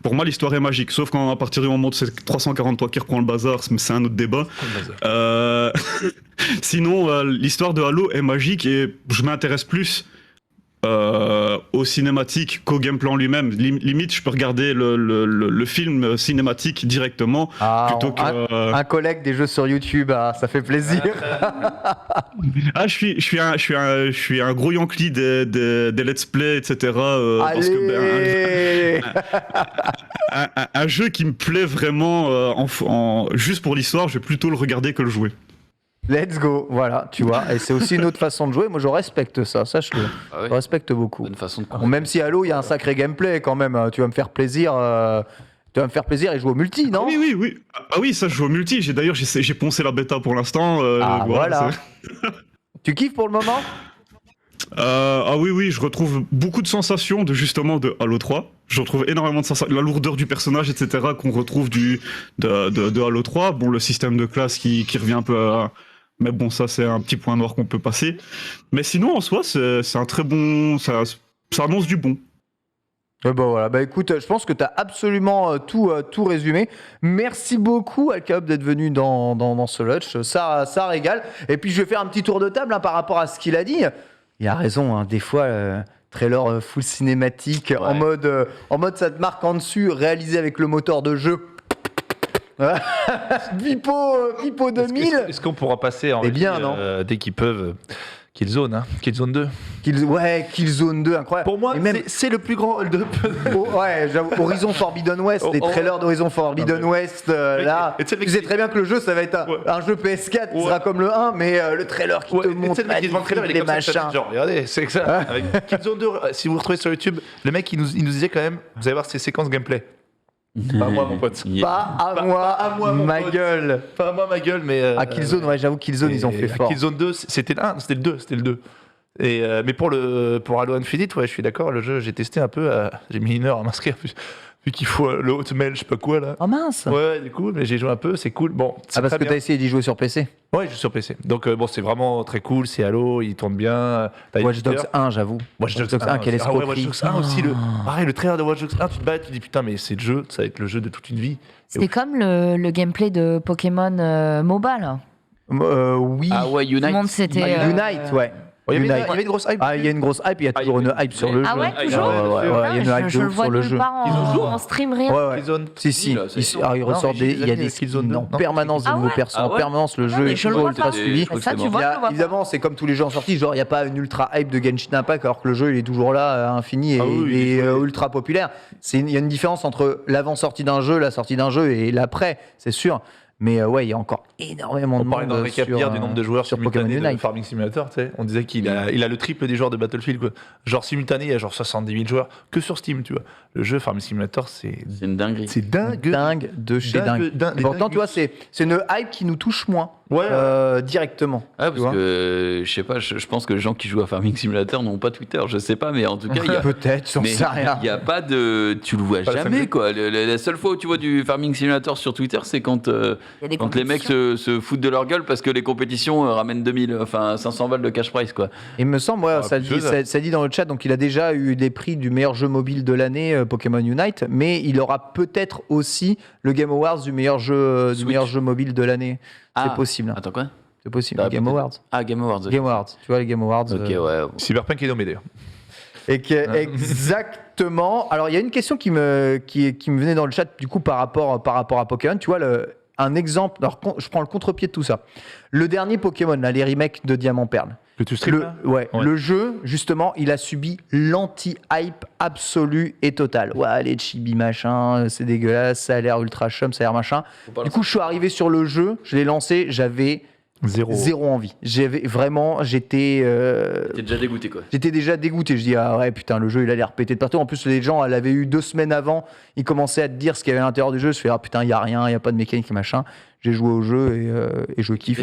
Pour moi l'histoire est magique, sauf quand à partir du moment où c'est 343 qui reprend le bazar, c'est un autre débat. Sinon l'histoire de Halo est magique et je m'intéresse plus au cinématique qu'au gameplay en lui-même. Limite, je peux regarder le film cinématique directement plutôt que un collègue des jeux sur YouTube. Ça fait plaisir. Je suis un gros Yankee des let's play, etc. Parce que un jeu qui me plaît vraiment juste pour l'histoire, je vais plutôt le regarder que le jouer. Let's go, voilà, tu vois. Et c'est aussi une autre façon de jouer. Moi, je respecte ça, sache-le. Je respecte beaucoup. Bonne façon de bon, même si Halo, il y a un sacré gameplay quand même. Tu vas me faire plaisir. Et jouer au multi, non? Oui. Ah oui, ça, je joue au multi. J'ai poncé la bêta pour l'instant. Voilà. Tu kiffes pour le moment? Oui, je retrouve beaucoup de sensations de Halo 3. Je retrouve énormément de sensations, la lourdeur du personnage, etc. qu'on retrouve de Halo 3. Bon, le système de classe qui revient un peu mais bon, ça c'est un petit point noir qu'on peut passer. Mais sinon, en soi, c'est un très bon... Ça annonce du bon. Voilà, écoute, je pense que tu as absolument tout résumé. Merci beaucoup, Alkaop, d'être venu dans ce Lutch. Ça régale. Et puis, je vais faire un petit tour de table par rapport à ce qu'il a dit. Il a raison, des fois, trailer full cinématique, en mode ça te marque en dessus, réalisé avec le moteur de jeu. Pipo 2000. Est-ce qu'on pourra passer en dès qu'ils peuvent Killzone, hein. Killzone 2. Killzone 2, incroyable. Pour moi, c'est le plus grand hold-up. J'avoue, Horizon Forbidden West, les trailers d'Horizon Forbidden West, là, tu sais très bien que le jeu, ça va être un jeu PS4 qui sera comme le 1, mais le trailer qui te montre les machins. Genre, regardez, c'est que ça. Avec Killzone 2, si vous retrouvez sur YouTube, le mec, il nous disait quand même, vous allez voir ces séquences gameplay. Pas à moi, mon pote. Pas à moi, ma gueule. Pas à moi, ma gueule, mais. Killzone, j'avoue, Killzone, ils ont fait fort. Killzone 2, c'était le 2. Mais pour Halo Infinite, je suis d'accord, le jeu, j'ai testé un peu, j'ai mis 1 heure à m'inscrire, vu qu'il faut le hotmail, je sais pas quoi là. Oh mince. Ouais, du coup, mais j'ai joué un peu, c'est cool. Bon, parce que t'as essayé d'y jouer sur PC? Ouais, je joue sur PC. Donc c'est vraiment très cool, c'est Halo, il tourne bien. Watch Dogs 1, j'avoue. Watch Dogs 1, quelle escroquerie. Watch Dogs 1 aussi, pareil, le trailer de Watch Dogs 1, tu te bats, tu te dis putain, mais c'est le jeu, ça va être le jeu de toute une vie. C'était comme le gameplay de Pokémon Mobile. Oui. Ah ouais, Unite. Tout le monde c'était. Unite, ouais. Il y avait Unite. une grosse hype. Ah, il y a une grosse hype, il y a toujours une hype sur le Ah jeu. ouais, Ah, toujours Ouais, il y a une hype je de le ouf vois sur le nulle jeu. part en stream, rien. Ouais, ouais. Killzone. Si, Là, ça y est. il ressort j'ai il y a des des Killzone skins deux. en Non, permanence, de Ah nouveaux ouais persos Ah en ouais permanence, le Non, jeu mais est je le toujours vois ultra pas. suivi. Je crois que Ça, c'est tu mort. vois, Il y je a- le vois pas. évidemment, c'est comme tous les jeux en sortie, genre il n'y a pas une ultra hype de Genshin Impact alors que le jeu il est toujours là à infini et Ah oui, il est il est joué. ultra populaire. Il y a une différence entre l'avant-sortie d'un jeu, la sortie d'un jeu et l'après, c'est sûr. Mais ouais, il y a encore énormément de On parlait monde dans le récap sur, hier du nombre de joueurs sur Pokémon simultanés de Unite. Farming Simulator, tu sais. On disait qu'il a le triple des joueurs de Battlefield, quoi. Genre simultané, il y a genre 70 000 joueurs que sur Steam, tu vois. Le jeu Farming Simulator, c'est une dinguerie. dingue. Dingue de chez dingue. Et pourtant, tu vois, c'est une hype qui nous touche moins Ouais. directement. Ah, tu parce vois. que je sais pas, je pense que les gens qui jouent à Farming Simulator n'ont pas Twitter, je sais pas, mais en tout cas, il y a. Peut-être, j'en Mais sais rien. il n'y a pas de. Tu le vois Pas le jamais, fameux. quoi. La seule fois où tu vois du Farming Simulator sur Twitter, c'est quand Il y a des les mecs se foutent de leur gueule parce que les compétitions ramènent 500 balles de cash prize, quoi. Il me semble, ouais, Ah, ça, plus dit, de ça dit dans le chat, donc il a déjà eu des prix du meilleur jeu mobile de l'année, Pokémon Unite, mais il aura peut-être aussi le Game Awards du meilleur jeu, mobile de l'année. Ah. C'est possible. Attends, quoi C'est possible. Ah, Game peut-être. Awards. Ah, Game Awards. ok. Game Awards. Tu vois, les Game Awards. Ok, ouais. Cyberpunk est nommé d'ailleurs. Exactement. Alors, il y a une question qui me venait dans le chat, du coup, par rapport à Pokémon. Tu vois, un exemple. Alors, je prends le contre-pied de tout ça. Le dernier Pokémon, là, les remakes de Diamant Perle. Que tu stream là Ouais. Ouais. Le jeu, justement, il a subi l'anti-hype absolue et totale. Ouais, les chibi machin, c'est dégueulasse, ça a l'air ultra chum, ça a l'air machin. Du coup, je suis arrivé sur le jeu, je l'ai lancé, j'avais zéro envie. J'étais T'es déjà dégoûté, quoi. J'étais déjà dégoûté. Je dis, ah ouais, putain, le jeu, il a l'air pété de partout. En plus, les gens, elle avait eu 2 semaines avant, ils commençaient à te dire ce qu'il y avait à l'intérieur du jeu. Je fais, ah putain, il n'y a rien, il n'y a pas de mécanique et machin. J'ai joué au jeu et je kiffe.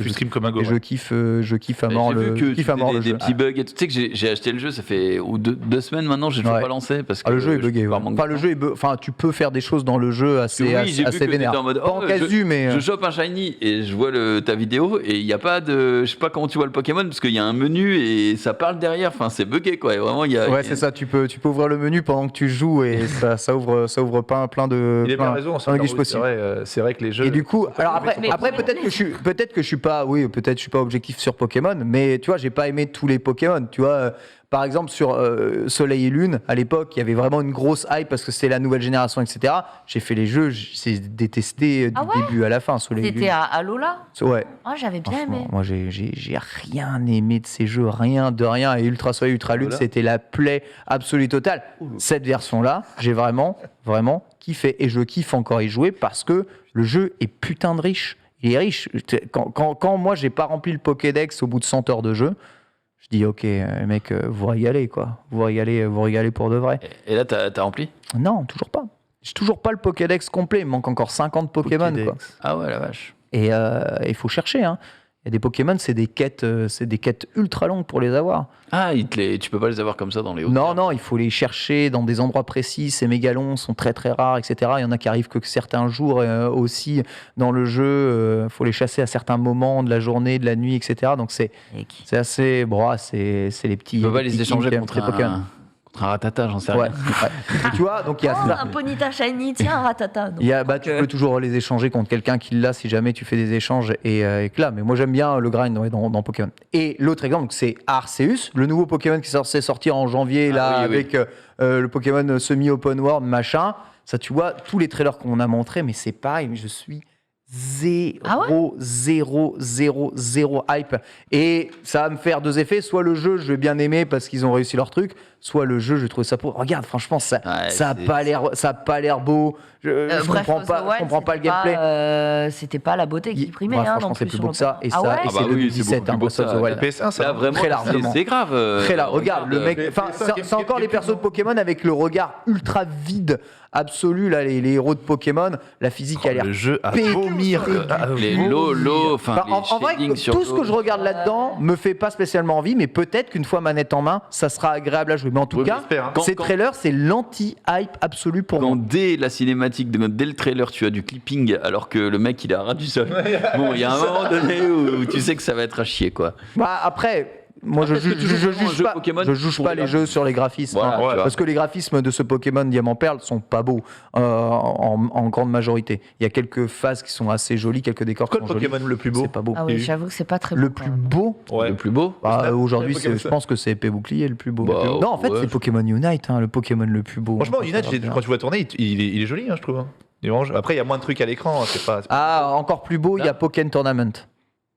Tu stream comme un go. et je kiffe à mort J'ai le vu que kiffe à tu mort faisais le des jeu. petits bugs et tout. Tu sais que j'ai acheté le jeu, ça fait 2 semaines maintenant, j'ai toujours Ouais. pas lancé parce que Ah, le jeu est je buggé. suis Ouais. par manque Enfin, de le temps. jeu enfin, tu peux faire des choses dans le jeu assez, Oui, j'ai vu assez que t'étais vénère. en mode, Pas en oh, casu, mais. Je chope un shiny et je vois ta vidéo et il n'y a pas de. Je sais pas comment tu vois le Pokémon parce qu'il y a un menu et ça parle derrière. Enfin, c'est buggé, quoi. Et vraiment, il y a. Ouais, c'est ça. Tu peux ouvrir le menu pendant que tu joues et ça ouvre plein de. Il a bien plein- raison, plein de guiches possibles. c'est vrai que les jeux. Et du coup, alors après Mais- peut-être que je suis pas objectif sur Pokémon, mais tu vois, j'ai pas aimé tous les Pokémon. Tu vois, par exemple sur Soleil et Lune, à l'époque, il y avait vraiment une grosse hype parce que c'était la nouvelle génération, etc. J'ai fait les jeux, j'ai détesté du Ah ouais début à la fin. Soleil et C'était Lune. à Lola. Ouais. Ah, j'avais bien Franchement, aimé. moi j'ai rien aimé de ces jeux, rien de rien. Et Ultra Soleil, Ultra Lune, Voilà. c'était la plaie absolue totale. Cette version-là, j'ai vraiment kiffé. Et je kiffe encore y jouer parce que le jeu est putain de riche. Il est riche. Quand moi j'ai pas rempli le Pokédex au bout de 100 heures de jeu, je dis ok, mec, vous régalez quoi. Vous régalez pour de vrai. Et là, t'as rempli Non, toujours pas. J'ai toujours pas le Pokédex complet. Il me manque encore 50 Pokémon quoi. Ah ouais, la vache. Et il faut chercher. Hein. Il y a des Pokémon, c'est des quêtes ultra longues pour les avoir. Ah, tu peux pas les avoir comme ça dans les hauts. Non, il faut les chercher dans des endroits précis. Ces mégalons sont très très rares, etc. Il y en a qui arrivent que certains jours aussi dans le jeu. Il faut les chasser à certains moments de la journée, de la nuit, etc. Donc c'est assez. Bon, c'est les petits. Tu peux pas les petits échanger kinks, contre les Pokémon. un ratata, j'en sais Ouais. rien. ouais. Tu vois, donc il y a Oh, ça. un Ponyta Shiny, tiens, un Ratata. Donc, Tu peux toujours les échanger contre quelqu'un qui l'a si jamais tu fais des échanges et que là. Mais moi j'aime bien le grind dans Pokémon. Et l'autre exemple, c'est Arceus, le nouveau Pokémon qui est censé sortir en janvier là oui, oui. avec le Pokémon semi-open world machin. Ça, tu vois, tous les trailers qu'on a montrés, mais c'est pareil. Mais je suis zéro hype. Et ça va me faire 2 effets. Soit le jeu, je vais bien aimer parce qu'ils ont réussi leur truc. Soit le jeu, je vais trouver ça pour. Regarde, franchement, ça a pas l'air beau. Je comprends pas le gameplay. C'était pas la beauté qui primait. Ouais, hein, franchement, non c'est plus plus sur beau le que ça. pain. Et Ah ça, ouais et c'est bah oui, 2017, c'est beaucoup plus beau que Breath of ça. the Wild. PS1, Là, vraiment, Très largement. c'est grave. Très là, regarde le mec. mais Enfin, PS1, c'est encore les persos de Pokémon avec le regard ultra vide, absolu. Là, les héros de Pokémon, la physique a l'air. Le jeu à pété. vomir. Les l'eau, enfin, Enfin, en vrai, shadings sur tout ce l'eau. que je regarde là-dedans me fait pas spécialement envie, mais peut-être qu'une fois manette en main, ça sera agréable à jouer. Mais en tout Oui, cas, j'espère, hein. ces Quand- trailers, c'est l'anti-hype absolu pour Quand moi. dès la cinématique, dès le trailer, tu as du clipping alors que le mec il est à ras du sol. Bon, il y a un moment donné où tu sais que ça va être à chier, quoi. Bah, après, moi Après, est-ce que tu joues vraiment un juge jeu pas, Pokémon je juge pour pas les les jeux sur les graphismes, Voilà, hein, tu vois. parce que les graphismes de ce Pokémon Diamant Perle sont pas beaux en grande majorité. Il y a quelques phases qui sont assez jolies, quelques décors qui Quel sont jolis. Pokémon le plus beau? C'est pas beau. Ah oui, j'avoue que c'est pas très Le beau, quand plus même. beau. Ouais. Le plus beau. Bah, aujourd'hui, Pokémon je pense que c'est épée bouclier le plus beau. Bah, Non, en fait, ouais, c'est Pokémon Unite, hein, le Pokémon le plus beau. Franchement, hein, Unite, ça va bien. quand tu vois tourner, il est joli, hein, je trouve. Hein. Il est vraiment- Après, il y a moins de trucs à l'écran. Hein, c'est pas. Ah, encore plus beau, il y a Pokémon Tournament.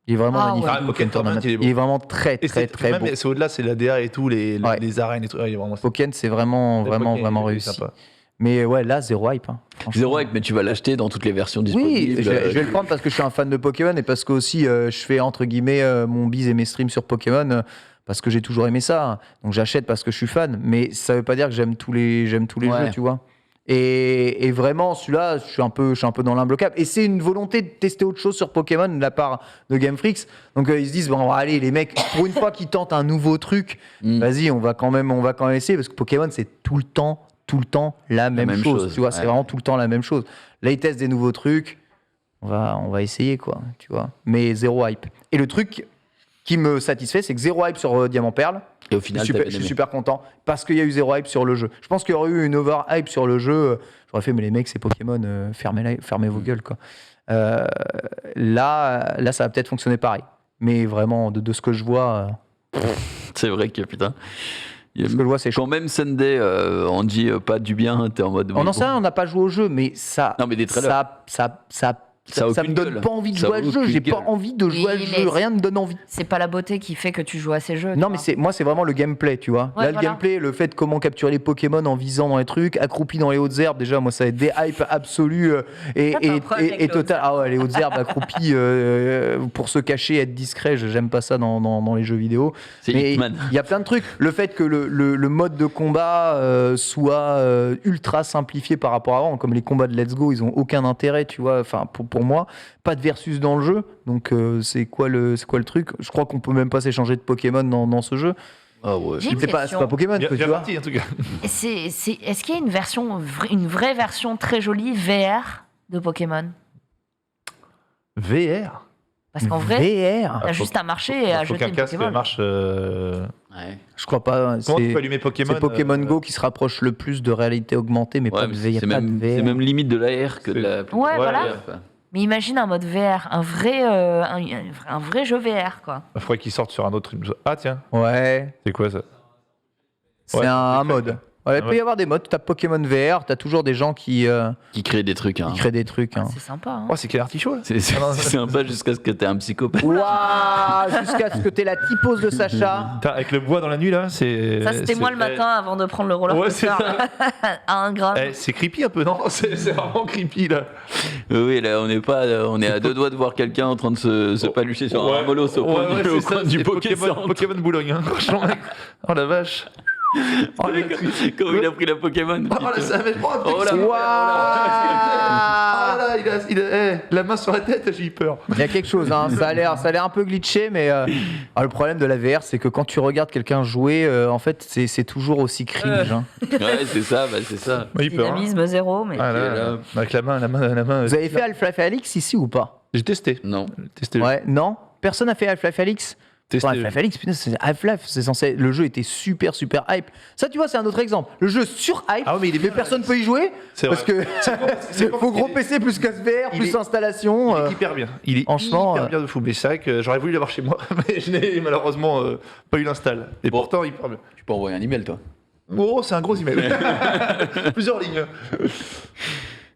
Il est vraiment Ah, magnifique. ouais. Ah, Pokémon Tournament, il est beau. Il est vraiment très, Et très, c'est très même, beau. c'est au-delà, c'est la DA et tout, les arènes et tout. Il est vraiment. Pokémon, c'est vraiment, vraiment, Pokémon, vraiment il est réussi. sympa. Mais ouais, là, zéro hype. Hein, franchement. Zéro hype, mais tu vas l'acheter dans toutes les versions disponibles. Oui, je vais le prendre parce que je suis un fan de Pokémon et parce que aussi je fais entre guillemets mon bise et mes streams sur Pokémon parce que j'ai toujours aimé ça. Donc j'achète parce que je suis fan, mais ça veut pas dire que j'aime tous les Ouais. jeux, tu vois. Et vraiment, celui-là, je suis un peu dans l'imbloquable. Et c'est une volonté de tester autre chose sur Pokémon de la part de Game Freaks. Donc ils se disent bon, allez les mecs, pour une fois qu'ils tentent un nouveau truc, vas-y, on va quand même essayer parce que Pokémon c'est tout le temps la même chose. Tu vois, c'est ouais. vraiment tout le temps la même chose. Là, ils testent des nouveaux trucs. On va essayer, quoi. Tu vois. Mais zéro hype. Et le truc qui me satisfait, c'est que zéro hype sur Diamant Perle. Et au final, Je suis super content parce qu'il y a eu zéro hype sur le jeu. Je pense qu'il y aurait eu une over-hype sur le jeu. J'aurais fait, mais les mecs, c'est Pokémon, fermez vos gueules, quoi. Là, ça va peut-être fonctionner pareil. Mais vraiment, de ce que je vois, C'est vrai que putain. ce que je vois, c'est chaud. Quand même Sunday, on dit pas du bien, t'es en mode. On en sait rien, on n'a pas joué au jeu, mais ça. Non, mais des trailers. Ça a me aucune donne gueule. pas envie de Ça jouer a à ce jeu. aucune J'ai pas gueule. envie de jouer à Oui, ce mais jeu. Rien ne me donne envie. C'est pas la beauté qui fait que tu joues à ces jeux. Non, tu mais vois. moi, c'est vraiment le gameplay, tu vois. Ouais, Là, voilà. le gameplay, le fait de comment capturer les Pokémon en visant dans les trucs, accroupi dans les hautes herbes, déjà, moi, ça va être des hype absolus et, Ça, t'as un problème avec les total. hautes Ah ouais, les hautes herbes accroupis pour se cacher, être discret, j'aime pas ça dans les jeux vidéo. C'est Mais Hitman. il y a plein de trucs. Le fait que le mode de combat soit ultra simplifié par rapport à avant, comme les combats de Let's Go, ils ont aucun intérêt, tu vois. Enfin, pour moi, pas de versus dans le jeu. Donc, c'est quoi le truc? Je crois qu'on peut même pas s'échanger de Pokémon dans ce jeu. Ah ouais. J'ai une C'est pas question. Pokémon, Bien, que, tu bien vois. parti, en tout cas. Est-ce qu'il y a une vraie version très jolie VR de Pokémon? VR. Parce qu'en vrai, VR. t'as juste à marcher et à Faut jeter qu'un une casque Pokémon. marche. Ouais. Je crois pas. Comment tu C'est peux allumer Pokémon c'est Pokémon Go qui se rapproche le plus de réalité augmentée, mais Ouais, pas mais de VR. c'est même limite de l'AR que de la. Ouais, voilà. VR, quoi. Mais imagine un mode VR, un vrai jeu VR, quoi. Il faudrait qu'il sorte sur un autre. Ah tiens, Ouais, c'est quoi ça? c'est Ouais, un c'est mode. Ouais, il peut Ouais. y avoir des modes. T'as Pokémon VR, t'as toujours des gens qui Qui crée des trucs. Hein. créent des trucs. Hein. C'est sympa, hein. Oh, c'est quel artichaut là? C'est sympa jusqu'à ce que t'aies un psychopathe. Waouh, jusqu'à ce que t'aies la typose de Sacha. Putain, avec le bois dans la nuit là, c'est. Ça, c'était moi le matin avant de prendre le roller Ouais, c'est coaster à 1 gramme. C'est creepy un peu, non? C'est vraiment creepy là. Oui, là, on est à deux doigts de voir quelqu'un en train de se palucher sur un molos au coin Ouais, du, au c'est coin ça, du c'est Poké Pokémon, Pokémon Boulogne, hein, franchement. Oh la vache. Oh, le truc. Comment il a pris la Pokémon Oh là, ça va être oh, Oh là. Waouh. Ah là, la main sur la tête, j'ai eu peur. Il y a quelque chose, hein. ça a l'air un peu glitché, mais le problème de la VR, c'est que quand tu regardes quelqu'un jouer, en fait, c'est toujours aussi cringe. Hein. Ouais, c'est ça, c'est ça. J'ai eu peur. Hein. Dynamisme zéro, mais. Ah là, avec la main. Vous avez fait Half-Life Alyx ici ou pas? J'ai testé. Non. Ouais, non. Personne n'a fait Half-Life Alyx. Testé. Half-Life Alyx, putain, c'est Half-Life, c'est censé. Le jeu était super hype. Ça, tu vois, c'est un autre exemple. Le jeu sur hype, Ah ouais, mais il est bien. personne peut y jouer C'est parce vrai. que faut gros PC plus casse VR Il plus est- installation. Il est hyper bien. Il est franchement, hyper bien de fou. Mais c'est vrai que j'aurais voulu l'avoir chez moi, mais je n'ai malheureusement pas eu l'install. Et Bon. pourtant, hyper bien. Tu peux envoyer un email, toi. Oh, c'est un gros email. Plusieurs lignes.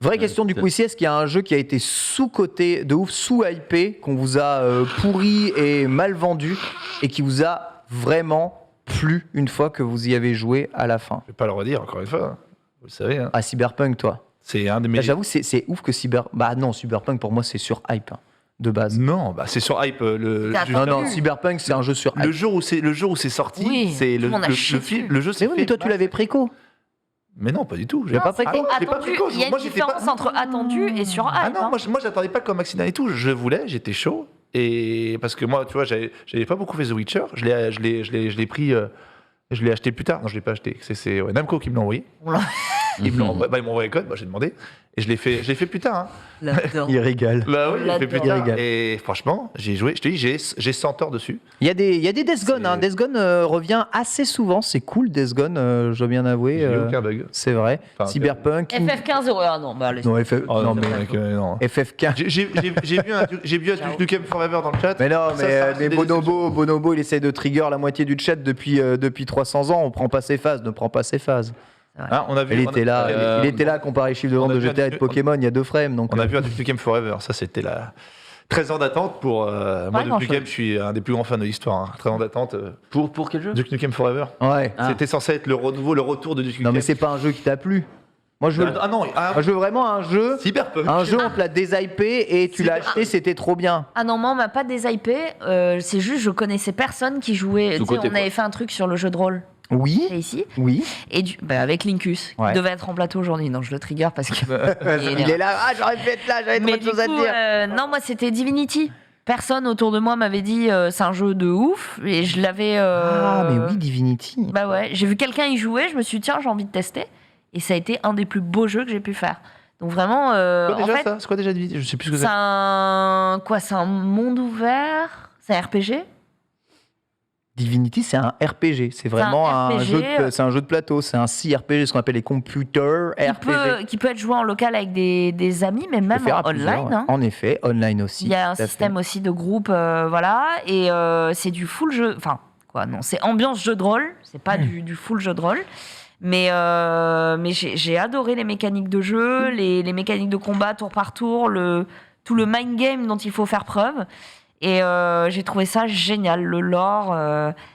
Vraie question du coup ici, est-ce qu'il y a un jeu qui a été sous-coté, de ouf, sous-hypé, qu'on vous a pourri et mal vendu, et qui vous a vraiment plu une fois que vous y avez joué à la fin? Je vais pas le redire encore une fois. Hein. Vous le savez. Hein. À Cyberpunk, toi. C'est un de Là, mes. j'avoue, c'est ouf que Cyberpunk, pour moi, c'est sur hype, hein, de base. Non, bah c'est sur hype. T'as Non, attendu. non, Cyberpunk, c'est un jeu sur hype. Le jour où c'est sorti, Oui, c'est tout le le monde a chié film, dessus. le jeu Mais s'est oui, mais fait toi, tu l'avais préco. Mais non, pas du tout. l'as pas pris Ah quoi non, j'ai pas Attendu, pris quoi. il y a Moi, une j'étais pas- différence entre attendu et sur hype. Ah non, hein. moi j'attendais pas comme Accident et tout. Je voulais, j'étais chaud. Et parce que moi, tu vois, j'avais pas beaucoup fait The Witcher. Je l'ai pris, je l'ai acheté plus tard. Non, je l'ai pas acheté. C'est Namco qui me l'a envoyé. On l'a- Ils m'ont envoyé le code, j'ai demandé. Et je l'ai fait plus tard. Hein. Là-dedans. Il régale. Bah oui, je l'ai fait plus J'adore. tard. Et franchement, j'ai joué, je te dis, j'ai 100 heures dessus. Il y a des Death Gone. C'est- Hein. Death Gone revient assez souvent. C'est cool, Death Gone, je dois bien avouer. J'ai eu aucun bug. C'est vrai. Enfin, Cyberpunk. FF15 euros. Ah non, bah allez. Non, Oh, non, mais mec, non. FF15. J'ai vu un Duke Nukem Forever dans le chat. Mais non, Ça mais reste des Bonobo, il essaie de trigger la moitié du chat depuis 300 ans. On prend pas ses phases, ne prend pas ses phases. Hein, on a vu, Il était là, il était là comparé les chiffres de on vente a de vu GTA et de Pokémon, il y a 2 frames. Donc, On a vu un Duke Nukem Forever. Ça, c'était la 13 ans d'attente pour. Moi, Duke grand-chose. Nukem, je suis un des plus grands fans de l'histoire. Hein. 13 ans d'attente. Pour quel jeu? Duke Nukem Forever. Ouais. Ah. C'était censé être le renouveau, le retour de Duke Nukem. Non, mais c'est pas un jeu qui t'a plu. Moi, je veux, Ah non, moi, je veux vraiment un jeu. Cyberpunk. Un jeu, on te l'a désypé et tu l'as acheté, c'était trop bien. Ah non, moi, on m'a pas désypé. C'est juste, je connaissais personne qui jouait. Tu sais, Sous-côté, on quoi. avait fait un truc sur le jeu de rôle. Oui, C'est ici. oui. Et avec Linkus, Ouais. qui devait être en plateau aujourd'hui. Non, je le trigger parce que. Il est là, ah, j'aurais pu être là, j'avais trop Mais de du choses à te coup, dire. non, moi, c'était Divinity. Personne autour de moi m'avait dit c'est un jeu de ouf. Et je l'avais. Ah, mais oui, Divinity. Bah ouais, j'ai vu quelqu'un y jouer, je me suis dit, tiens, j'ai envie de tester. Et ça a été un des plus beaux jeux que j'ai pu faire. Donc vraiment, C'est quoi en déjà fait, ça C'est quoi déjà Divinity Je sais plus ce que c'est c'est. c'est un monde ouvert, c'est un RPG. Divinity, c'est un RPG. C'est vraiment un un, RPG, jeu c'est un jeu de plateau. C'est un CRPG, ce qu'on appelle les computer RPG. Qui peut être joué en local avec des amis, mais Tu peux même faire à en plusieurs, online. ouais. Hein. En effet, online aussi. Il y a un tout à système fait. aussi de groupe, voilà. Et c'est du full jeu. Enfin, quoi, non, c'est ambiance jeu de rôle. C'est pas du full jeu de rôle. Mais j'ai adoré les mécaniques de jeu, les mécaniques de combat tour par tour, tout le mind game dont il faut faire preuve. Et j'ai trouvé ça génial. Le lore,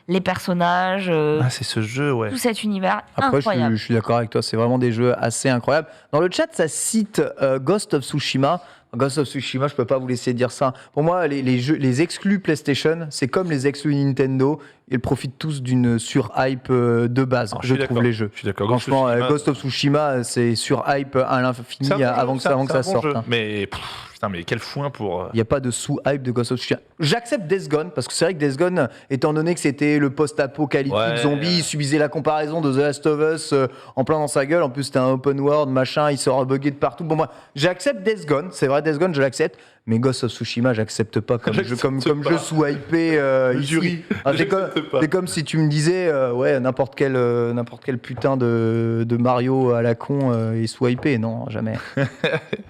les personnages, Ah, c'est ce jeu, ouais. tout cet univers Après, incroyable. je suis d'accord avec toi, c'est vraiment des jeux assez incroyables. Dans le chat, ça cite Ghost of Tsushima. Ghost of Tsushima, je peux pas vous laisser dire ça. Pour moi, les exclus PlayStation, c'est comme les exclus Nintendo. Ils profitent tous d'une sur-hype de base, Alors, je suis trouve, d'accord. les jeux. Je suis d'accord. Franchement, Tsushima, Ghost of Tsushima, c'est sur-hype à l'infini c'est un bon avant jeu, que ça c'est un bon sorte. jeu. Hein. Mais putain, mais quel foin pour. Il n'y a pas de sous-hype de Ghost of Tsushima. J'accepte Death Gone, parce que c'est vrai que Death Gone, étant donné que c'était le post-apocalyptique Ouais. zombie, il subissait la comparaison de The Last of Us en plein dans sa gueule. En plus, c'était un open world, machin, il sort bugué de partout. Bon, moi, j'accepte Death Gone, c'est vrai, Death Gone, je l'accepte. Mais Ghost of Tsushima, j'accepte pas comme jeu, comme pas. jeu sous-hypé. Le ici. jury, Ah, c'est j'accepte pas. c'est comme si tu me disais, ouais, n'importe quel putain de Mario à la con est sous-hypé. Non, jamais.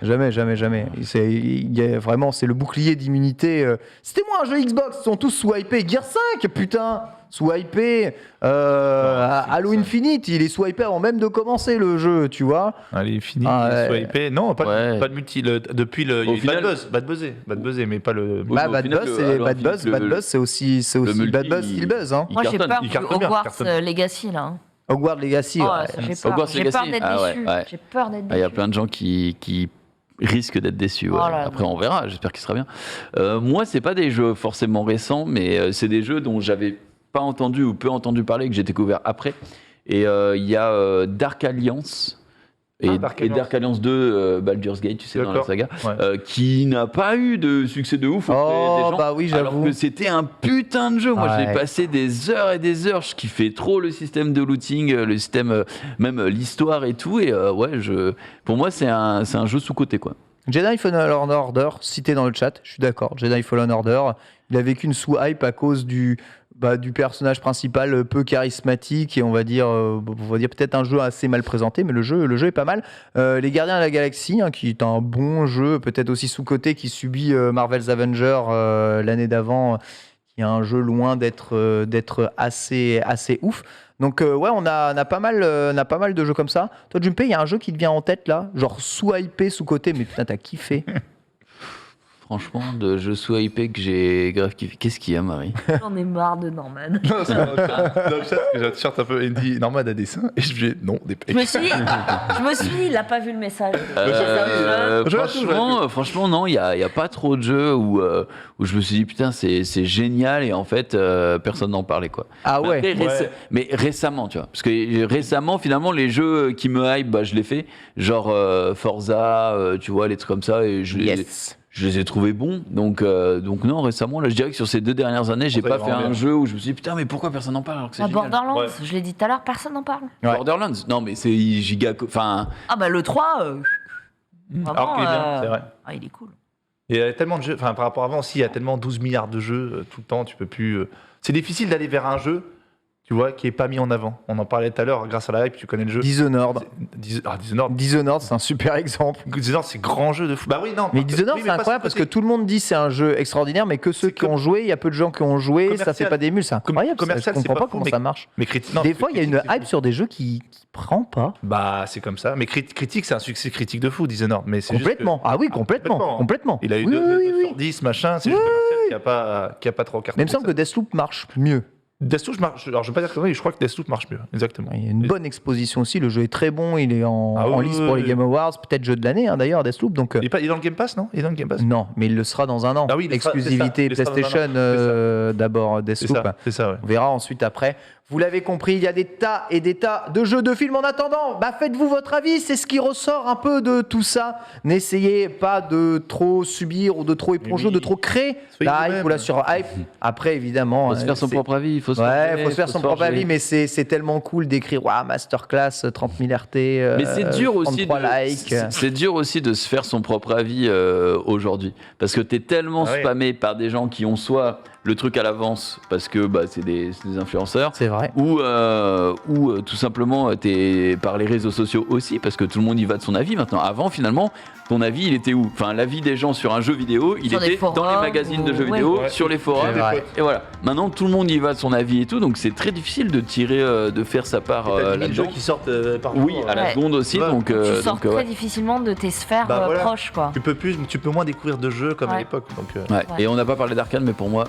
jamais. Vraiment, c'est le bouclier d'immunité. C'était moi un jeu Xbox, ils sont tous sous-hypés. Gear 5, putain, sous-hypé. Halo Infinite, il est sous-hypé avant même de commencer le jeu, tu vois. Allez, fini. Ah, ouais. Swipé. Non, pas Ouais. de multi. Depuis le. Au il y a eu final- Bad Buzzé, mais pas le. Oui, Bah, mais au Bad final, Buzz, le c'est Halo Bad Buzz, Infinite, Bad Buzz, c'est aussi multi, Bad Buzz, Still Buzz. Hein. il Moi, j'ai cartonne, peur il du cartonne bien, Hogwarts cartonne. Legacy, là. hein. Hogwarts Legacy, Oh, ouais. j'ai Hogwarts peur. J'ai peur Legacy, d'être ah ouais, déçu. ouais. J'ai peur d'être Ah, il y a déçu. plein de gens qui risquent d'être déçus. ouais. Oh là là. Après, on verra. J'espère qu'il sera bien. Moi, c'est pas des jeux forcément récents, mais c'est des jeux dont j'avais pas entendu ou peu entendu parler que j'ai découvert après. Et il y a Dark Alliance. Et Dark et Alliance. Dark Alliance 2, Baldur's Gate, tu sais, dans la D'accord. saga, Ouais. qui n'a pas eu de succès de ouf auprès des Oh, gens. bah oui, Alors j'avoue. que c'était un putain de jeu. Moi, Ouais. j'ai passé des heures et des heures. Je kiffais trop le système de looting, le système, même l'histoire et tout. Et ouais, pour moi, c'est un jeu sous-côté, quoi. Jedi Fallen Order, cité dans le chat, je suis d'accord. Jedi Fallen Order, il a vécu une sous-hype à cause du personnage principal peu charismatique et on va dire peut-être un jeu assez mal présenté, mais le jeu est pas mal. Les Gardiens de la Galaxie, hein, qui est un bon jeu, peut-être aussi sous-côté, qui subit Marvel's Avengers l'année d'avant, qui est un jeu loin d'être assez ouf. Donc ouais, on a pas mal de jeux comme ça. Toi, Junpei, il y a un jeu qui te vient en tête là, genre sous-hypé, sous-côté, mais putain, t'as kiffé. Franchement, de jeux sous-hypé que j'ai grave kiffé. Qu'est-ce qu'il y a, Marie? J'en ai marre de Norman. Non, c'est dans le chat, j'ai un t-shirt un peu Andy Norman à dessin et je lui ai non, des Je me suis dit, il a pas vu le message. Franchement, non, il y a pas trop de jeux où je me suis dit putain, c'est génial et en fait, personne n'en parlait, quoi. Ah Mais ouais. après, Ouais. mais récemment, tu vois. Parce que récemment, finalement, les jeux qui me hype, bah, je les fais. Genre Forza, tu vois, les trucs comme ça. Et Yes. je les ai trouvés bons. Donc non, récemment, là, je dirais que sur ces 2 dernières années, j'ai Ça pas ira fait un bien. jeu où je me suis dit putain, mais pourquoi personne n'en parle alors que c'est génial. Borderlands, Ouais. je l'ai dit tout à l'heure, personne n'en parle. Ouais. Borderlands, non mais c'est giga, enfin Ah bah le 3, vraiment, Alors qu'il est bien, c'est vrai. ah, il est cool. Et il y a tellement de jeux, enfin par rapport à avant aussi, il y a tellement 12 milliards de jeux tout le temps, tu peux plus. C'est difficile d'aller vers un jeu, tu vois, qui est pas mis en avant. On en parlait tout à l'heure, grâce à la hype, tu connais le jeu. Dishonored. Dishonored. Dishonored, c'est un super exemple. Dishonored, c'est grand jeu de fou. Bah oui, non. Mais Dishonored, oui, c'est incroyable parce que tout le monde dit c'est un jeu extraordinaire, mais que ceux C'est qui ont joué, il y a peu de gens qui ont joué, ça commercial. fait pas d'émule, c'est incroyable. commercial, je comprends c'est pas pas comment fou, ça mais- marche. Mais critique. non, Des parce fois, que il y a une critique, c'est hype fou. sur des jeux qui prend pas. Bah, c'est comme ça. Mais critique, c'est un succès critique de fou, Dishonored. Mais c'est juste Complètement. Ah oui, complètement. complètement. Complètement. que il a eu Oui, 9 oui, oui. sur 10, machin. C'est juste commercial qui a pas trop cartonné. Mais il me semble que Deathloop marche mieux. Deathloop marche. Alors, je vais pas dire que oui, je crois que Deathloop marche mieux. Exactement. Il y a une bonne exposition aussi. Le jeu est très bon. Il est en Ah oui, lice oui, pour les oui. Game Awards. Peut-être jeu de l'année, d'ailleurs, Deathloop. Donc, Il est dans le Game Pass, non? Il est dans le Game Pass. non, mais il le sera dans un an. Ah oui, il le sera- Exclusivité c'est ça, il le sera dans un PlayStation, d'abord C'est Deathloop. ça. C'est ça, ouais. On verra ensuite après. Vous l'avez compris, il y a des tas et des tas de jeux de films. En attendant, faites-vous votre avis. C'est ce qui ressort un peu de tout ça. N'essayez pas de trop subir ou de trop éponger, oui. de trop créer Soyez la hype vous-même. ou la sur-hype. Après, évidemment, faut se faire son c'est- propre avis, il faut se Ouais, forger, faut se faire son propre forger. avis, mais c'est tellement cool d'écrire masterclass, 30 000 RT. Mais c'est dur aussi 33 likes. c'est dur aussi de se faire son propre avis aujourd'hui parce que t'es tellement Ah ouais. spammé par des gens qui ont soit le truc à l'avance parce que c'est des influenceurs C'est vrai. ou tout simplement t'es par les réseaux sociaux aussi parce que tout le monde y va de son avis maintenant. Avant finalement ton avis il était où? Enfin l'avis des gens sur un jeu vidéo il Sur des était forums dans les magazines de jeux ou- vidéo, ouais. sur les forums C'est vrai. et voilà. Maintenant tout le monde y va de son avis et tout donc c'est très difficile de tirer de faire sa part T'as 10 000 jeux là-dedans. qui sortent par Oui, jour. à la Ouais. seconde aussi Ouais. donc Tu sors très ouais. difficilement de tes sphères Bah, voilà. proches, quoi. Tu peux moins découvrir de jeux comme à Ouais. l'époque. Donc, Ouais. Ouais. Et on n'a pas parlé d'Arkane, mais pour moi,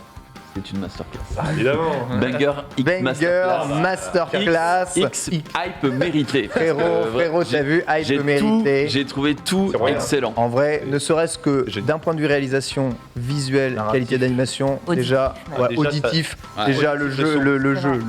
c'est une masterclass. évidemment. Banger X Banger, masterclass. masterclass. X hype mérité. Frérot, t'as vu, j'ai hype mérité. J'ai trouvé tout C'est vrai. excellent. En vrai, ne serait-ce que J'ai- d'un point de vue réalisation visuelle, Narratif. qualité d'animation, Auditif. déjà, Ouais. ouais, Déjà, auditif, Ouais. déjà Ouais, le le jeu, son. le C'est jeu, vrai.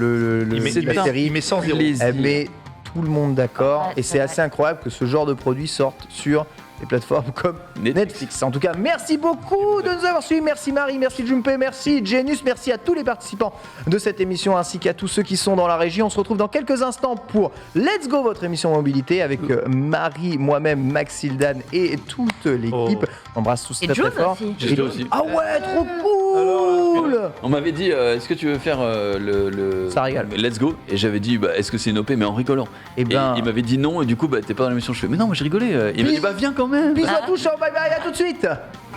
Il met, la série, il met 100 zéro. Plaisir. elle met tout le monde d'accord Ouais, et c'est c'est vrai. assez incroyable que ce genre de produit sorte sur des plateformes comme Netflix. En tout cas, merci beaucoup de nous avoir suivis. Merci Marie, merci Junpei, merci Genius, merci à tous les participants de cette émission ainsi qu'à tous ceux qui sont dans la régie. On se retrouve dans quelques instants pour Let's Go, votre émission mobilité avec Marie, moi-même, Maxildan et toute l'équipe. On embrasse tous Et très, June très fort. aussi. J'ai aussi. Ah ouais, trop cool. On m'avait dit, est-ce que tu veux faire le Ça régale. Let's Go? Et j'avais dit, est-ce que c'est une OP? Mais en rigolant. Eh ben- Et il m'avait dit non, et du coup, t'es pas dans l'émission. Je fais, mais non, moi je rigolais. Il m'a dit, viens quand même. Bisous à tous, ciao, bye bye, à tout de suite.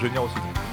Je viens aussi.